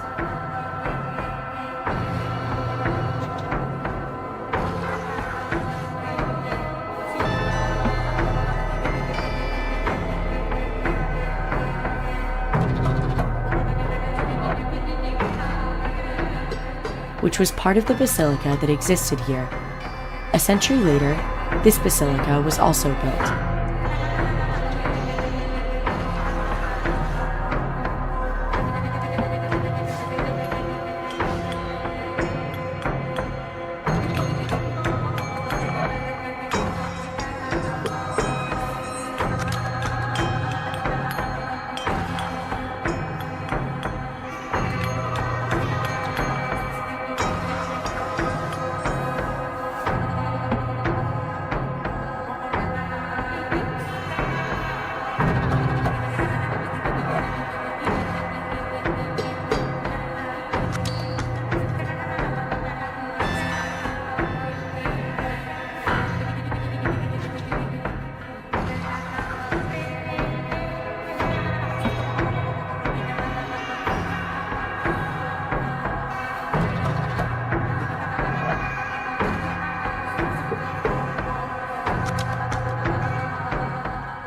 Which was part of the basilica that existed here. A century later, this basilica was also built.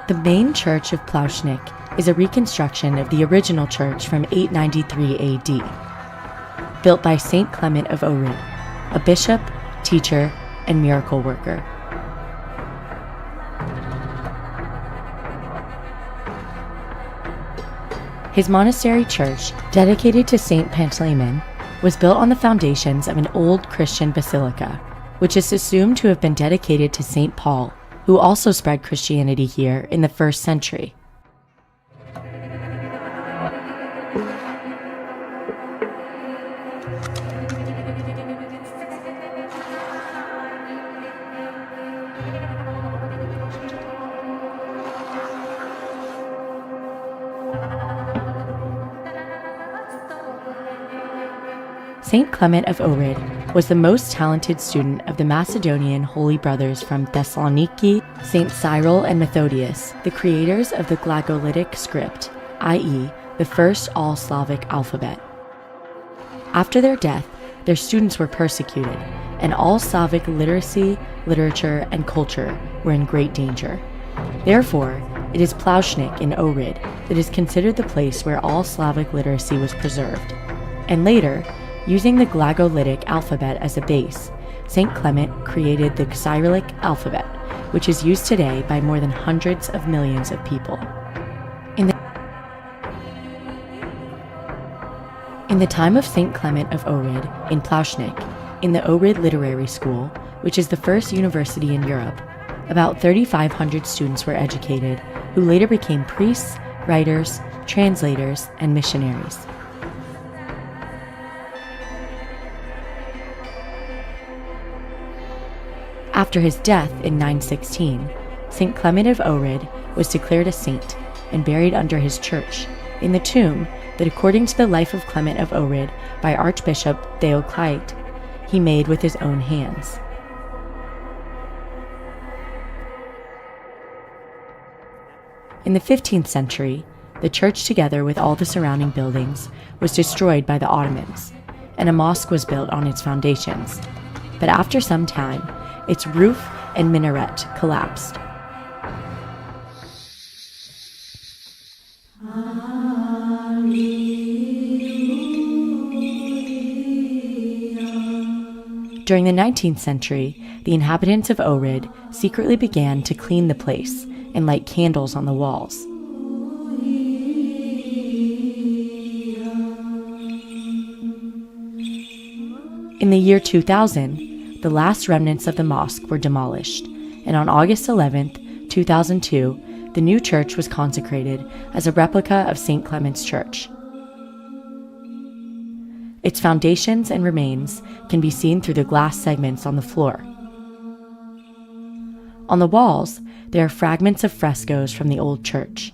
The main church of Plaušnik is a reconstruction of the original church from 893 AD, built by Saint Clement of Ohrid, a bishop, teacher, and miracle worker. His monastery church, dedicated to Saint Pantaleon, was built on the foundations of an old Christian basilica, which is assumed to have been dedicated to Saint Paul, who also spread Christianity here in the 1st century. Saint Clement of Ohrid was the most talented student of the Macedonian Holy Brothers from Thessaloniki, Saint Cyril and Methodius, the creators of the Glagolitic script, i.e., the first all-Slavic alphabet. After their death, their students were persecuted, and all Slavic literacy, literature, and culture were in great danger. Therefore, it is Plaušnik in Ohrid that is considered the place where all Slavic literacy was preserved. And later, using the Glagolitic alphabet as a base, St. Clement created the Cyrillic alphabet, which is used today by more than hundreds of millions of people. In the time of St. Clement of Ohrid in Plauschnik, in the Ohrid Literary School, which is the first university in Europe, about 3,500 students were educated, who later became priests, writers, translators, and missionaries. After his death in 916, St. Clement of Ohrid was declared a saint and buried under his church, in the tomb that, according to the life of Clement of Ohrid by Archbishop Theoclyte, he made with his own hands. In the 15th century, the church, together with all the surrounding buildings, was destroyed by the Ottomans, and a mosque was built on its foundations. But after some time, its roof and minaret collapsed. During the 19th century, the inhabitants of Ohrid secretly began to clean the place and light candles on the walls. In the year 2000, the last remnants of the mosque were demolished, and on August 11, 2002, the new church was consecrated as a replica of St. Clement's Church. Its foundations and remains can be seen through the glass segments on the floor. On the walls, there are fragments of frescoes from the old church.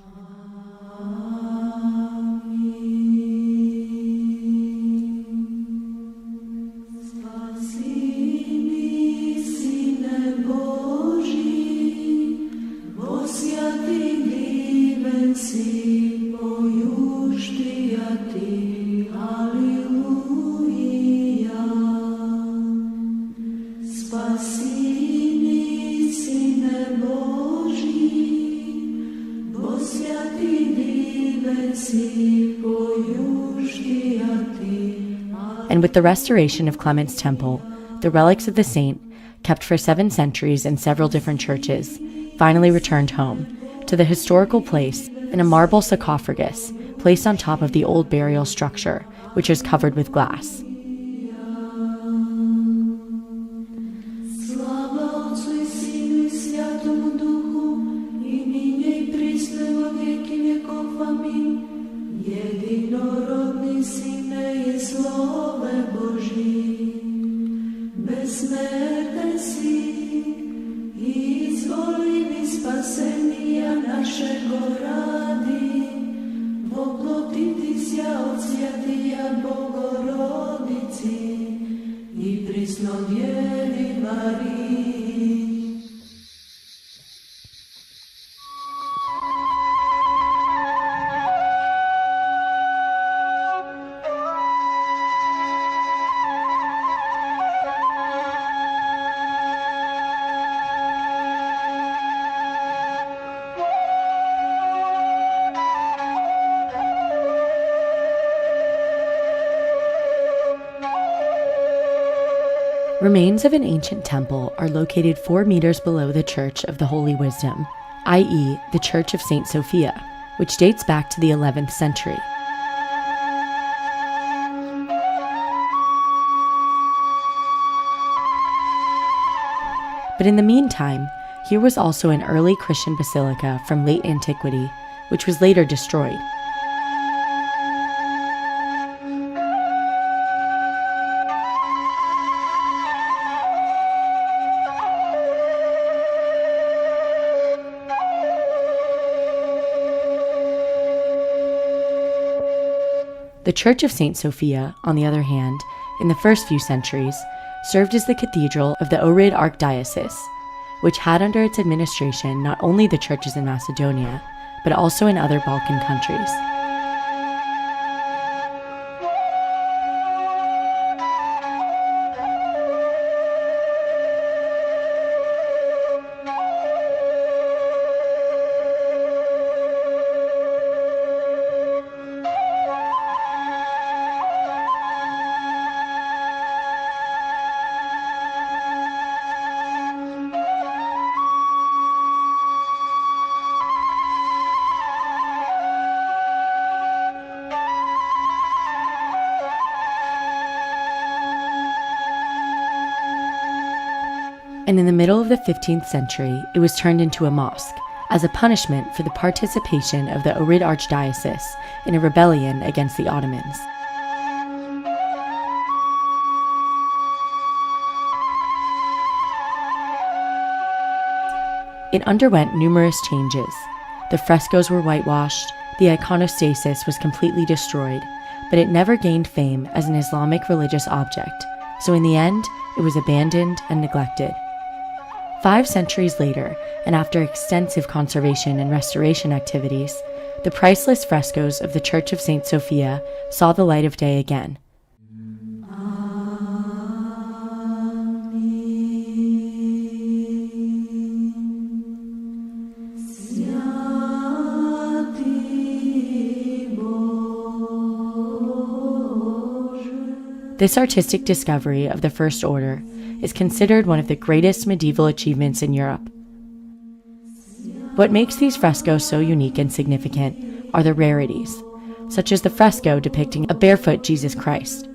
And with the restoration of Clement's temple, the relics of the saint, kept for 7 centuries in several different churches, finally returned home, to the historical place in a marble sarcophagus placed on top of the old burial structure, which is covered with glass. Remains of an ancient temple are located 4 meters below the Church of the Holy Wisdom, i.e., the Church of St. Sophia, which dates back to the 11th century. But in the meantime, here was also an early Christian basilica from late antiquity, which was later destroyed. The Church of St. Sophia, on the other hand, in the first few centuries, served as the cathedral of the Ohrid Archdiocese, which had under its administration not only the churches in Macedonia, but also in other Balkan countries. and in the middle of the 15th century, it was turned into a mosque as a punishment for the participation of the Ohrid Archdiocese in a rebellion against the Ottomans. It underwent numerous changes. The frescoes were whitewashed, the iconostasis was completely destroyed, but it never gained fame as an Islamic religious object, so in the end, it was abandoned and neglected. 5 centuries later, and after extensive conservation and restoration activities, the priceless frescoes of the Church of St. Sophia saw the light of day again. This artistic discovery of the First Order is considered one of the greatest medieval achievements in Europe. What makes these frescoes so unique and significant are the rarities, such as the fresco depicting a barefoot Jesus Christ.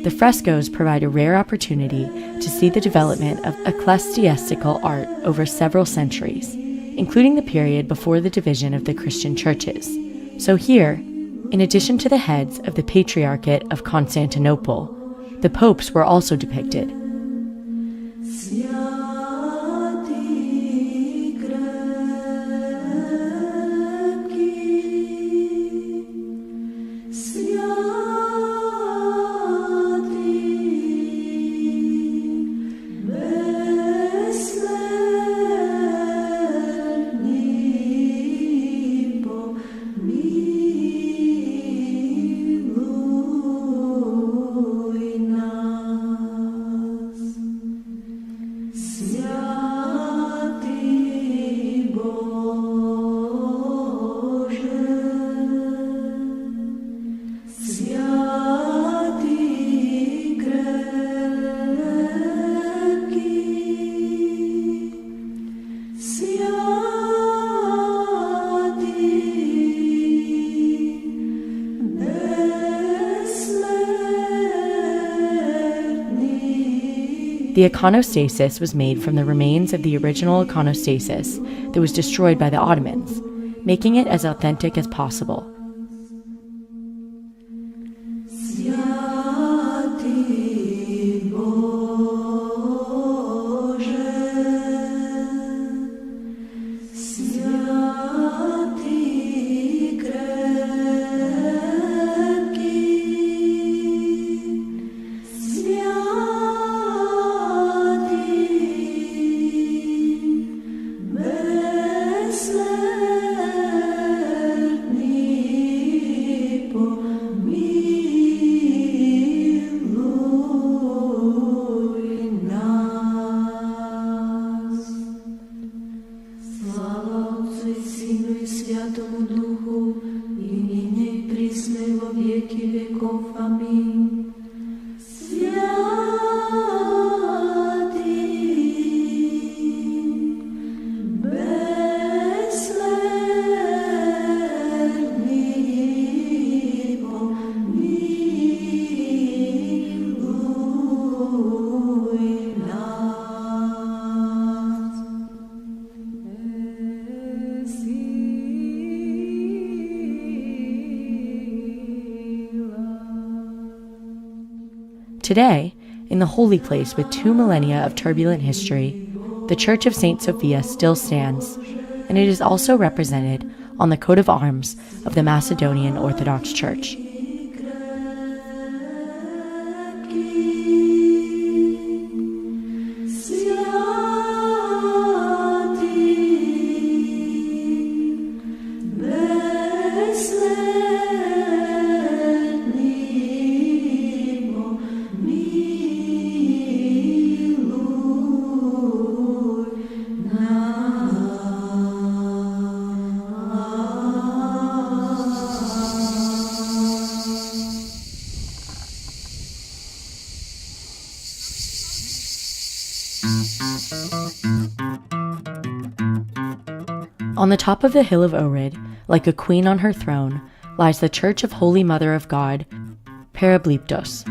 The frescoes provide a rare opportunity to see the development of ecclesiastical art over several centuries, including the period before the division of the Christian churches. So here, in addition to the heads of the Patriarchate of Constantinople, the popes were also depicted. The iconostasis was made from the remains of the original iconostasis that was destroyed by the Ottomans, making it as authentic as possible. Today, in the holy place with 2 millennia of turbulent history, the Church of St. Sophia still stands, and it is also represented on the coat of arms of the Macedonian Orthodox Church. On the top of the hill of Ohrid, like a queen on her throne, lies the Church of Holy Mother of God, Parabliptos.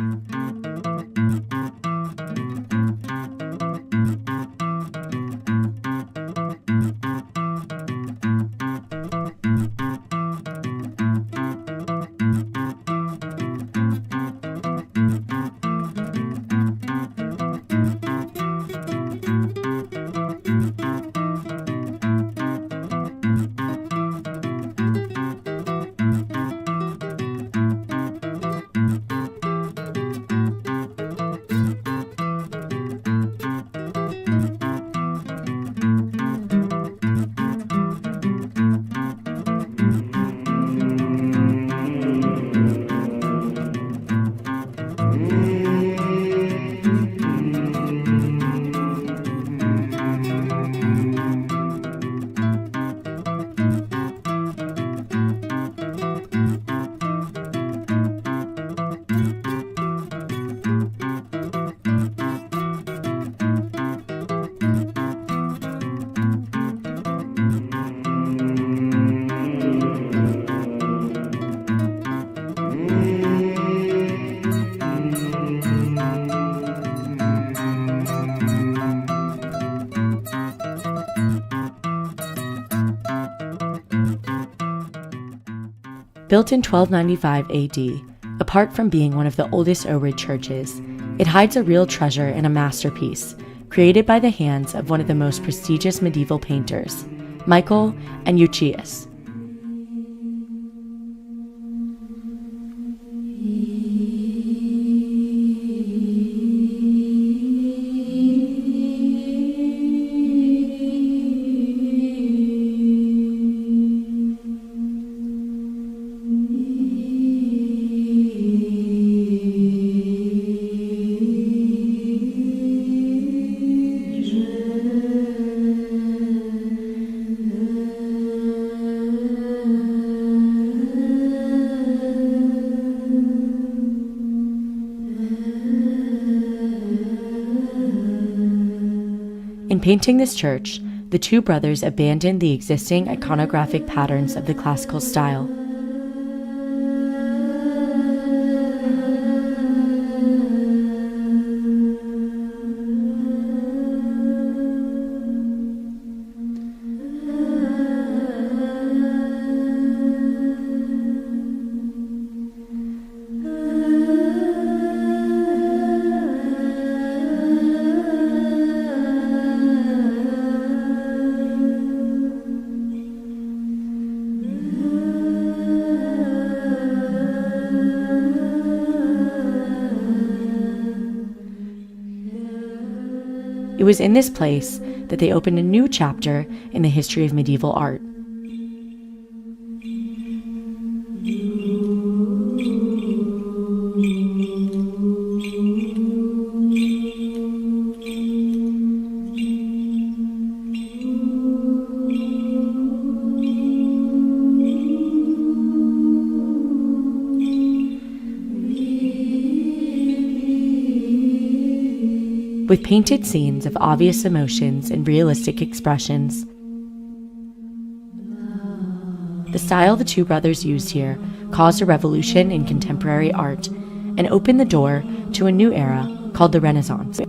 Built in 1295 AD, apart from being one of the oldest Ohrid churches, it hides a real treasure and a masterpiece created by the hands of one of the most prestigious medieval painters, Michael and Eutychius. In painting this church, the two brothers abandoned the existing iconographic patterns of the classical style. It was in this place that they opened a new chapter in the history of medieval art. With painted scenes of obvious emotions and realistic expressions. The style the two brothers used here caused a revolution in contemporary art and opened the door to a new era called the Renaissance.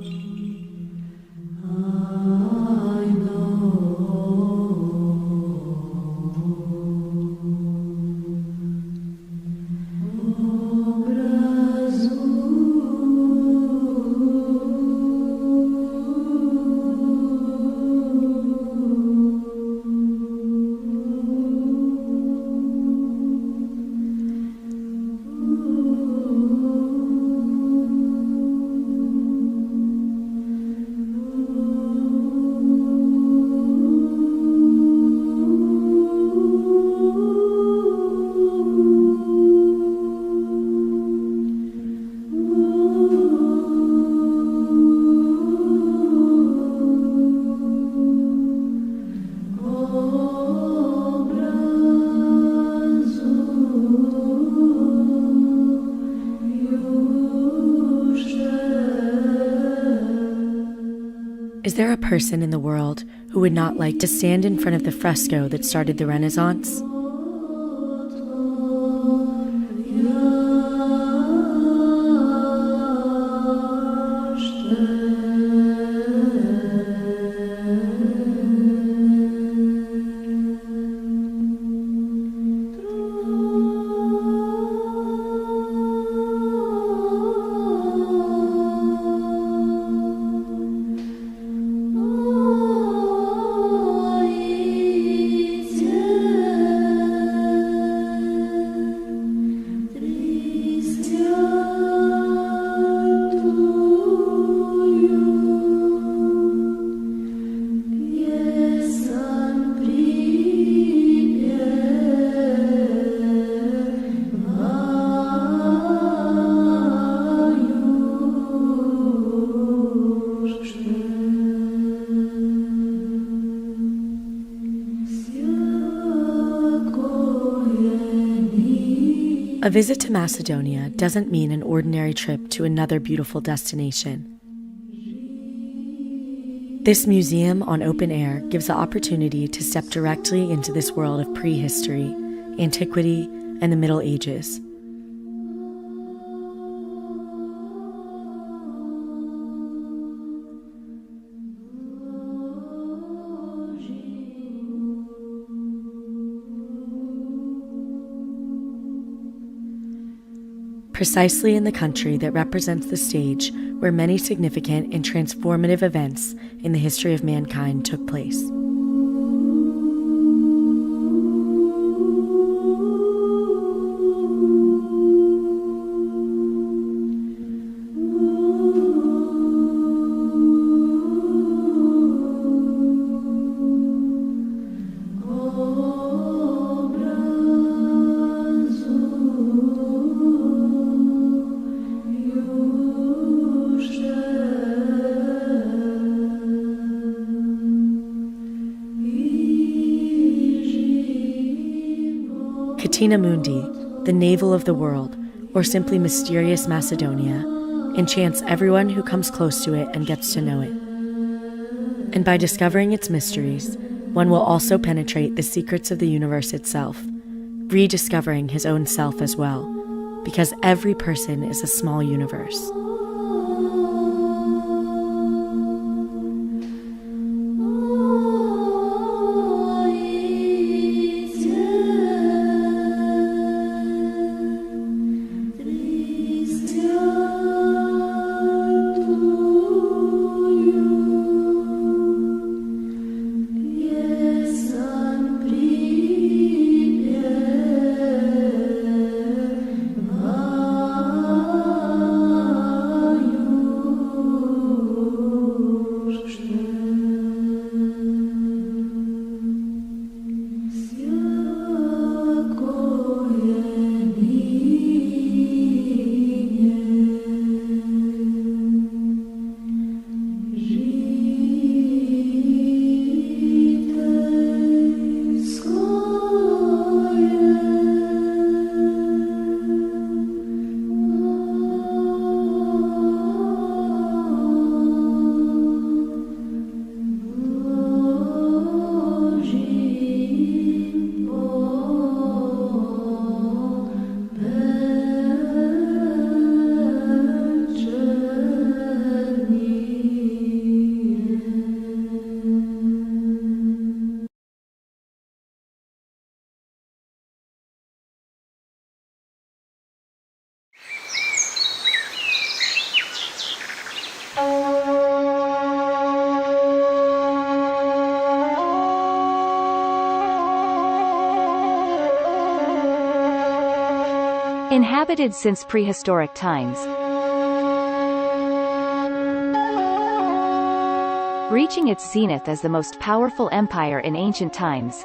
Is there a person in the world who would not like to stand in front of the fresco that started the Renaissance? A visit to Macedonia doesn't mean an ordinary trip to another beautiful destination. This museum on open air gives the opportunity to step directly into this world of prehistory, antiquity, and the Middle Ages. Precisely in the country that represents the stage where many significant and transformative events in the history of mankind took place. Catena Mundi, the navel of the world, or simply mysterious Macedonia, enchants everyone who comes close to it and gets to know it. And by discovering its mysteries, one will also penetrate the secrets of the universe itself, rediscovering his own self as well, because every person is a small universe. Inhabited since prehistoric times. Reaching its zenith as the most powerful empire in ancient times.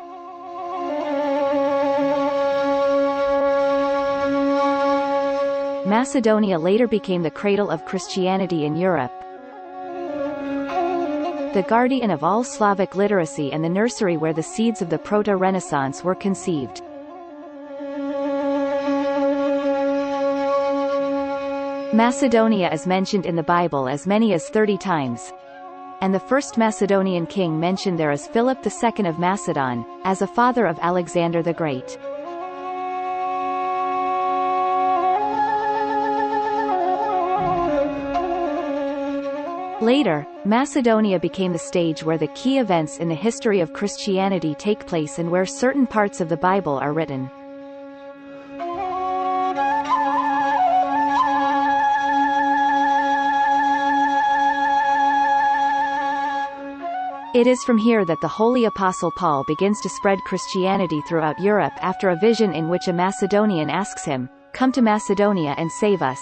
Macedonia later became the cradle of Christianity in Europe, the guardian of all Slavic literacy and the nursery where the seeds of the Proto-Renaissance were conceived. Macedonia is mentioned in the Bible as many as 30 times. and the first Macedonian king mentioned there is Philip II of Macedon, as a father of Alexander the Great. Later, Macedonia became the stage where the key events in the history of Christianity take place and where certain parts of the Bible are written. It is from here that the Holy Apostle Paul begins to spread Christianity throughout Europe after a vision in which a Macedonian asks him, "Come to Macedonia and save us."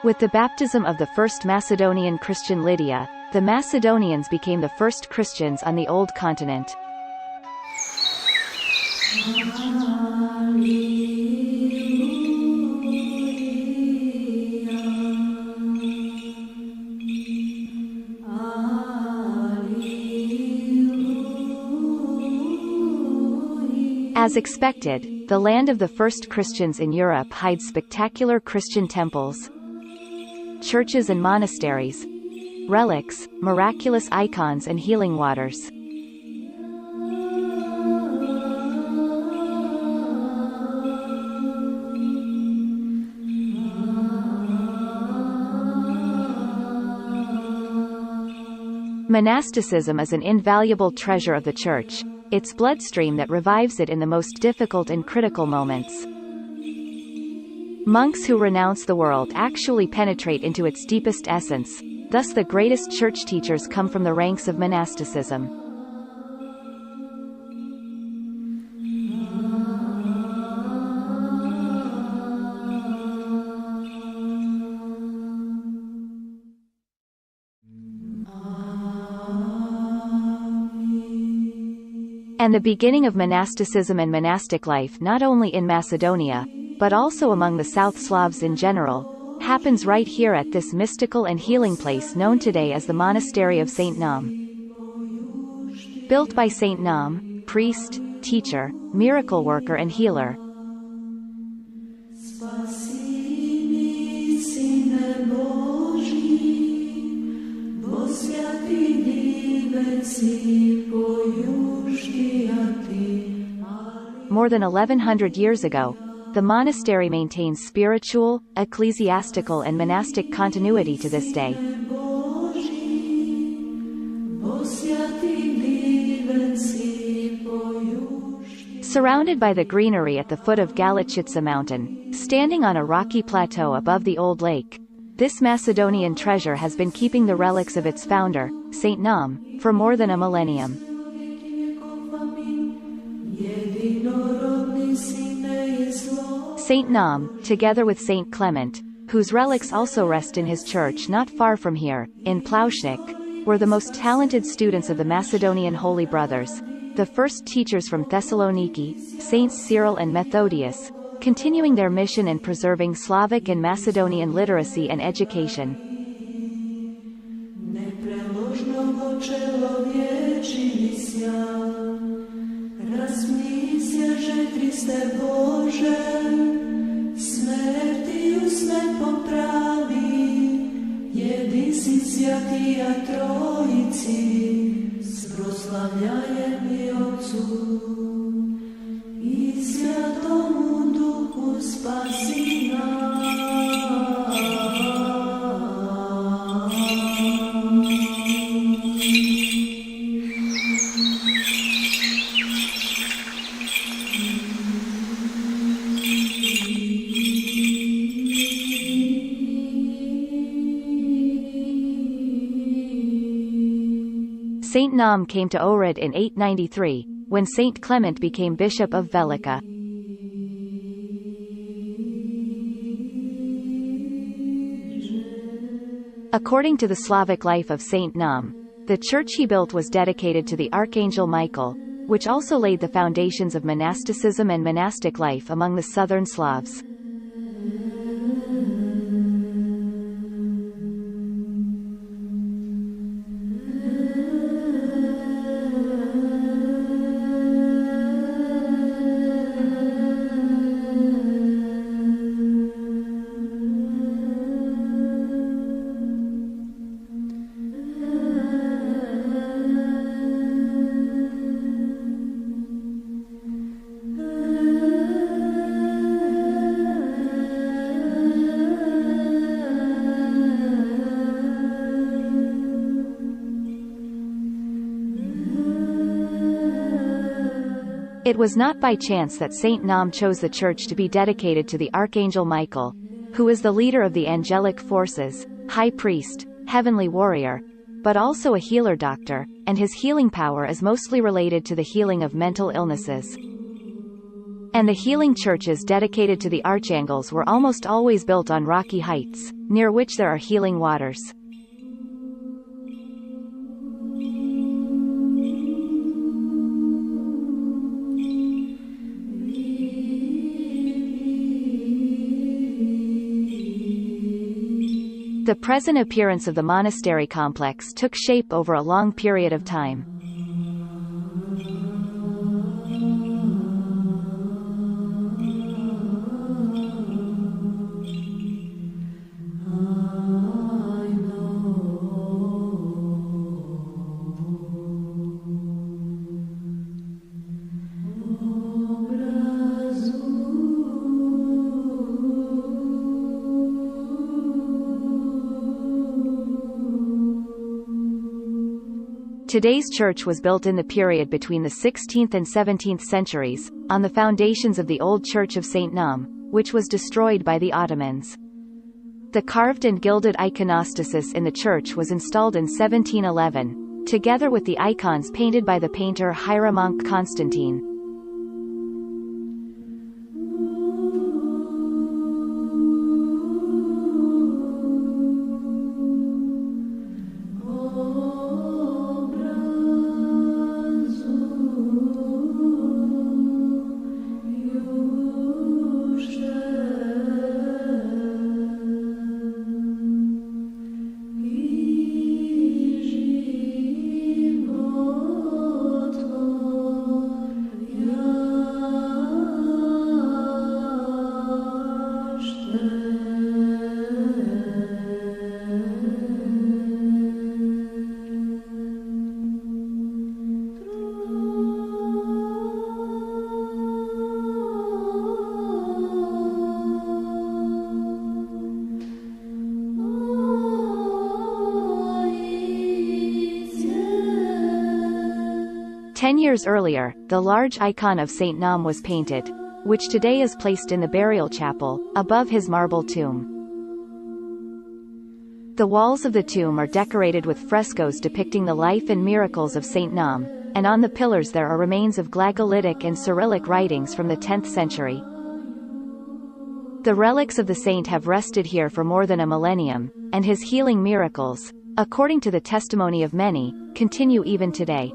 With the baptism of the first Macedonian Christian Lydia, the Macedonians became the first Christians on the Old Continent. As expected, the land of the first Christians in Europe hides spectacular Christian temples, churches and monasteries, relics, miraculous icons and healing waters. Monasticism is an invaluable treasure of the Church, its bloodstream that revives it in the most difficult and critical moments. Monks who renounce the world actually penetrate into its deepest essence, thus the greatest church teachers come from the ranks of monasticism. And the beginning of monasticism and monastic life not only in Macedonia, but also among the South Slavs in general, happens right here at this mystical and healing place known today as the Monastery of St. Naum. Built by St. Naum, priest, teacher, miracle worker and healer. More than 1100 years ago, the monastery maintains spiritual, ecclesiastical and monastic continuity to this day. Surrounded by the greenery at the foot of Galichitsa mountain, standing on a rocky plateau above the old lake, this Macedonian treasure has been keeping the relics of its founder, St. Naum, for more than a millennium. St. Naum, together with St. Clement, whose relics also rest in his church not far from here, in Plaušnik, were the most talented students of the Macedonian Holy Brothers, the first teachers from Thessaloniki, Saints Cyril and Methodius, continuing their mission and preserving Slavic and Macedonian literacy and education. St. Naum came to Ohrid in 893, when St. Clement became Bishop of Velika. According to the Slavic life of St. Naum, the church he built was dedicated to the Archangel Michael, which also laid the foundations of monasticism and monastic life among the southern Slavs. It was not by chance that Saint Nam chose the church to be dedicated to the Archangel Michael, who is the leader of the angelic forces, high priest, heavenly warrior, but also a healer doctor, and his healing power is mostly related to the healing of mental illnesses. And the healing churches dedicated to the archangels were almost always built on rocky heights, near which there are healing waters. The present appearance of the monastery complex took shape over a long period of time. Today's church was built in the period between the 16th and 17th centuries, on the foundations of the old church of St. Nam, which was destroyed by the Ottomans. The carved and gilded iconostasis in the church was installed in 1711, together with the icons painted by the painter Hieromonk Constantine. Ten years earlier, the large icon of Saint Nam was painted, which today is placed in the burial chapel, above his marble tomb. The walls of the tomb are decorated with frescoes depicting the life and miracles of Saint Nam, and on the pillars there are remains of Glagolitic and Cyrillic writings from the 10th century. The relics of the saint have rested here for more than a millennium, and his healing miracles, according to the testimony of many, continue even today.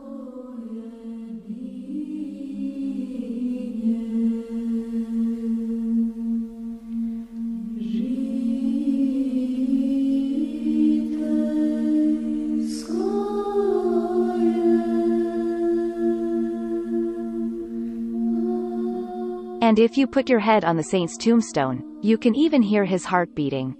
And if you put your head on the saint's tombstone, you can even hear his heart beating.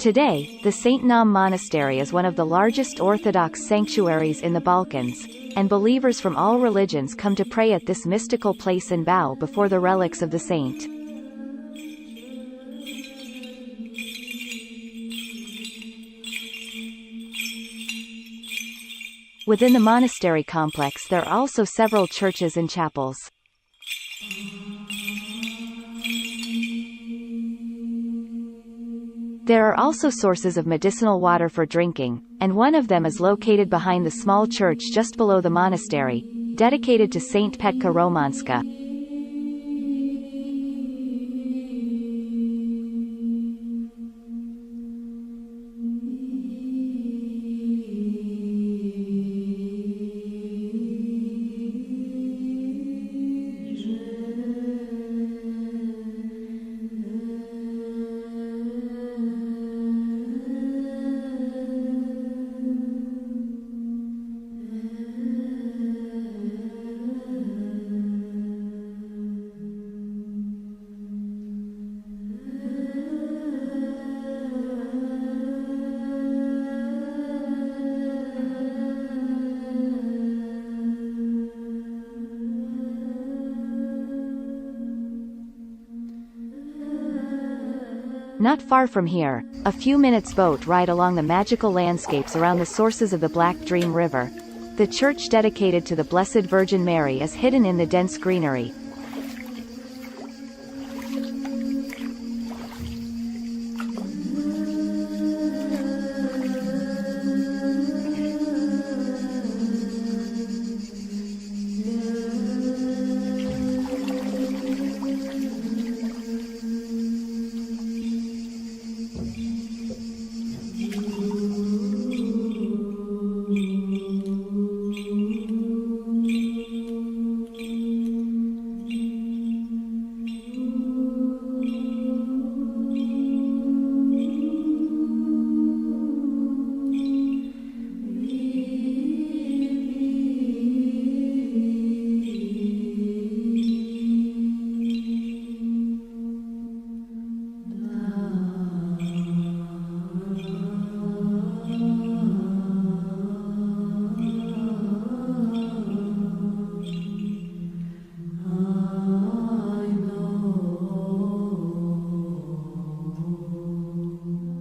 Today, the St. Nam Monastery is one of the largest Orthodox sanctuaries in the Balkans, and believers from all religions come to pray at this mystical place and bow before the relics of the saint. Within the monastery complex there are also several churches and chapels. There are also sources of medicinal water for drinking, and one of them is located behind the small church just below the monastery, dedicated to Saint Petka Romanska. Not far from here, a few minutes boat ride along the magical landscapes around the sources of the Black Dream River. The church dedicated to the Blessed Virgin Mary is hidden in the dense greenery.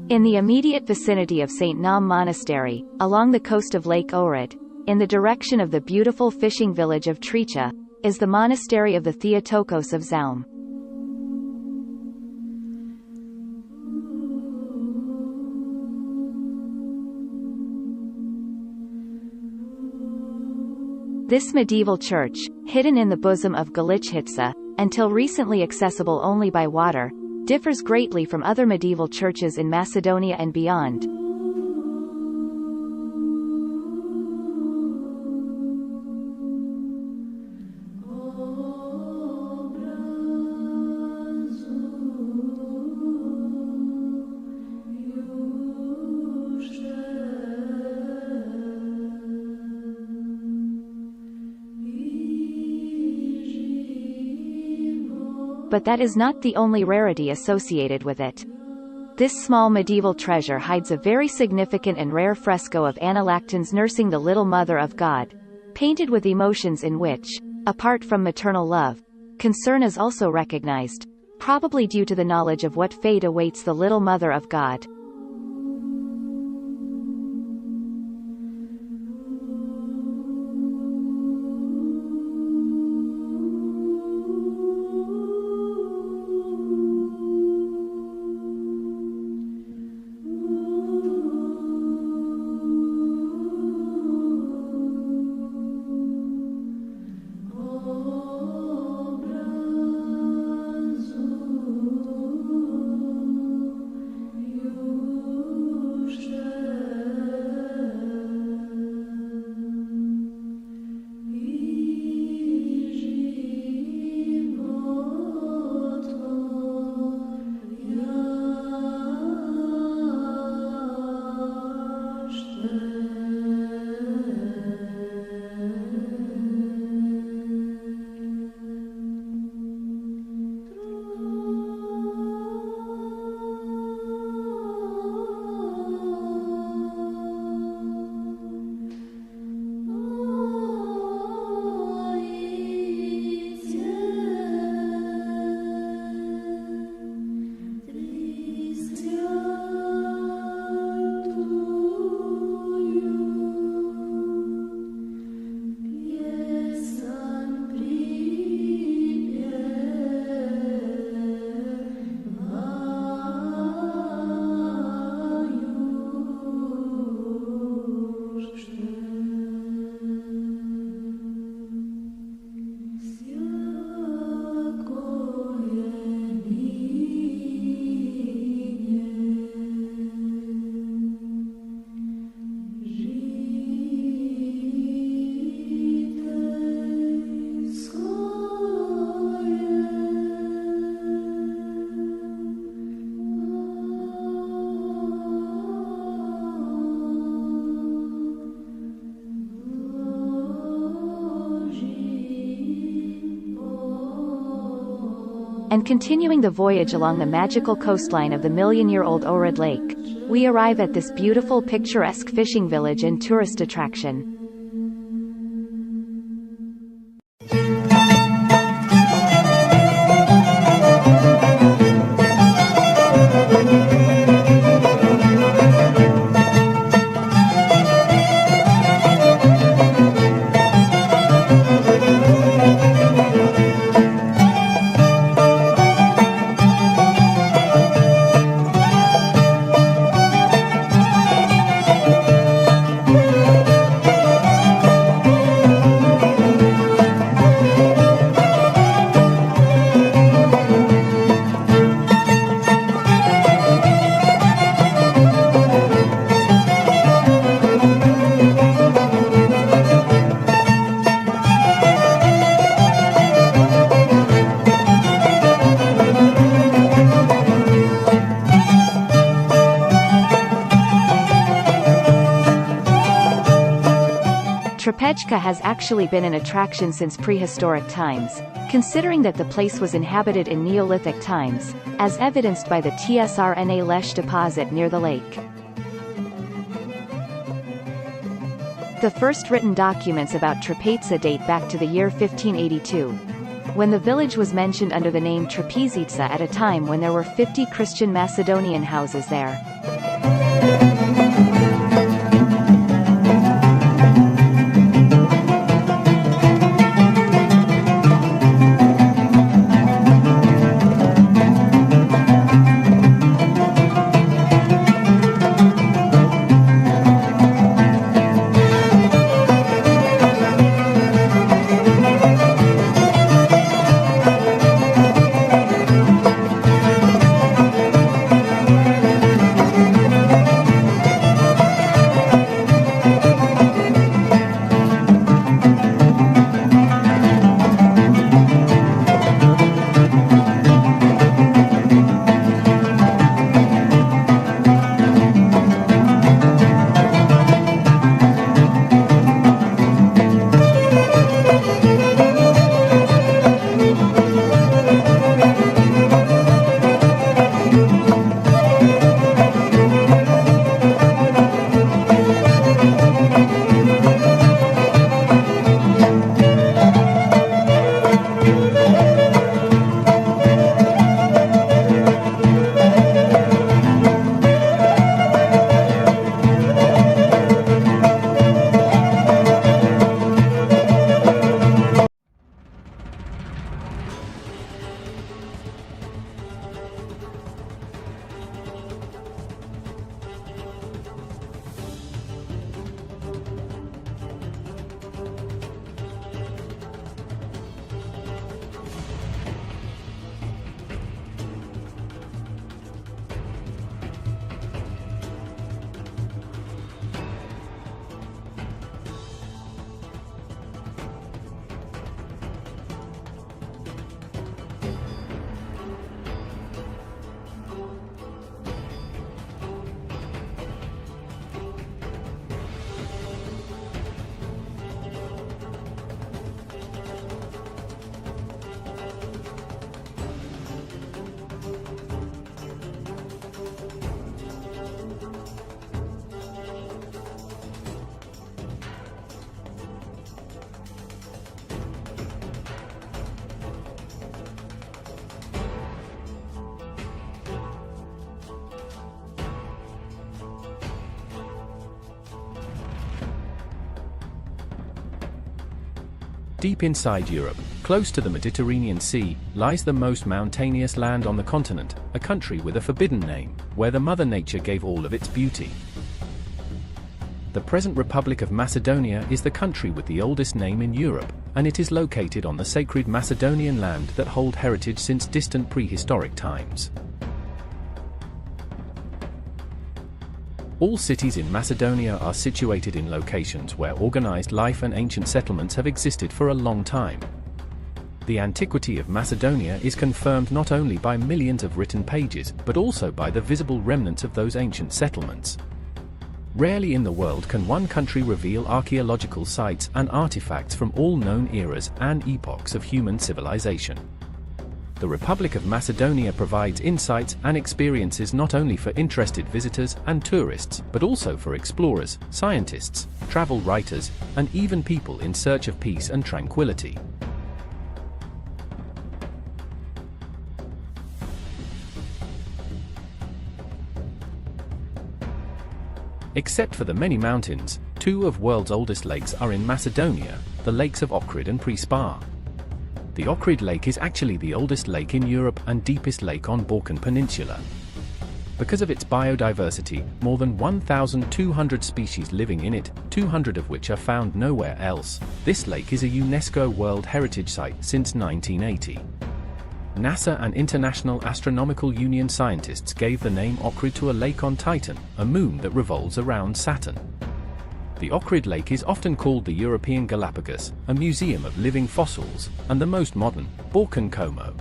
In the immediate vicinity of St. Naum Monastery, along the coast of Lake Ohrid, in the direction of the beautiful fishing village of Tricha, is the monastery of the Theotokos of Zaum. This medieval church, hidden in the bosom of Galichitsa, until recently accessible only by water, differs greatly from other medieval churches in Macedonia and beyond. But that is not the only rarity associated with it. This small medieval treasure hides a very significant and rare fresco of Analactans nursing the Little Mother of God, painted with emotions in which, apart from maternal love, concern is also recognized, probably due to the knowledge of what fate awaits the Little Mother of God. And continuing the voyage along the magical coastline of the million-year-old Ohrid Lake, we arrive at this beautiful picturesque fishing village and tourist attraction. Pechka has actually been an attraction since prehistoric times, considering that the place was inhabited in Neolithic times, as evidenced by the Tsrna Lech deposit near the lake. The first written documents about Trapeza date back to the year 1582, when the village was mentioned under the name Trapezica at a time when there were 50 Christian Macedonian houses there. Deep inside Europe, close to the Mediterranean Sea, lies the most mountainous land on the continent, a country with a forbidden name, where the Mother Nature gave all of its beauty. The present Republic of Macedonia is the country with the oldest name in Europe, and it is located on the sacred Macedonian land that hold heritage since distant prehistoric times. All cities in Macedonia are situated in locations where organized life and ancient settlements have existed for a long time. The antiquity of Macedonia is confirmed not only by millions of written pages, but also by the visible remnants of those ancient settlements. Rarely in the world can one country reveal archaeological sites and artifacts from all known eras and epochs of human civilization. The Republic of Macedonia provides insights and experiences not only for interested visitors and tourists, but also for explorers, scientists, travel writers, and even people in search of peace and tranquility. Except for the many mountains, two of the world's oldest lakes are in Macedonia, the lakes of Ohrid and Prespar. The Ohrid Lake is actually the oldest lake in Europe and deepest lake on Balkan Peninsula. Because of its biodiversity, more than 1,200 species living in it, 200 of which are found nowhere else, this lake is a UNESCO World Heritage Site since 1980. NASA and International Astronomical Union scientists gave the name Ohrid to a lake on Titan, a moon that revolves around Saturn. The Ohrid Lake is often called the European Galapagos, a museum of living fossils, and the most modern, Balkan Como.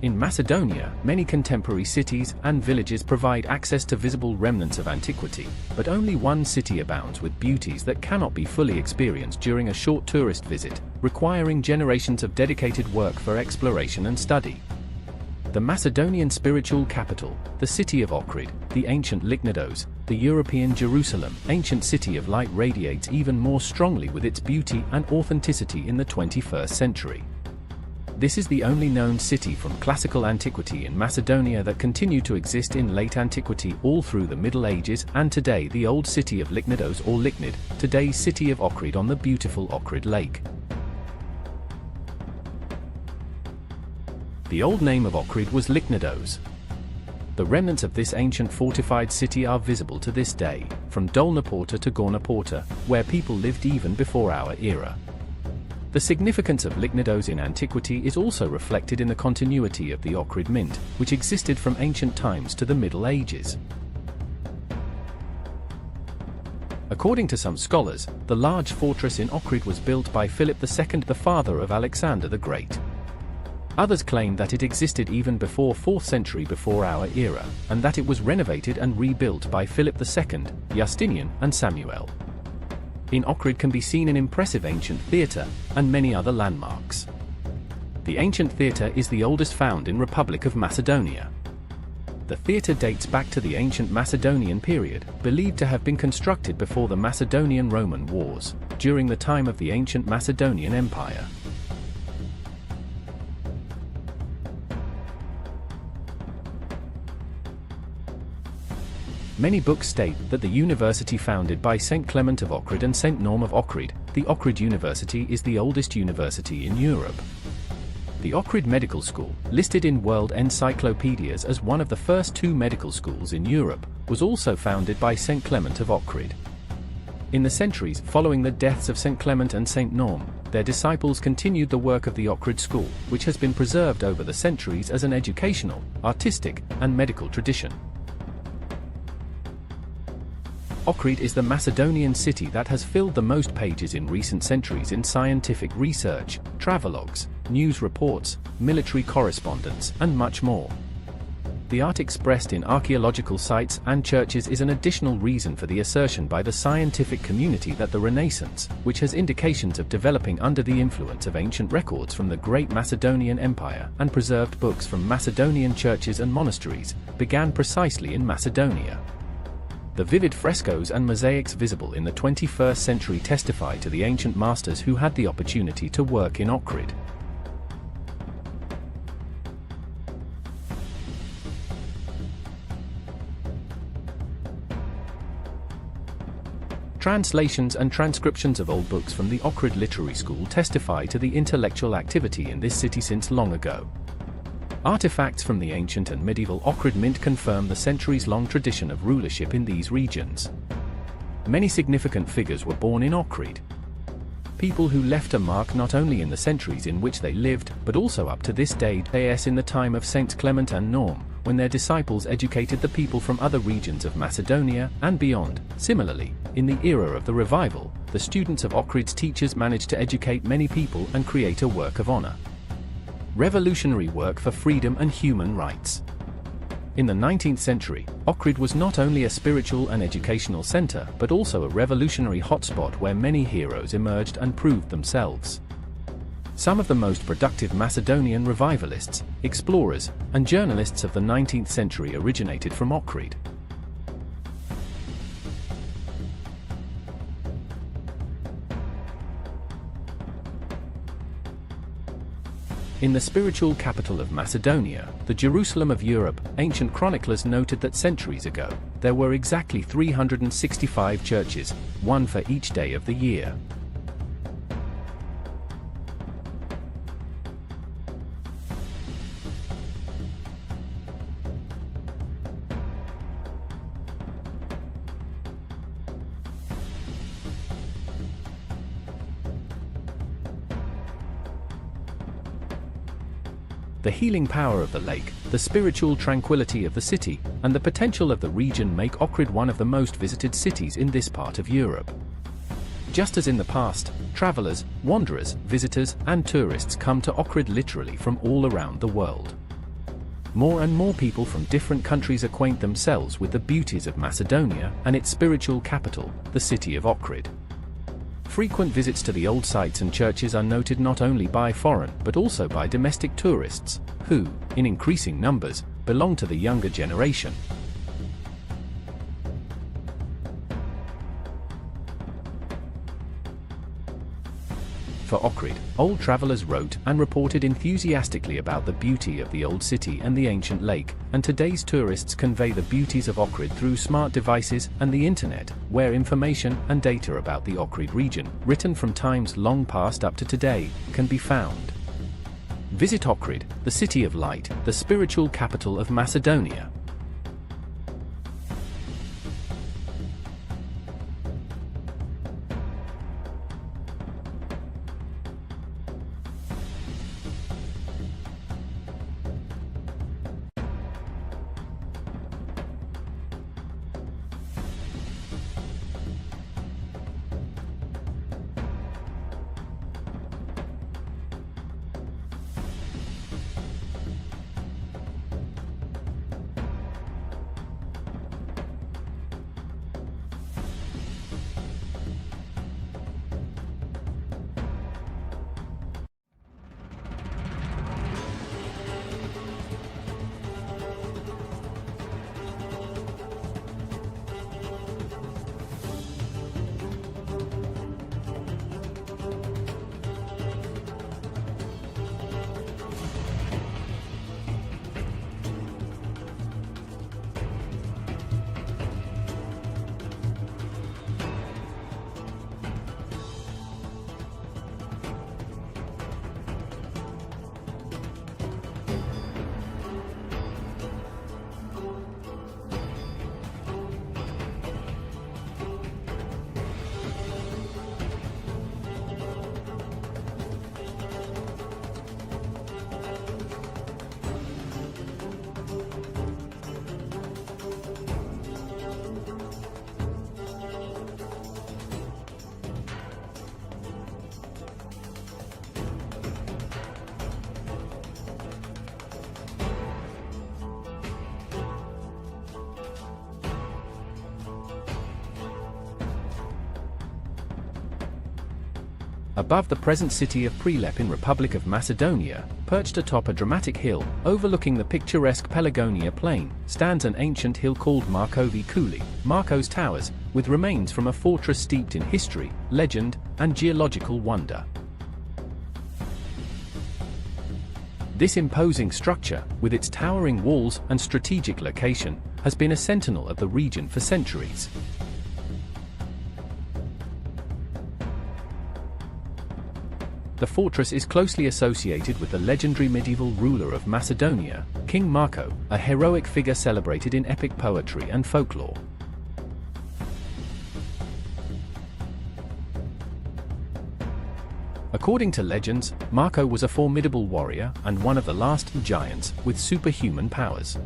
In Macedonia, many contemporary cities and villages provide access to visible remnants of antiquity, but only one city abounds with beauties that cannot be fully experienced during a short tourist visit, requiring generations of dedicated work for exploration and study. The Macedonian spiritual capital, the city of Ohrid, the ancient Lycnidos, the European Jerusalem, ancient city of light radiates even more strongly with its beauty and authenticity in the 21st century. This is the only known city from classical antiquity in Macedonia that continued to exist in late antiquity all through the Middle Ages, and today the old city of Lycnidos or Lycnid, today's city of Ohrid on the beautiful Ohrid Lake. The old name of Ohrid was Lycnidos. The remnants of this ancient fortified city are visible to this day, from Dolna Porta to Gorna Porta, where people lived even before our era. The significance of Lycnidos in antiquity is also reflected in the continuity of the Ohrid Mint, which existed from ancient times to the Middle Ages. According to some scholars, the large fortress in Ohrid was built by Philip II, the father of Alexander the Great. Others claim that it existed even before 4th century before our era, and that it was renovated and rebuilt by Philip II, Justinian, and Samuel. In Ohrid can be seen an impressive ancient theatre, and many other landmarks. The ancient theatre is the oldest found in Republic of Macedonia. The theatre dates back to the ancient Macedonian period, believed to have been constructed before the Macedonian-Roman Wars, during the time of the ancient Macedonian Empire. Many books state that the university founded by St. Clement of Ohrid and St. Norm of Ohrid, the Ohrid University, is the oldest university in Europe. The Ohrid Medical School, listed in world encyclopedias as one of the first 2 medical schools in Europe, was also founded by St. Clement of Ohrid. In the centuries following the deaths of St. Clement and St. Norm, their disciples continued the work of the Ohrid School, which has been preserved over the centuries as an educational, artistic, and medical tradition. Ohrid is the Macedonian city that has filled the most pages in recent centuries in scientific research, travelogues, news reports, military correspondence, and much more. The art expressed in archaeological sites and churches is an additional reason for the assertion by the scientific community that the Renaissance, which has indications of developing under the influence of ancient records from the Great Macedonian Empire and preserved books from Macedonian churches and monasteries, began precisely in Macedonia. The vivid frescoes and mosaics visible in the 21st century testify to the ancient masters who had the opportunity to work in Ohrid. Translations and transcriptions of old books from the Ohrid Literary School testify to the intellectual activity in this city since long ago. Artifacts from the ancient and medieval Ohrid Mint confirm the centuries-long tradition of rulership in these regions. Many significant figures were born in Ohrid. People who left a mark not only in the centuries in which they lived, but also up to this day, as in the time of Saints Clement and Norm, when their disciples educated the people from other regions of Macedonia and beyond. Similarly, in the era of the revival, the students of Ohrid's teachers managed to educate many people and create a work of honor. Revolutionary work for freedom and human rights. In the 19th century, Ohrid was not only a spiritual and educational center, but also a revolutionary hotspot where many heroes emerged and proved themselves. Some of the most productive Macedonian revivalists, explorers, and journalists of the 19th century originated from Ohrid. In the spiritual capital of Macedonia, the Jerusalem of Europe, ancient chroniclers noted that centuries ago, there were exactly 365 churches, one for each day of the year. The healing power of the lake, the spiritual tranquility of the city, and the potential of the region make Ohrid one of the most visited cities in this part of Europe. Just as in the past, travelers, wanderers, visitors, and tourists come to Ohrid literally from all around the world. more and more people from different countries acquaint themselves with the beauties of Macedonia and its spiritual capital, the city of Ohrid. Frequent visits to the old sites and churches are noted not only by foreign but also by domestic tourists, who, in increasing numbers, belong to the younger generation. For Ohrid, old travelers wrote and reported enthusiastically about the beauty of the old city and the ancient lake, and today's tourists convey the beauties of Ohrid through smart devices and the internet, where information and data about the Ohrid region, written from times long past up to today, can be found. Visit Ohrid, the city of light, the spiritual capital of Macedonia. Above the present city of Prilep in Republic of Macedonia, perched atop a dramatic hill, overlooking the picturesque Pelagonia plain, stands an ancient hill called Markovi Kuli, Marco's Towers, with remains from a fortress steeped in history, legend, and geological wonder. This imposing structure, with its towering walls and strategic location, has been a sentinel of the region for centuries. The fortress is closely associated with the legendary medieval ruler of Macedonia, King Marco, a heroic figure celebrated in epic poetry and folklore. According to legends, Marco was a formidable warrior and one of the last giants with superhuman powers.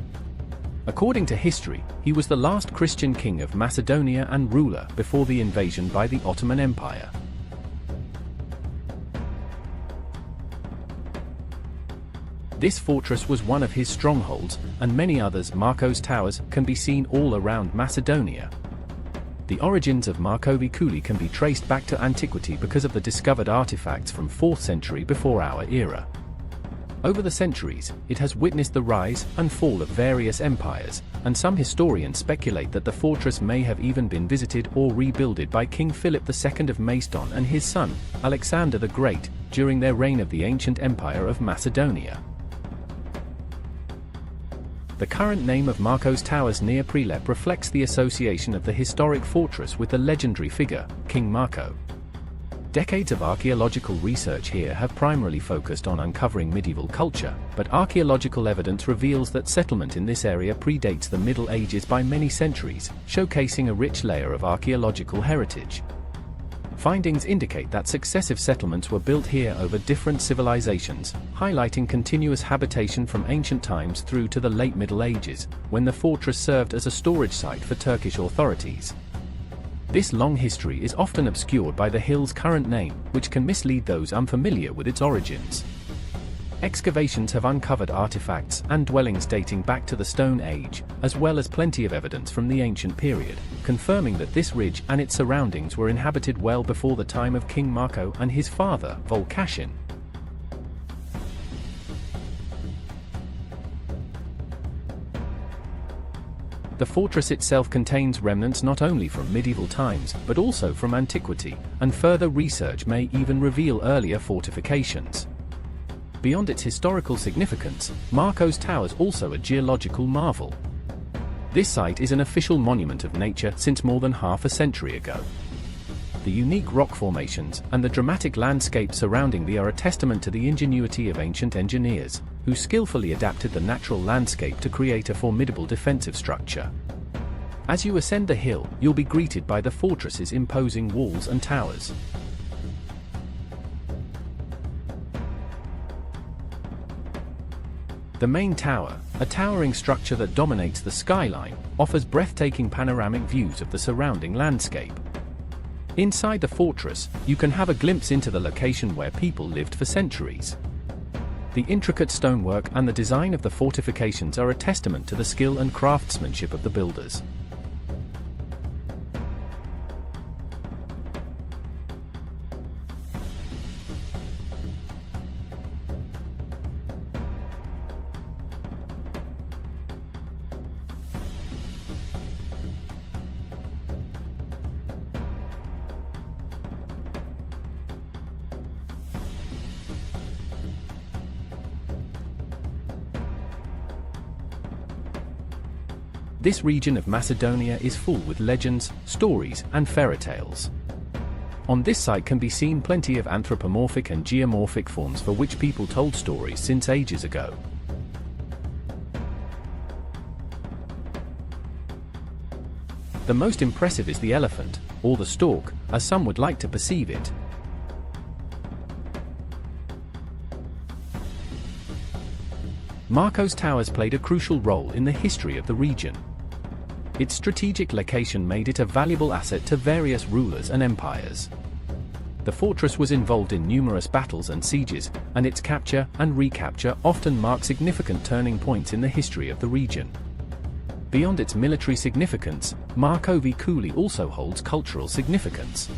According to history, he was the last Christian king of Macedonia and ruler before the invasion by the Ottoman Empire. This fortress was one of his strongholds, and many others. Marco's Towers can be seen all around Macedonia. The origins of Markovi Kuli can be traced back to antiquity because of the discovered artifacts from 4th century before our era. Over the centuries, it has witnessed the rise and fall of various empires, and some historians speculate that the fortress may have even been visited or rebuilt by King Philip II of Macedon and his son, Alexander the Great, during their reign of the ancient empire of Macedonia. The current name of Marco's Towers near Prilep reflects the association of the historic fortress with the legendary figure, King Marco. Decades of archaeological research here have primarily focused on uncovering medieval culture, but archaeological evidence reveals that settlement in this area predates the Middle Ages by many centuries, showcasing a rich layer of archaeological heritage. Findings indicate that successive settlements were built here over different civilizations, highlighting continuous habitation from ancient times through to the late Middle Ages, when the fortress served as a storage site for Turkish authorities. This long history is often obscured by the hill's current name, which can mislead those unfamiliar with its origins. Excavations have uncovered artifacts and dwellings dating back to the Stone Age, as well as plenty of evidence from the ancient period, confirming that this ridge and its surroundings were inhabited well before the time of King Marco and his father, Volcashin. The fortress itself contains remnants not only from medieval times, but also from antiquity, and further research may even reveal earlier fortifications. Beyond its historical significance, Marco's Tower is also a geological marvel. This site is an official monument of nature since more than half a century ago. The unique rock formations and the dramatic landscape surrounding them are a testament to the ingenuity of ancient engineers, who skillfully adapted the natural landscape to create a formidable defensive structure. As you ascend the hill, you'll be greeted by the fortress's imposing walls and towers. The main tower, a towering structure that dominates the skyline, offers breathtaking panoramic views of the surrounding landscape. Inside the fortress, you can have a glimpse into the location where people lived for centuries. The intricate stonework and the design of the fortifications are a testament to the skill and craftsmanship of the builders. This region of Macedonia is full with legends, stories, and fairy tales. On this site can be seen plenty of anthropomorphic and geomorphic forms for which people told stories since ages ago. The most impressive is the elephant, or the stork, as some would like to perceive it. Marco's Towers played a crucial role in the history of the region. Its strategic location made it a valuable asset to various rulers and empires. The fortress was involved in numerous battles and sieges, and its capture and recapture often mark significant turning points in the history of the region. Beyond its military significance, Marcovi Cooley also holds cultural significance.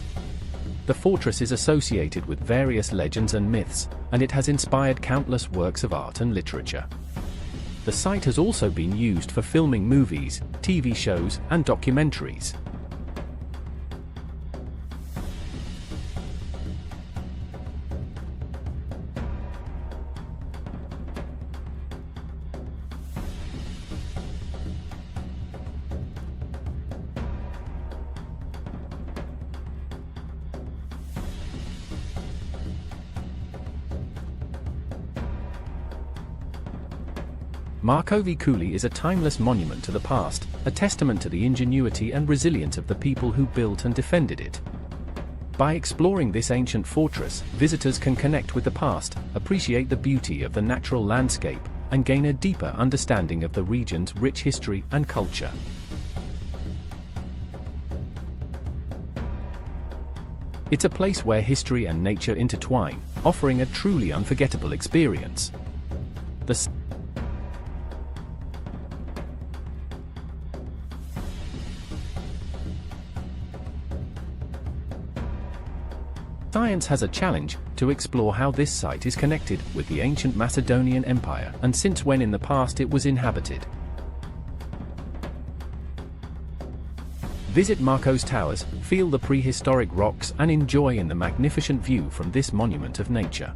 The fortress is associated with various legends and myths, and it has inspired countless works of art and literature. The site has also been used for filming movies, TV shows, and documentaries. Marcovi Cooley is a timeless monument to the past, a testament to the ingenuity and resilience of the people who built and defended it. By exploring this ancient fortress, visitors can connect with the past, appreciate the beauty of the natural landscape, and gain a deeper understanding of the region's rich history and culture. It's a place where history and nature intertwine, offering a truly unforgettable experience. The Science has a challenge to explore how this site is connected with the ancient Macedonian Empire and since when in the past it was inhabited. Visit Marco's Towers, feel the prehistoric rocks and enjoy the magnificent view from this monument of nature.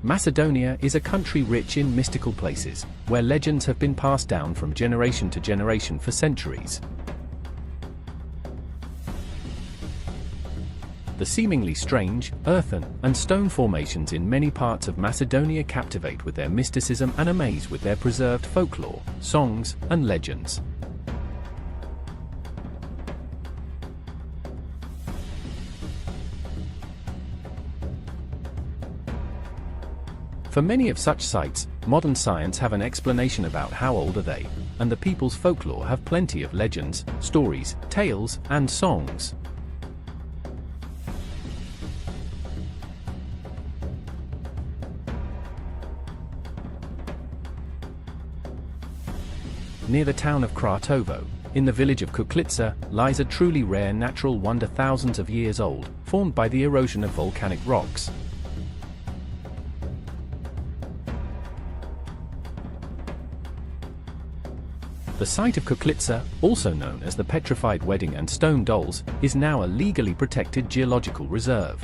Macedonia is a country rich in mystical places, where legends have been passed down from generation to generation for centuries. The seemingly strange, earthen, and stone formations in many parts of Macedonia captivate with their mysticism and amaze with their preserved folklore, songs, and legends. For many of such sites, modern science have an explanation about how old are they, and the people's folklore have plenty of legends, stories, tales, and songs. Near the town of Kratovo, in the village of Kuklitsa, lies a truly rare natural wonder thousands of years old, formed by the erosion of volcanic rocks. The site of Kuklitsa, also known as the Petrified Wedding and Stone Dolls, is now a legally protected geological reserve.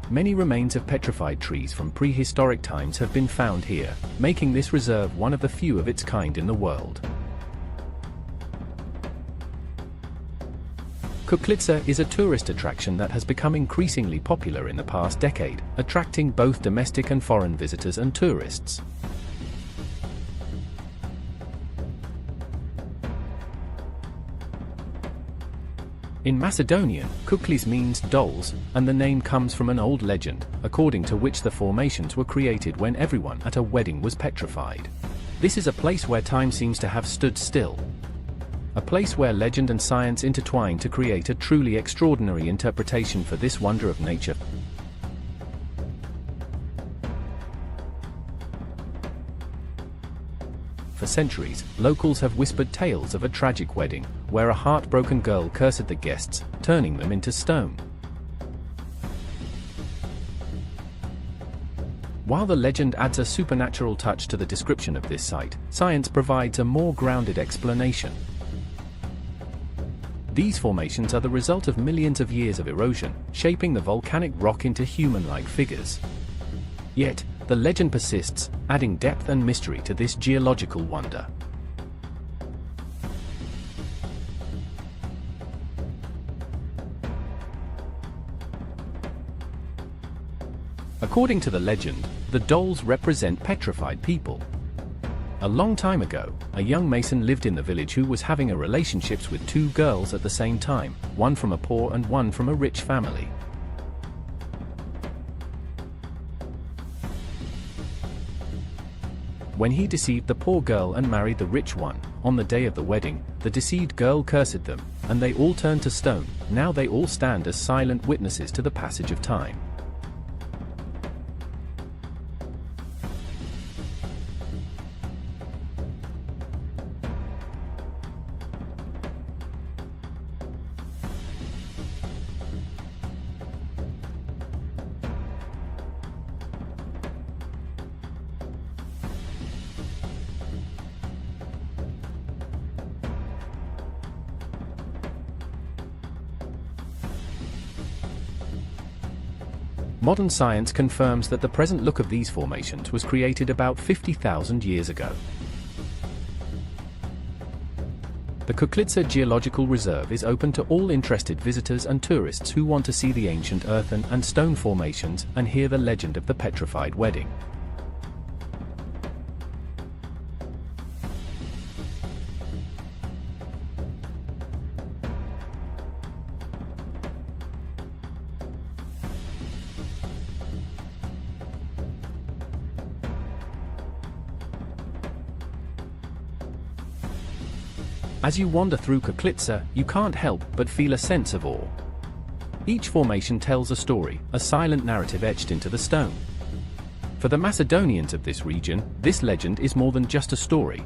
Many remains of petrified trees from prehistoric times have been found here, making this reserve one of the few of its kind in the world. Kuklitsa is a tourist attraction that has become increasingly popular in the past decade, attracting both domestic and foreign visitors and tourists. In Macedonian, Kuklis means dolls, and the name comes from an old legend, according to which the formations were created when everyone at a wedding was petrified. This is a place where time seems to have stood still. A place where legend and science intertwine to create a truly extraordinary interpretation for this wonder of nature. For centuries, locals have whispered tales of a tragic wedding, where a heartbroken girl cursed the guests, turning them into stone. While the legend adds a supernatural touch to the description of this site, science provides a more grounded explanation. These formations are the result of millions of years of erosion, shaping the volcanic rock into human-like figures. Yet, the legend persists, adding depth and mystery to this geological wonder. According to the legend, the dolls represent petrified people. A long time ago, a young mason lived in the village who was having a relationship with two girls at the same time, one from a poor and one from a rich family. When he deceived the poor girl and married the rich one, on the day of the wedding, the deceived girl cursed them, and they all turned to stone. Now they all stand as silent witnesses to the passage of time. Modern science confirms that the present look of these formations was created about 50,000 years ago. The Kuklitsa Geological Reserve is open to all interested visitors and tourists who want to see the ancient earthen and stone formations and hear the legend of the petrified wedding. As you wander through Kuklitsa, you can't help but feel a sense of awe. Each formation tells a story, a silent narrative etched into the stone. For the Macedonians of this region, this legend is more than just a story.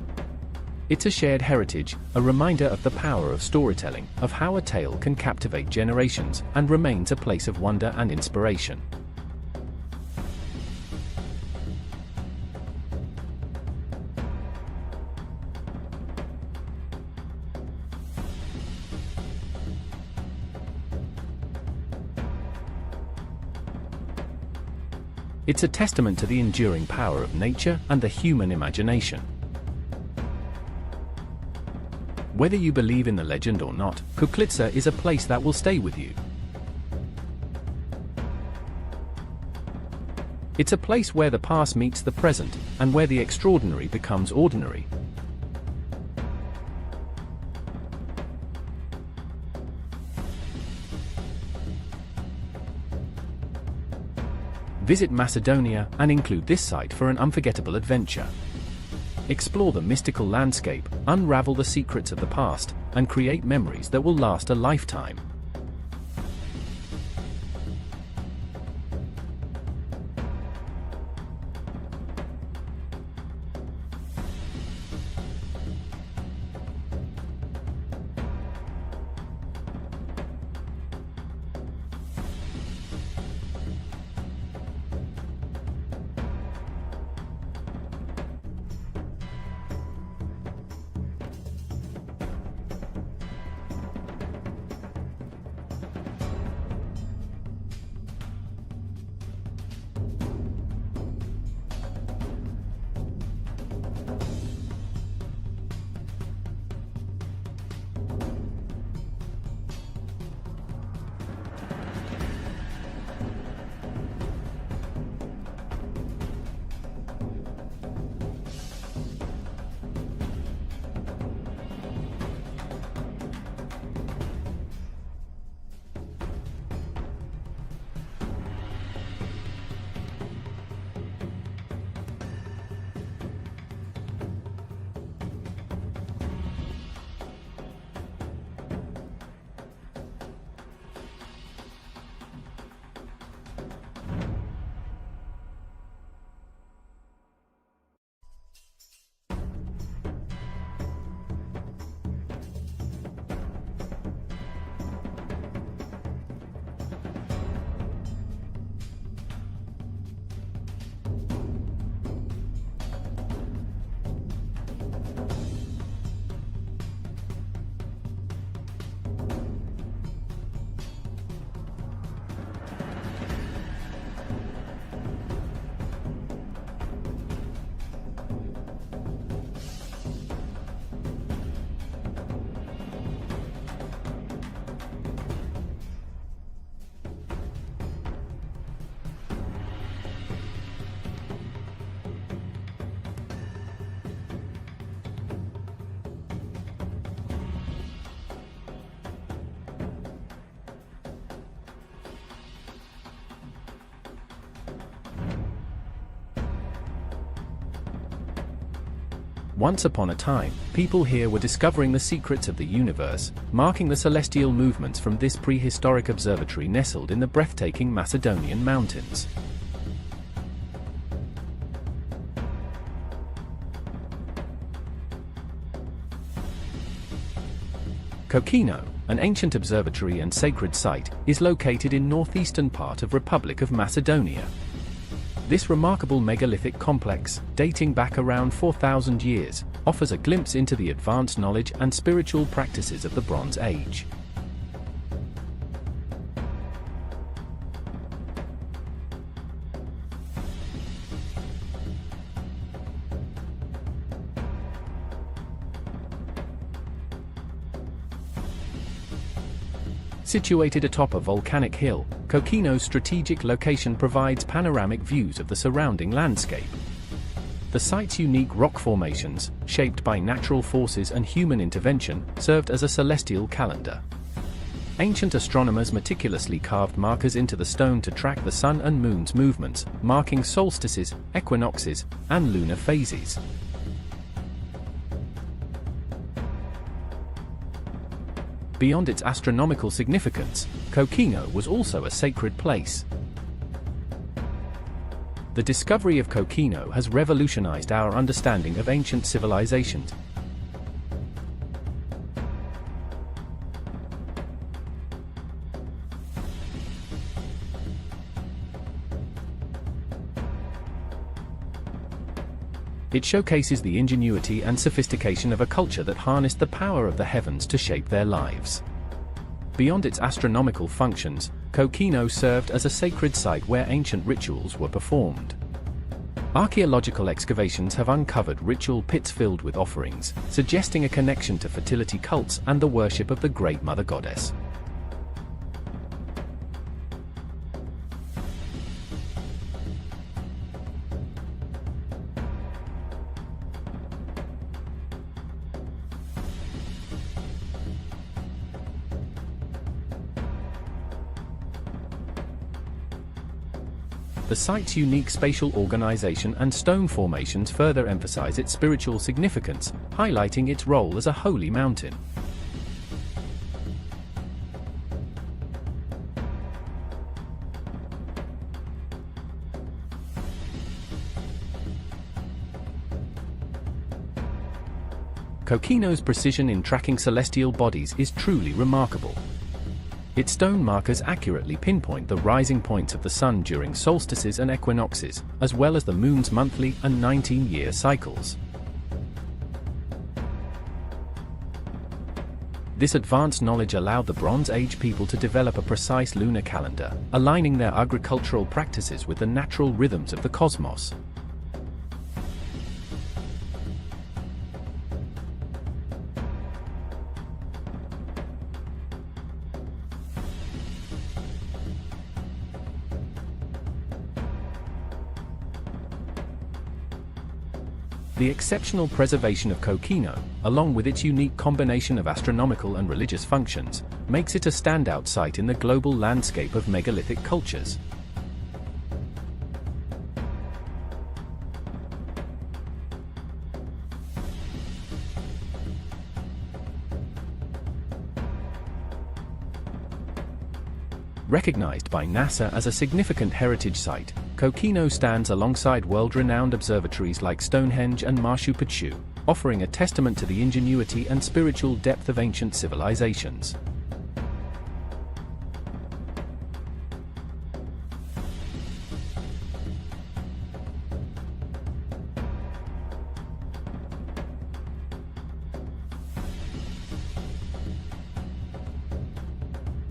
It's a shared heritage, a reminder of the power of storytelling, of how a tale can captivate generations, and remains a place of wonder and inspiration. It's a testament to the enduring power of nature and the human imagination. Whether you believe in the legend or not, Kuklitsa is a place that will stay with you. It's a place where the past meets the present, and where the extraordinary becomes ordinary. Visit Macedonia and include this site for an unforgettable adventure. Explore the mystical landscape, unravel the secrets of the past, and create memories that will last a lifetime. Once upon a time, people here were discovering the secrets of the universe, marking the celestial movements from this prehistoric observatory nestled in the breathtaking Macedonian mountains. Kokino, an ancient observatory and sacred site, is located in northeastern part of Republic of Macedonia. This remarkable megalithic complex, dating back around 4,000 years, offers a glimpse into the advanced knowledge and spiritual practices of the Bronze Age. Situated atop a volcanic hill, Kokino's strategic location provides panoramic views of the surrounding landscape. The site's unique rock formations, shaped by natural forces and human intervention, served as a celestial calendar. Ancient astronomers meticulously carved markers into the stone to track the sun and moon's movements, marking solstices, equinoxes, and lunar phases. Beyond its astronomical significance, Kokino was also a sacred place. The discovery of Kokino has revolutionized our understanding of ancient civilizations. It showcases the ingenuity and sophistication of a culture that harnessed the power of the heavens to shape their lives. Beyond its astronomical functions, Kokino served as a sacred site where ancient rituals were performed. Archaeological excavations have uncovered ritual pits filled with offerings, suggesting a connection to fertility cults and the worship of the Great Mother Goddess. The site's unique spatial organization and stone formations further emphasize its spiritual significance, highlighting its role as a holy mountain. Kokino's precision in tracking celestial bodies is truly remarkable. Its stone markers accurately pinpoint the rising points of the sun during solstices and equinoxes, as well as the moon's monthly and 19-year cycles. This advanced knowledge allowed the Bronze Age people to develop a precise lunar calendar, aligning their agricultural practices with the natural rhythms of the cosmos. The exceptional preservation of Kokino, along with its unique combination of astronomical and religious functions, makes it a standout site in the global landscape of megalithic cultures. Recognized by NASA as a significant heritage site, Kokino stands alongside world-renowned observatories like Stonehenge and Machu Picchu, offering a testament to the ingenuity and spiritual depth of ancient civilizations.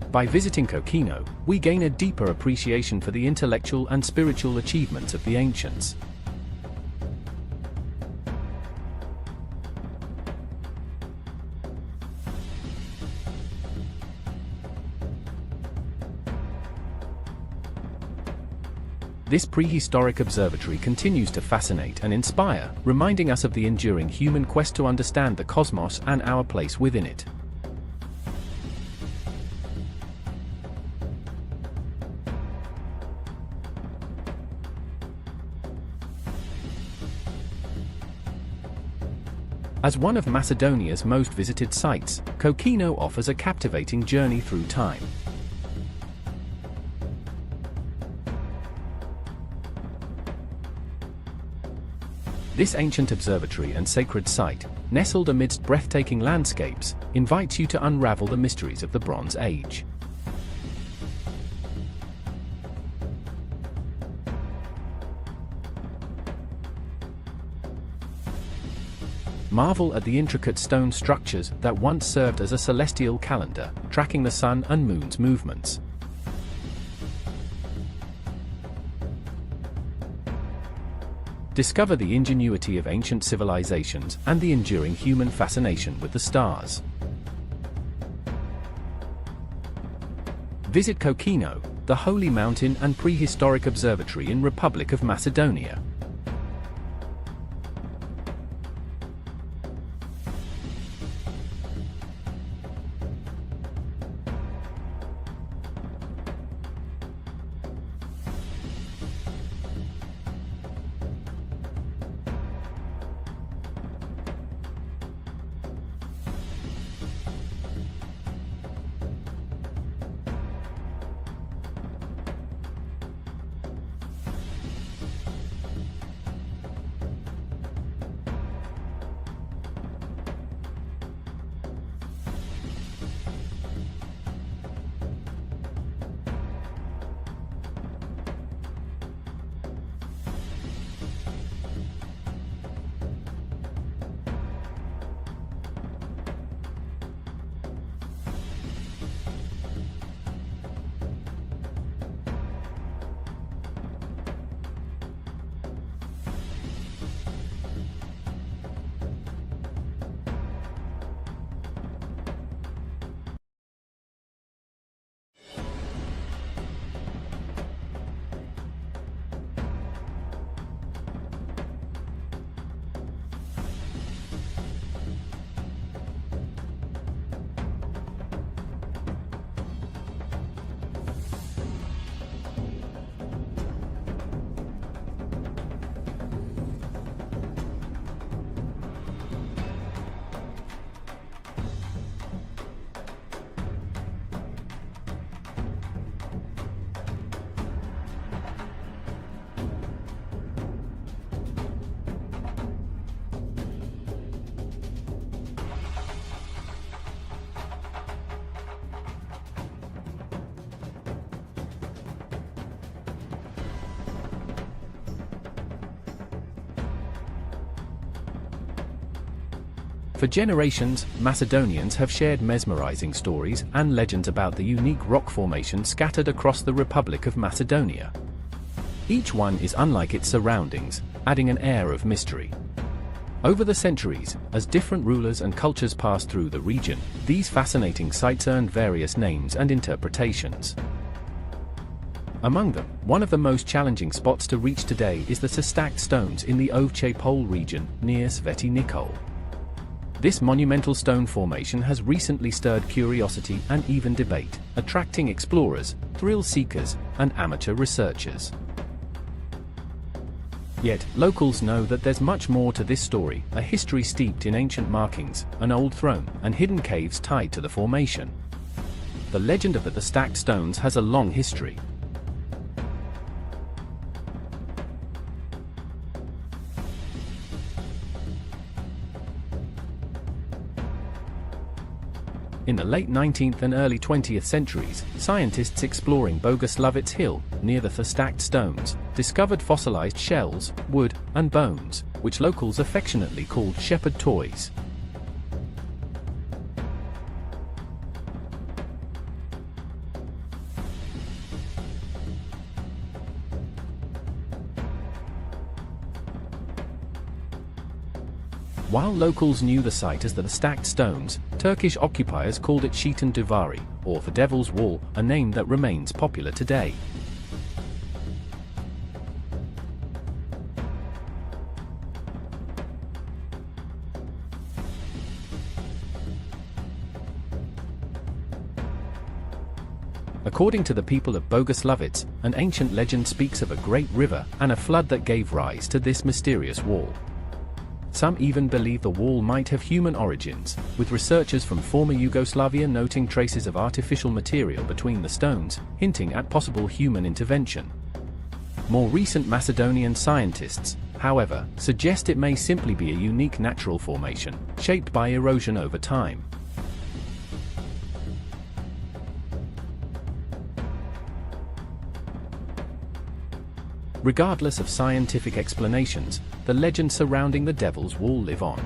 By visiting Kokino, we gain a deeper appreciation for the intellectual and spiritual achievements of the ancients. This prehistoric observatory continues to fascinate and inspire, reminding us of the enduring human quest to understand the cosmos and our place within it. As one of Macedonia's most visited sites, Kokino offers a captivating journey through time. This ancient observatory and sacred site, nestled amidst breathtaking landscapes, invites you to unravel the mysteries of the Bronze Age. Marvel at the intricate stone structures that once served as a celestial calendar, tracking the sun and moon's movements. Discover the ingenuity of ancient civilizations and the enduring human fascination with the stars. Visit Kokino, the holy mountain and prehistoric observatory in Republic of Macedonia. For generations, Macedonians have shared mesmerizing stories and legends about the unique rock formations scattered across the Republic of Macedonia. Each one is unlike its surroundings, adding an air of mystery. Over the centuries, as different rulers and cultures passed through the region, these fascinating sites earned various names and interpretations. Among them, one of the most challenging spots to reach today is the stacked stones in the Ovce Pole region, near Sveti Nikol. This monumental stone formation has recently stirred curiosity and even debate, attracting explorers, thrill seekers, and amateur researchers. Yet, locals know that there's much more to this story, a history steeped in ancient markings, an old throne, and hidden caves tied to the formation. The legend of the stacked stones has a long history. In the late 19th and early 20th centuries, scientists exploring Bogoslovets Hill, near the stacked stones, discovered fossilized shells, wood, and bones, which locals affectionately called shepherd toys. While locals knew the site as the stacked stones, Turkish occupiers called it Şeytan Duvarı, or the Devil's Wall, a name that remains popular today. According to the people of Bogoslovets, an ancient legend speaks of a great river and a flood that gave rise to this mysterious wall. Some even believe the wall might have human origins, with researchers from former Yugoslavia noting traces of artificial material between the stones, hinting at possible human intervention. More recent Macedonian scientists, however, suggest it may simply be a unique natural formation, shaped by erosion over time. Regardless of scientific explanations, the legends surrounding the Devil's Wall live on.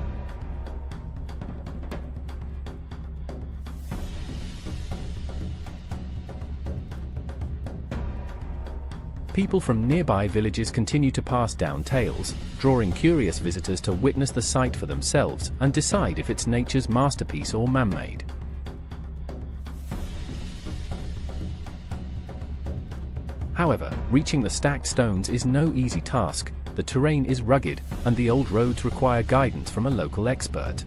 People from nearby villages continue to pass down tales, drawing curious visitors to witness the site for themselves and decide if it's nature's masterpiece or man-made. However, reaching the stacked stones is no easy task. The terrain is rugged, and the old roads require guidance from a local expert.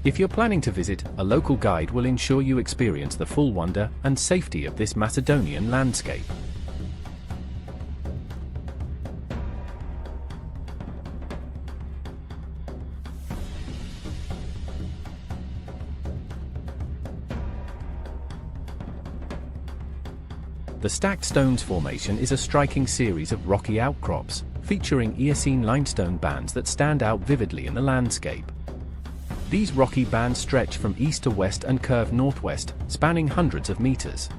If you're planning to visit, a local guide will ensure you experience the full wonder and safety of this Macedonian landscape. The stacked stones formation is a striking series of rocky outcrops, featuring Eocene limestone bands that stand out vividly in the landscape. These rocky bands stretch from east to west and curve northwest, spanning hundreds of meters.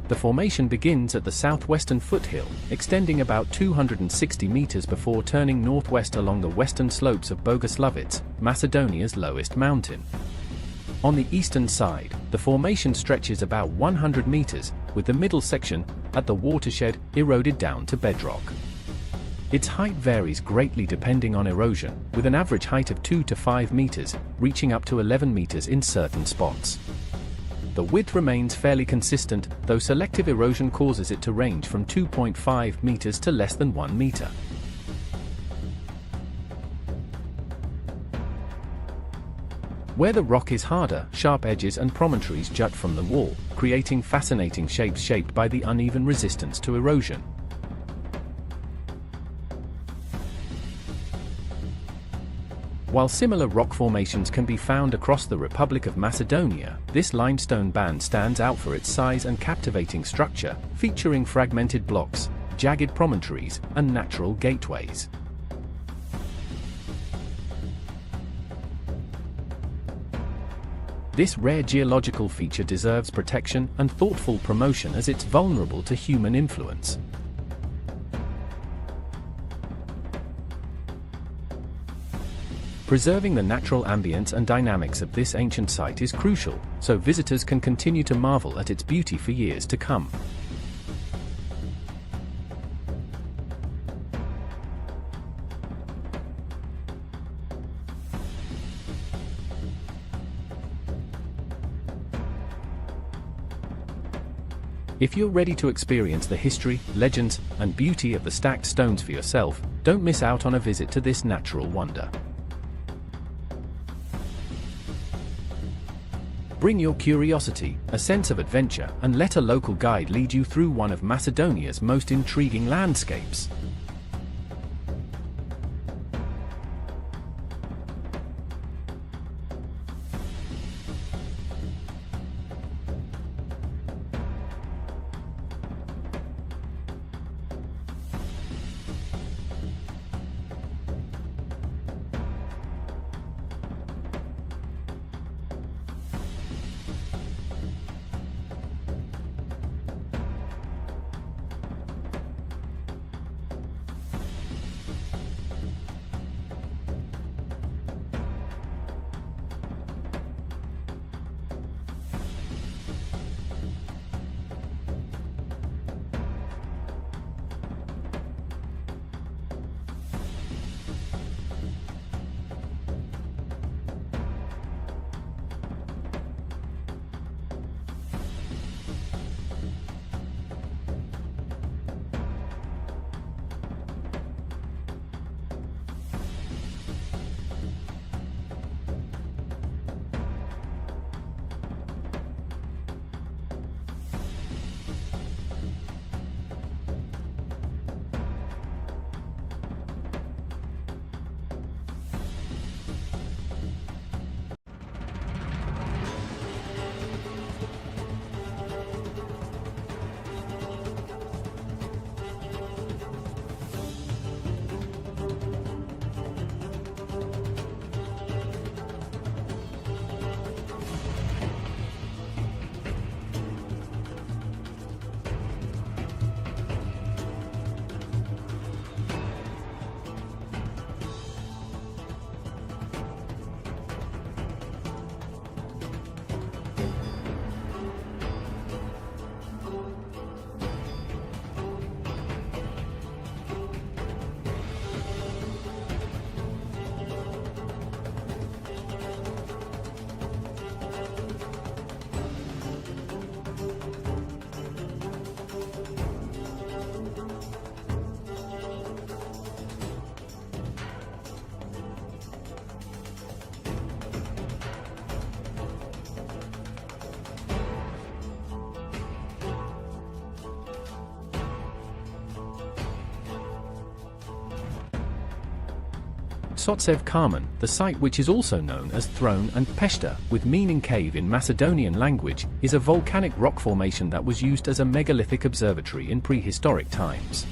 The formation begins at the southwestern foothill, extending about 260 meters before turning northwest along the western slopes of Bogoslovets, Macedonia's lowest mountain. On the eastern side, the formation stretches about 100 meters, with the middle section, at the watershed, eroded down to bedrock. Its height varies greatly depending on erosion, with an average height of 2 to 5 meters, reaching up to 11 meters in certain spots. The width remains fairly consistent, though selective erosion causes it to range from 2.5 meters to less than 1 meter. Where the rock is harder, sharp edges and promontories jut from the wall, creating fascinating shapes shaped by the uneven resistance to erosion. While similar rock formations can be found across the Republic of Macedonia, this limestone band stands out for its size and captivating structure, featuring fragmented blocks, jagged promontories, and natural gateways. This rare geological feature deserves protection and thoughtful promotion as it's vulnerable to human influence. Preserving the natural ambience and dynamics of this ancient site is crucial, so visitors can continue to marvel at its beauty for years to come. If you're ready to experience the history, legends, and beauty of the stacked stones for yourself, don't miss out on a visit to this natural wonder. Bring your curiosity, a sense of adventure, and let a local guide lead you through one of Macedonia's most intriguing landscapes. Tsotsev Karman, the site which is also known as Throne and Peshta, with meaning cave in Macedonian language, is a volcanic rock formation that was used as a megalithic observatory in prehistoric times.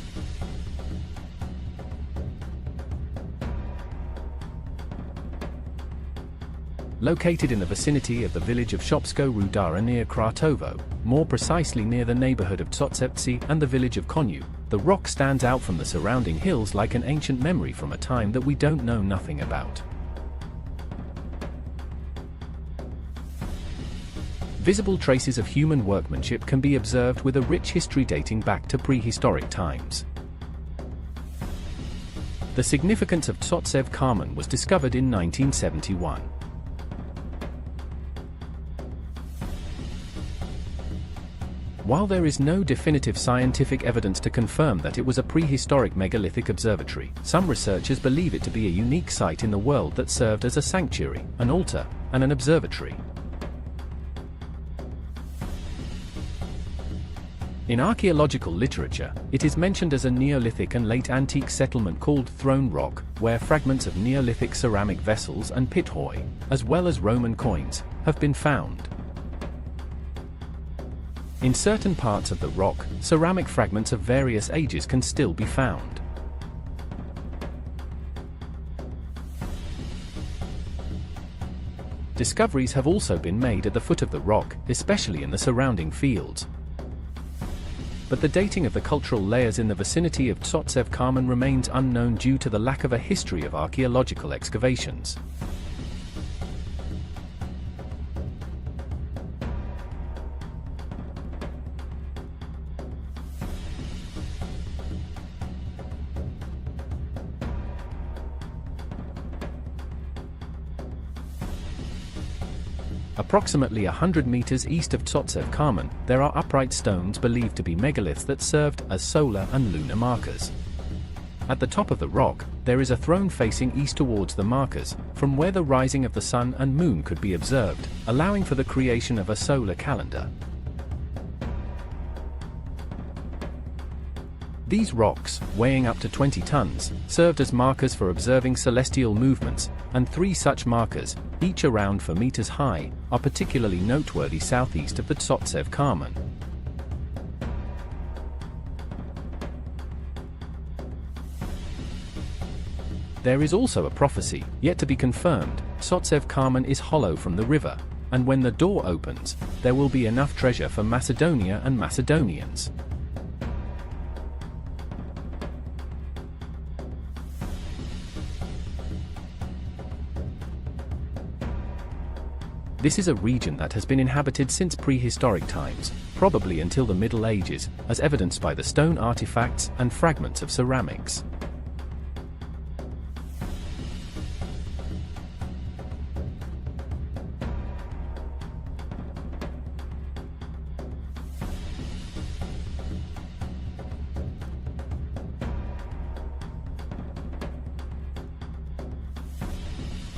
Located in the vicinity of the village of Shopsko Rudara near Kratovo, more precisely near the neighborhood of Tsotsevtsi and the village of Konyu, the rock stands out from the surrounding hills like an ancient memory from a time that we don't know nothing about. Visible traces of human workmanship can be observed with a rich history dating back to prehistoric times. The significance of Tsotsev Karman was discovered in 1971. While there is no definitive scientific evidence to confirm that it was a prehistoric megalithic observatory, some researchers believe it to be a unique site in the world that served as a sanctuary, an altar, and an observatory. In archaeological literature, it is mentioned as a Neolithic and late antique settlement called Throne Rock, where fragments of Neolithic ceramic vessels and pithoi, as well as Roman coins, have been found. In certain parts of the rock, ceramic fragments of various ages can still be found. Discoveries have also been made at the foot of the rock, especially in the surrounding fields. but the dating of the cultural layers in the vicinity of Tsotsev-Kharmen remains unknown due to the lack of a history of archaeological excavations. Approximately 100 meters east of Tsotsev-Kharmen, there are upright stones believed to be megaliths that served as solar and lunar markers. At the top of the rock, there is a throne facing east towards the markers, from where the rising of the sun and moon could be observed, allowing for the creation of a solar calendar. These rocks, weighing up to 20 tons, served as markers for observing celestial movements, and 3 such markers, each around 4 meters high, are particularly noteworthy southeast of the Tsotsev-Kharmen. There is also a prophecy, yet to be confirmed. Tsotsev-Kharmen is hollow from the river, and when the door opens, there will be enough treasure for Macedonia and Macedonians. This is a region that has been inhabited since prehistoric times, probably until the Middle Ages, as evidenced by the stone artifacts and fragments of ceramics.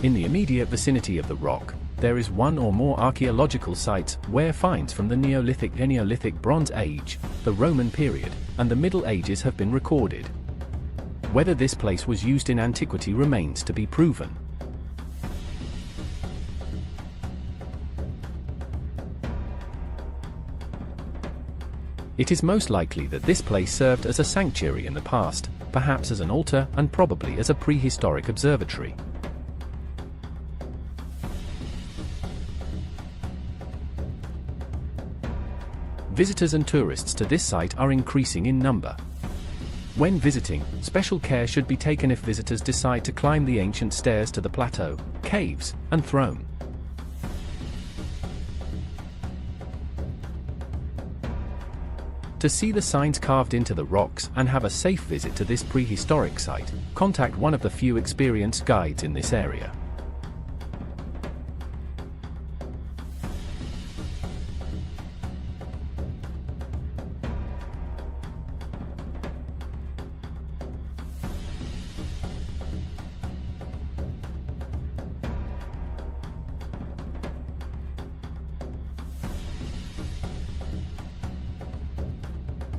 In the immediate vicinity of the rock, there is one or more archaeological sites where finds from the Neolithic, Bronze Age, the Roman period, and the Middle Ages have been recorded. Whether this place was used in antiquity remains to be proven. It is most likely that this place served as a sanctuary in the past, perhaps as an altar and probably as a prehistoric observatory. Visitors and tourists to this site are increasing in number. When visiting, special care should be taken if visitors decide to climb the ancient stairs to the plateau, caves, and throne. To see the signs carved into the rocks and have a safe visit to this prehistoric site, contact one of the few experienced guides in this area.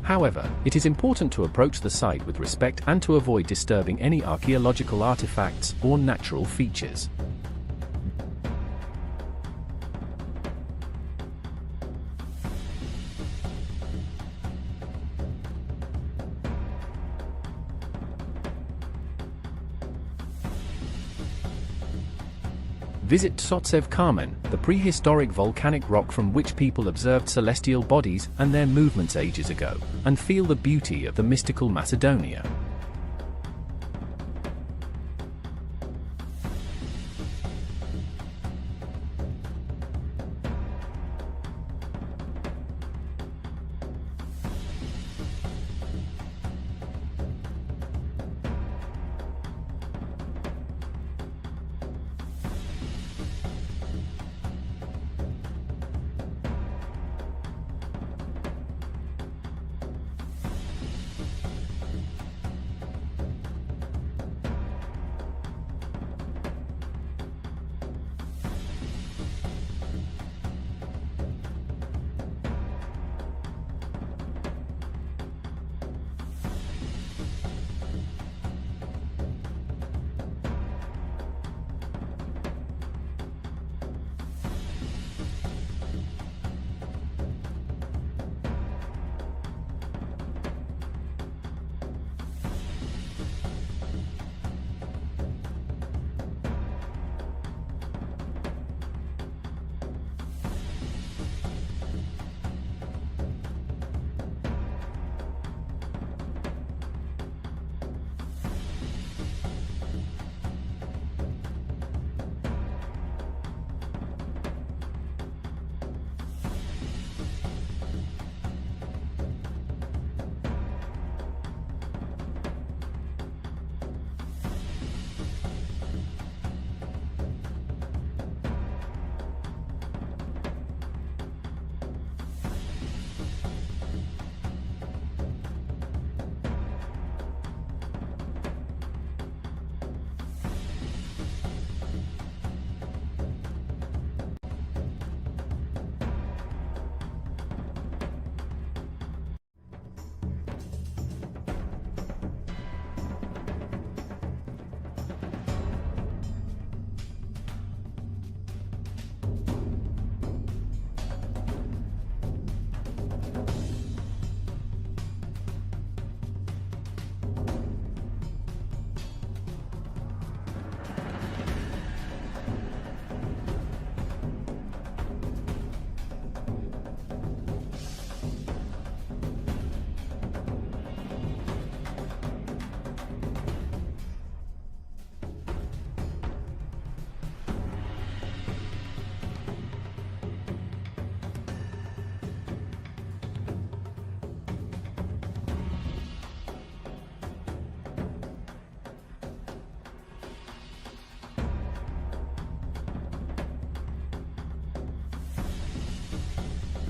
However, it is important to approach the site with respect and to avoid disturbing any archaeological artifacts or natural features. Visit Tsotsev-Kharmen, the prehistoric volcanic rock from which people observed celestial bodies and their movements ages ago, and feel the beauty of the mystical Macedonia.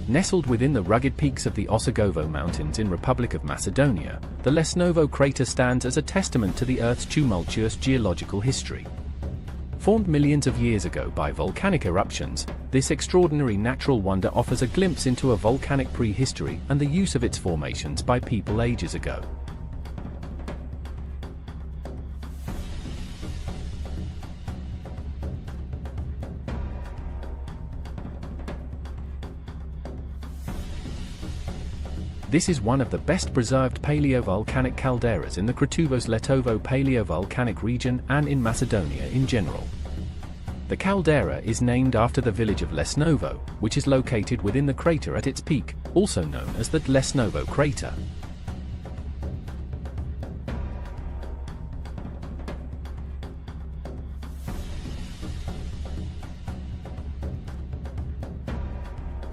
Nestled within the rugged peaks of the Osegovo Mountains in Republic of Macedonia, the Lesnovo crater stands as a testament to the Earth's tumultuous geological history. Formed millions of years ago by volcanic eruptions, this extraordinary natural wonder offers a glimpse into a volcanic prehistory and the use of its formations by people ages ago. This is one of the best preserved paleovolcanic calderas in the Kretuvos-Letovo paleovolcanic region and in Macedonia in general. The caldera is named after the village of Lesnovo, which is located within the crater at its peak, also known as the Lesnovo crater.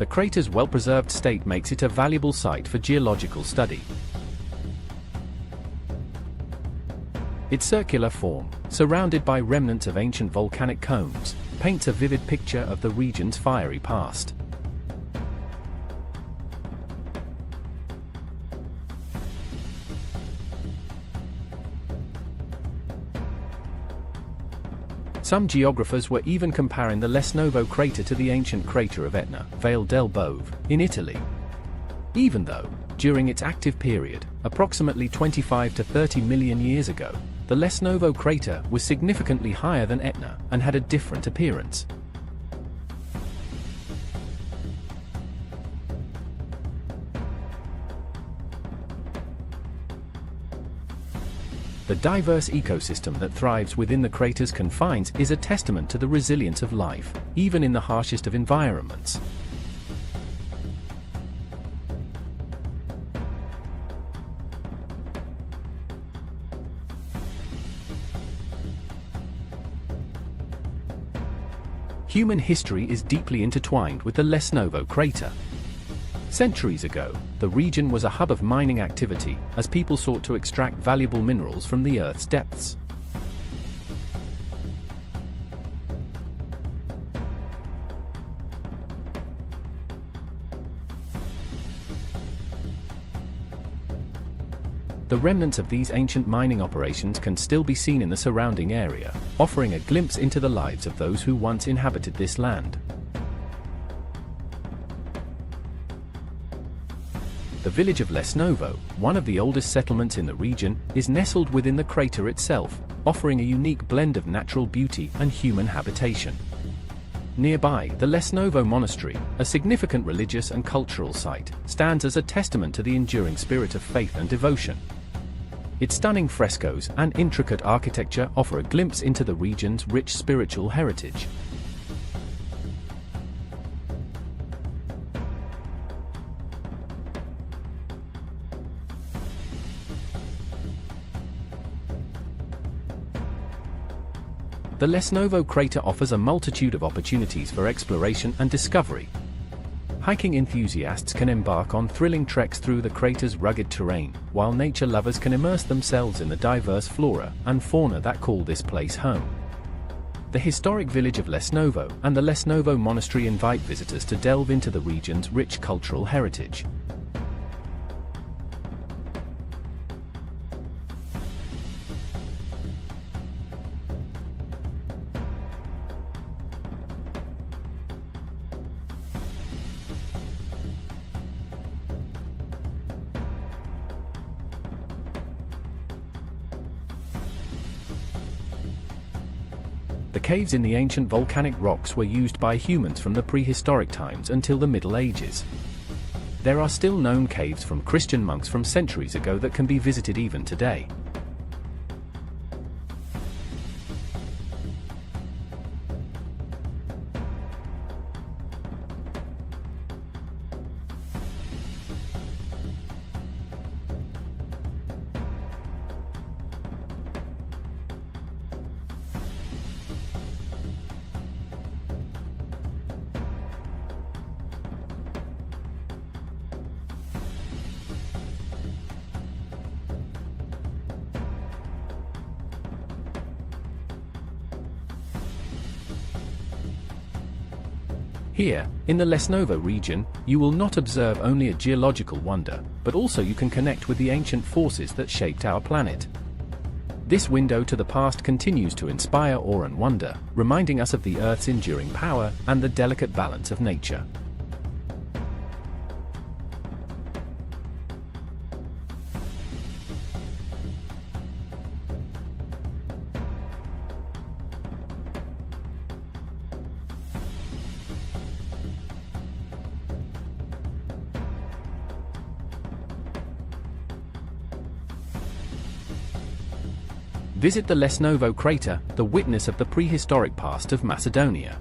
The crater's well-preserved state makes it a valuable site for geological study. Its circular form, surrounded by remnants of ancient volcanic cones, paints a vivid picture of the region's fiery past. Some geographers were even comparing the Lesnovo crater to the ancient crater of Etna, Valle del Bove, in Italy. Even though, during its active period, approximately 25 to 30 million years ago, the Lesnovo crater was significantly higher than Etna and had a different appearance. The diverse ecosystem that thrives within the crater's confines is a testament to the resilience of life, even in the harshest of environments. Human history is deeply intertwined with the Lesnovo crater. Centuries ago, the region was a hub of mining activity, as people sought to extract valuable minerals from the Earth's depths. The remnants of these ancient mining operations can still be seen in the surrounding area, offering a glimpse into the lives of those who once inhabited this land. The village of Lesnovo, one of the oldest settlements in the region, is nestled within the crater itself, offering a unique blend of natural beauty and human habitation. Nearby, the Lesnovo Monastery, a significant religious and cultural site, stands as a testament to the enduring spirit of faith and devotion. Its stunning frescoes and intricate architecture offer a glimpse into the region's rich spiritual heritage. The Lesnovo crater offers a multitude of opportunities for exploration and discovery. Hiking enthusiasts can embark on thrilling treks through the crater's rugged terrain, while nature lovers can immerse themselves in the diverse flora and fauna that call this place home. The historic village of Lesnovo and the Lesnovo Monastery invite visitors to delve into the region's rich cultural heritage. The caves in the ancient volcanic rocks were used by humans from the prehistoric times until the Middle Ages. There are still known caves from Christian monks from centuries ago that can be visited even today. Here, in the Lesnovo region, you will not observe only a geological wonder, but also you can connect with the ancient forces that shaped our planet. This window to the past continues to inspire awe and wonder, reminding us of the Earth's enduring power and the delicate balance of nature. Visit the Lesnovo crater, the witness of the prehistoric past of Macedonia.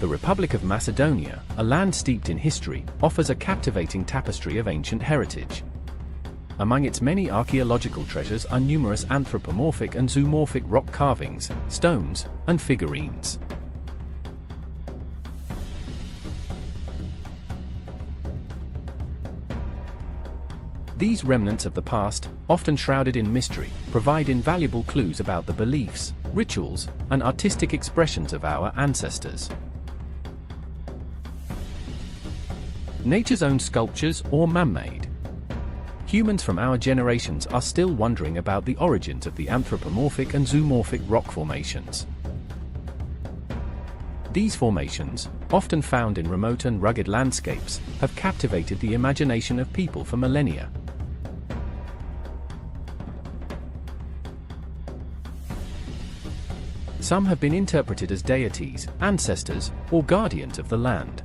The Republic of Macedonia, a land steeped in history, offers a captivating tapestry of ancient heritage. Among its many archaeological treasures are numerous anthropomorphic and zoomorphic rock carvings, stones, and figurines. These remnants of the past, often shrouded in mystery, provide invaluable clues about the beliefs, rituals, and artistic expressions of our ancestors. Nature's own sculptures or man-made. Humans from our generations are still wondering about the origins of the anthropomorphic and zoomorphic rock formations. These formations, often found in remote and rugged landscapes, have captivated the imagination of people for millennia. Some have been interpreted as deities, ancestors, or guardians of the land.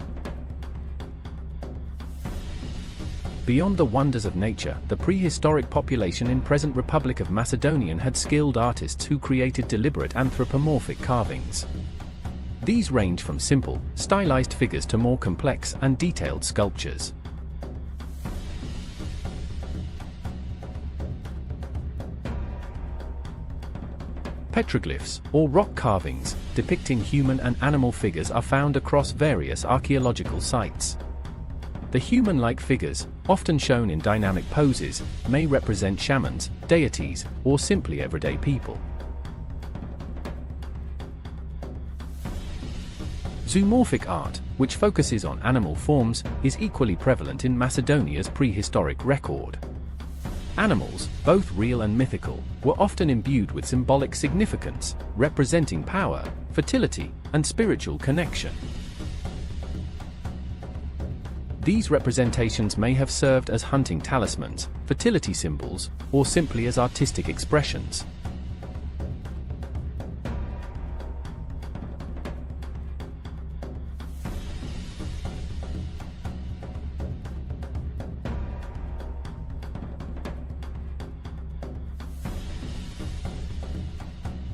Beyond the wonders of nature, the prehistoric population in present Republic of Macedonia had skilled artists who created deliberate anthropomorphic carvings. These range from simple, stylized figures to more complex and detailed sculptures. Petroglyphs, or rock carvings, depicting human and animal figures are found across various archaeological sites. The human-like figures, often shown in dynamic poses, may represent shamans, deities, or simply everyday people. Zoomorphic art, which focuses on animal forms, is equally prevalent in Macedonia's prehistoric record. Animals, both real and mythical, were often imbued with symbolic significance, representing power, fertility, and spiritual connection. These representations may have served as hunting talismans, fertility symbols, or simply as artistic expressions.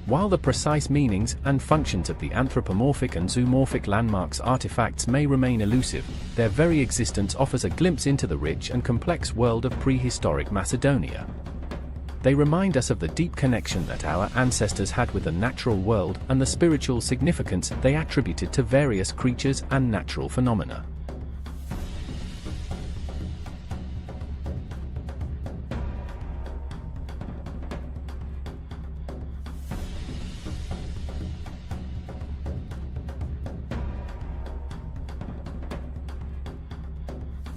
While the precise meanings and functions of the anthropomorphic and zoomorphic landmarks artifacts may remain elusive, their very existence offers a glimpse into the rich and complex world of prehistoric Macedonia. They remind us of the deep connection that our ancestors had with the natural world and the spiritual significance they attributed to various creatures and natural phenomena.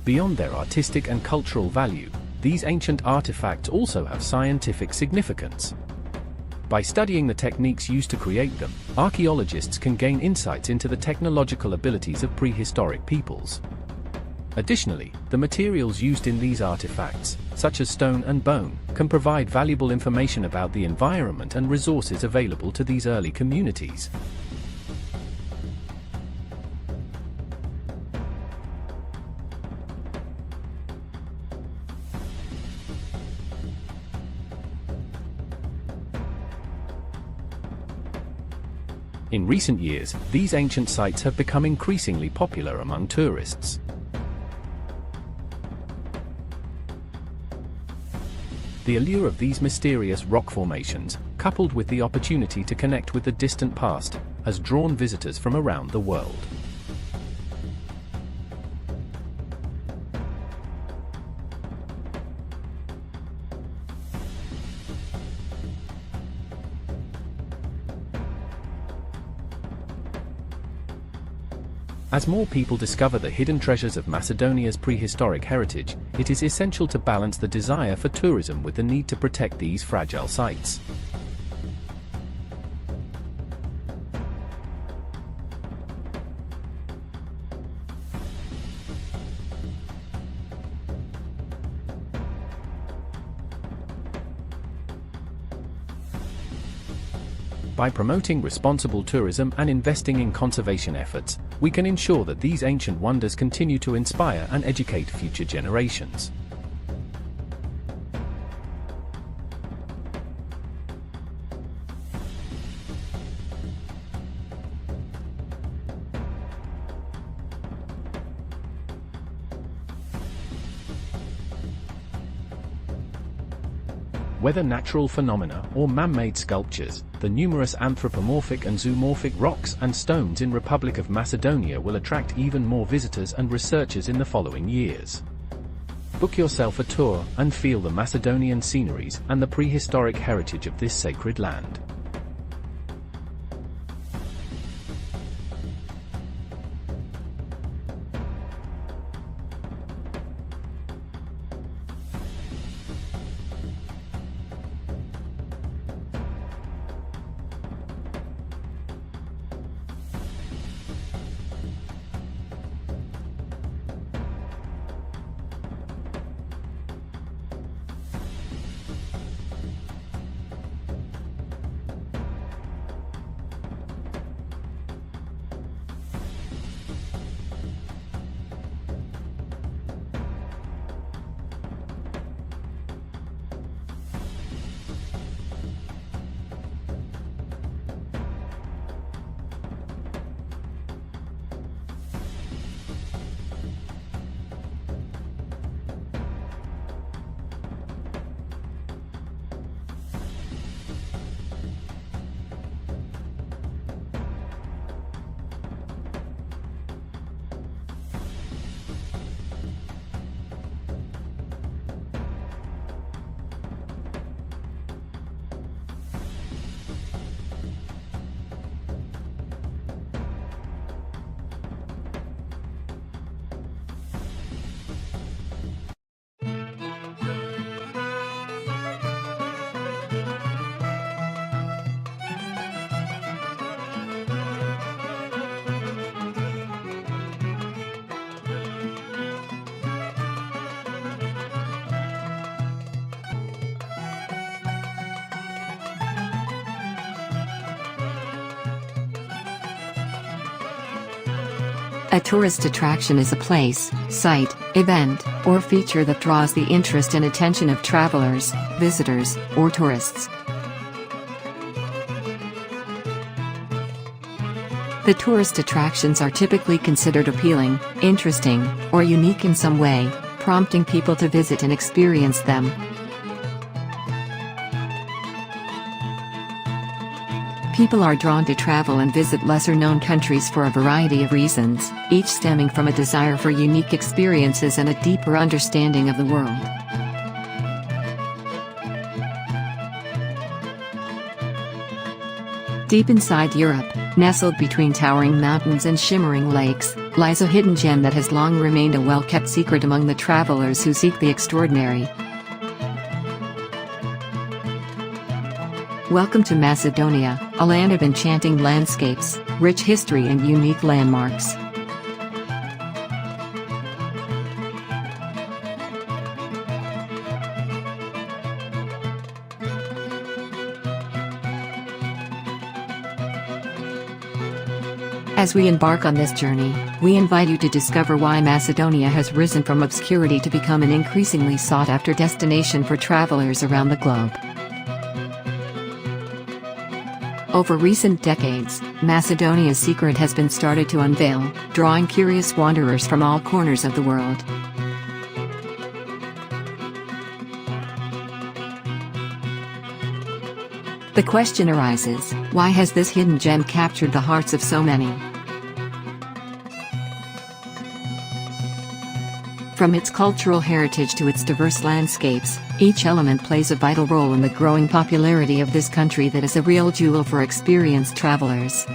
Beyond their artistic and cultural value, these ancient artifacts also have scientific significance. By studying the techniques used to create them, archaeologists can gain insights into the technological abilities of prehistoric peoples. Additionally, the materials used in these artifacts, such as stone and bone, can provide valuable information about the environment and resources available to these early communities. In recent years, these ancient sites have become increasingly popular among tourists. The allure of these mysterious rock formations, coupled with the opportunity to connect with the distant past, has drawn visitors from around the world. As more people discover the hidden treasures of Macedonia's prehistoric heritage, it is essential to balance the desire for tourism with the need to protect these fragile sites. By promoting responsible tourism and investing in conservation efforts, we can ensure that these ancient wonders continue to inspire and educate future generations. Whether natural phenomena or man-made sculptures, the numerous anthropomorphic and zoomorphic rocks and stones in Republic of Macedonia will attract even more visitors and researchers in the following years. Book yourself a tour and feel the Macedonian sceneries and the prehistoric heritage of this sacred land. A tourist attraction is a place, site, event, or feature that draws the interest and attention of travelers, visitors, or tourists. The tourist attractions are typically considered appealing, interesting, or unique in some way, prompting people to visit and experience them. People are drawn to travel and visit lesser-known countries for a variety of reasons, each stemming from a desire for unique experiences and a deeper understanding of the world. Deep inside Europe, nestled between towering mountains and shimmering lakes, lies a hidden gem that has long remained a well-kept secret among the travelers who seek the extraordinary. Welcome to Macedonia, a land of enchanting landscapes, rich history and unique landmarks. As we embark on this journey, we invite you to discover why Macedonia has risen from obscurity to become an increasingly sought-after destination for travelers around the globe. Over recent decades, Macedonia's secret has been started to unveil, drawing curious wanderers from all corners of the world. The question arises, why has this hidden gem captured the hearts of so many? From its cultural heritage to its diverse landscapes, each element plays a vital role in the growing popularity of this country that is a real jewel for experienced travelers.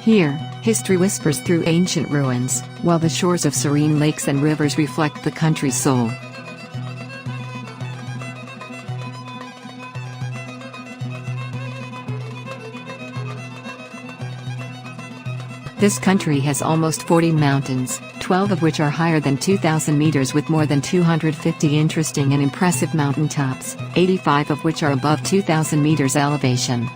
Here, history whispers through ancient ruins, while the shores of serene lakes and rivers reflect the country's soul. This country has almost 40 mountains, 12 of which are higher than 2,000 meters with more than 250 interesting and impressive mountaintops, 85 of which are above 2,000 meters elevation.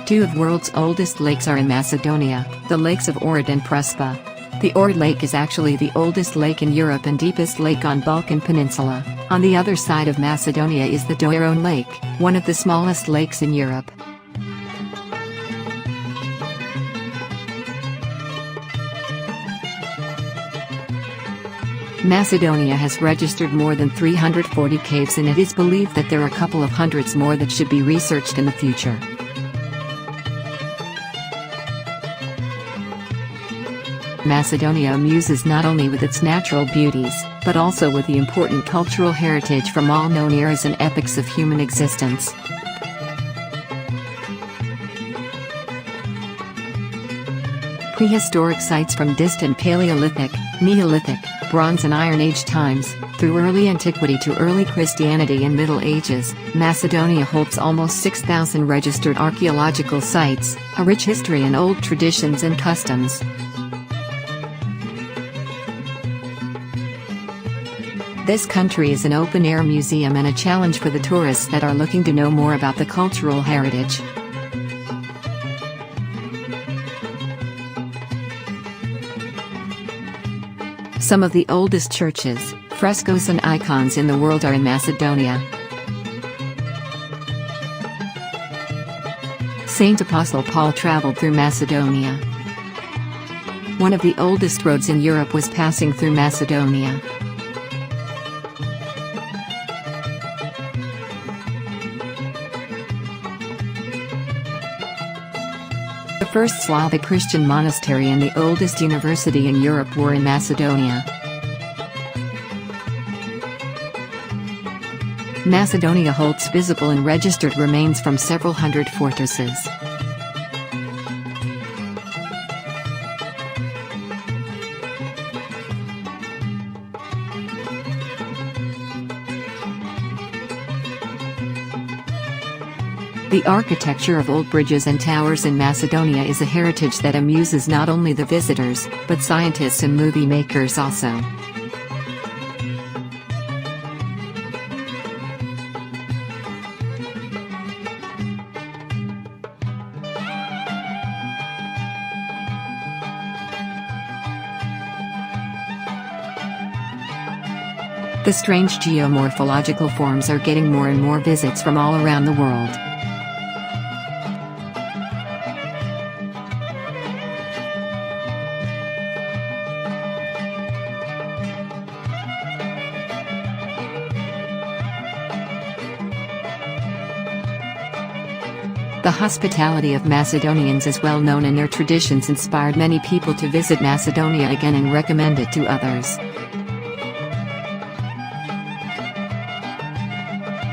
Two of the world's oldest lakes are in Macedonia, the lakes of Ohrid and Prespa. The Ohrid Lake is actually the oldest lake in Europe and deepest lake on Balkan Peninsula. On the other side of Macedonia is the Doiron Lake, one of the smallest lakes in Europe. Macedonia has registered more than 340 caves, and it is believed that there are a couple of hundreds more that should be researched in the future. Macedonia amuses not only with its natural beauties, but also with the important cultural heritage from all known eras and epochs of human existence. Prehistoric sites from distant Paleolithic, Neolithic, Bronze and Iron Age times, through early antiquity to early Christianity and Middle Ages, Macedonia holds almost 6,000 registered archaeological sites, a rich history and old traditions and customs. This country is an open-air museum and a challenge for the tourists that are looking to know more about the cultural heritage. Some of the oldest churches, frescoes and icons in the world are in Macedonia. Saint Apostle Paul traveled through Macedonia. One of the oldest roads in Europe was passing through Macedonia. The first Slavic Christian monastery and the oldest university in Europe were in Macedonia. Macedonia holds visible and registered remains from several hundred fortresses. The architecture of old bridges and towers in Macedonia is a heritage that amuses not only the visitors, but scientists and movie makers also. The strange geomorphological forms are getting more and more visits from all around the world. The hospitality of Macedonians is well known, and their traditions inspired many people to visit Macedonia again and recommend it to others.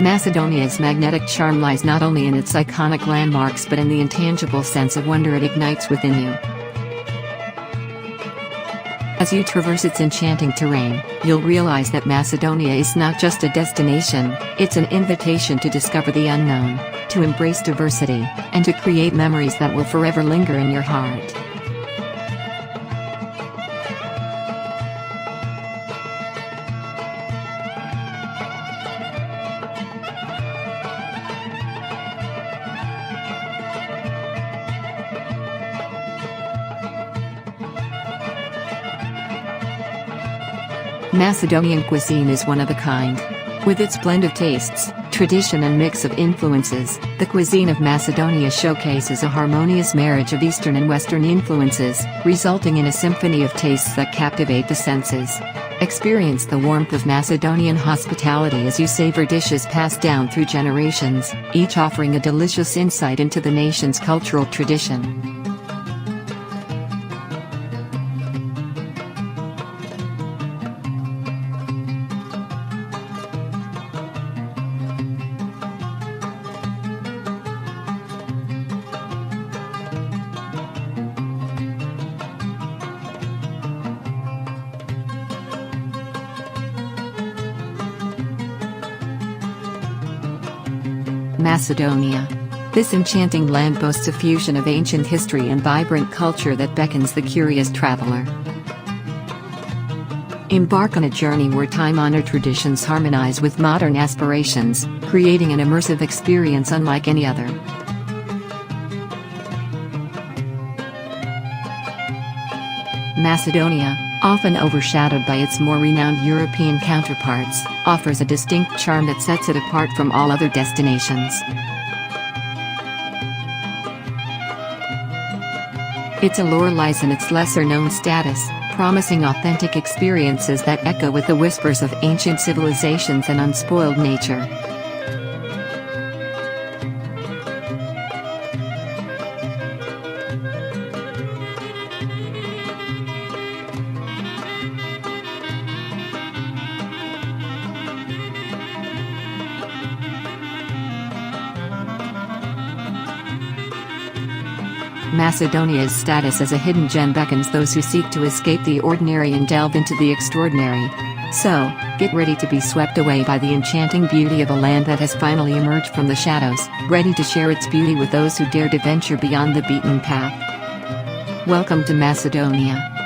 Macedonia's magnetic charm lies not only in its iconic landmarks but in the intangible sense of wonder it ignites within you. As you traverse its enchanting terrain, you'll realize that Macedonia is not just a destination, it's an invitation to discover the unknown, to embrace diversity, and to create memories that will forever linger in your heart. Macedonian cuisine is one of a kind. With its blend of tastes, tradition and mix of influences, the cuisine of Macedonia showcases a harmonious marriage of Eastern and Western influences, resulting in a symphony of tastes that captivate the senses. Experience the warmth of Macedonian hospitality as you savor dishes passed down through generations, each offering a delicious insight into the nation's cultural tradition. Macedonia. This enchanting land boasts a fusion of ancient history and vibrant culture that beckons the curious traveler. Embark on a journey where time-honored traditions harmonize with modern aspirations, creating an immersive experience unlike any other. Macedonia, often overshadowed by its more renowned European counterparts, offers a distinct charm that sets it apart from all other destinations. Its allure lies in its lesser-known status, promising authentic experiences that echo with the whispers of ancient civilizations and unspoiled nature. Macedonia's status as a hidden gem beckons those who seek to escape the ordinary and delve into the extraordinary. So, get ready to be swept away by the enchanting beauty of a land that has finally emerged from the shadows, ready to share its beauty with those who dare to venture beyond the beaten path. Welcome to Macedonia.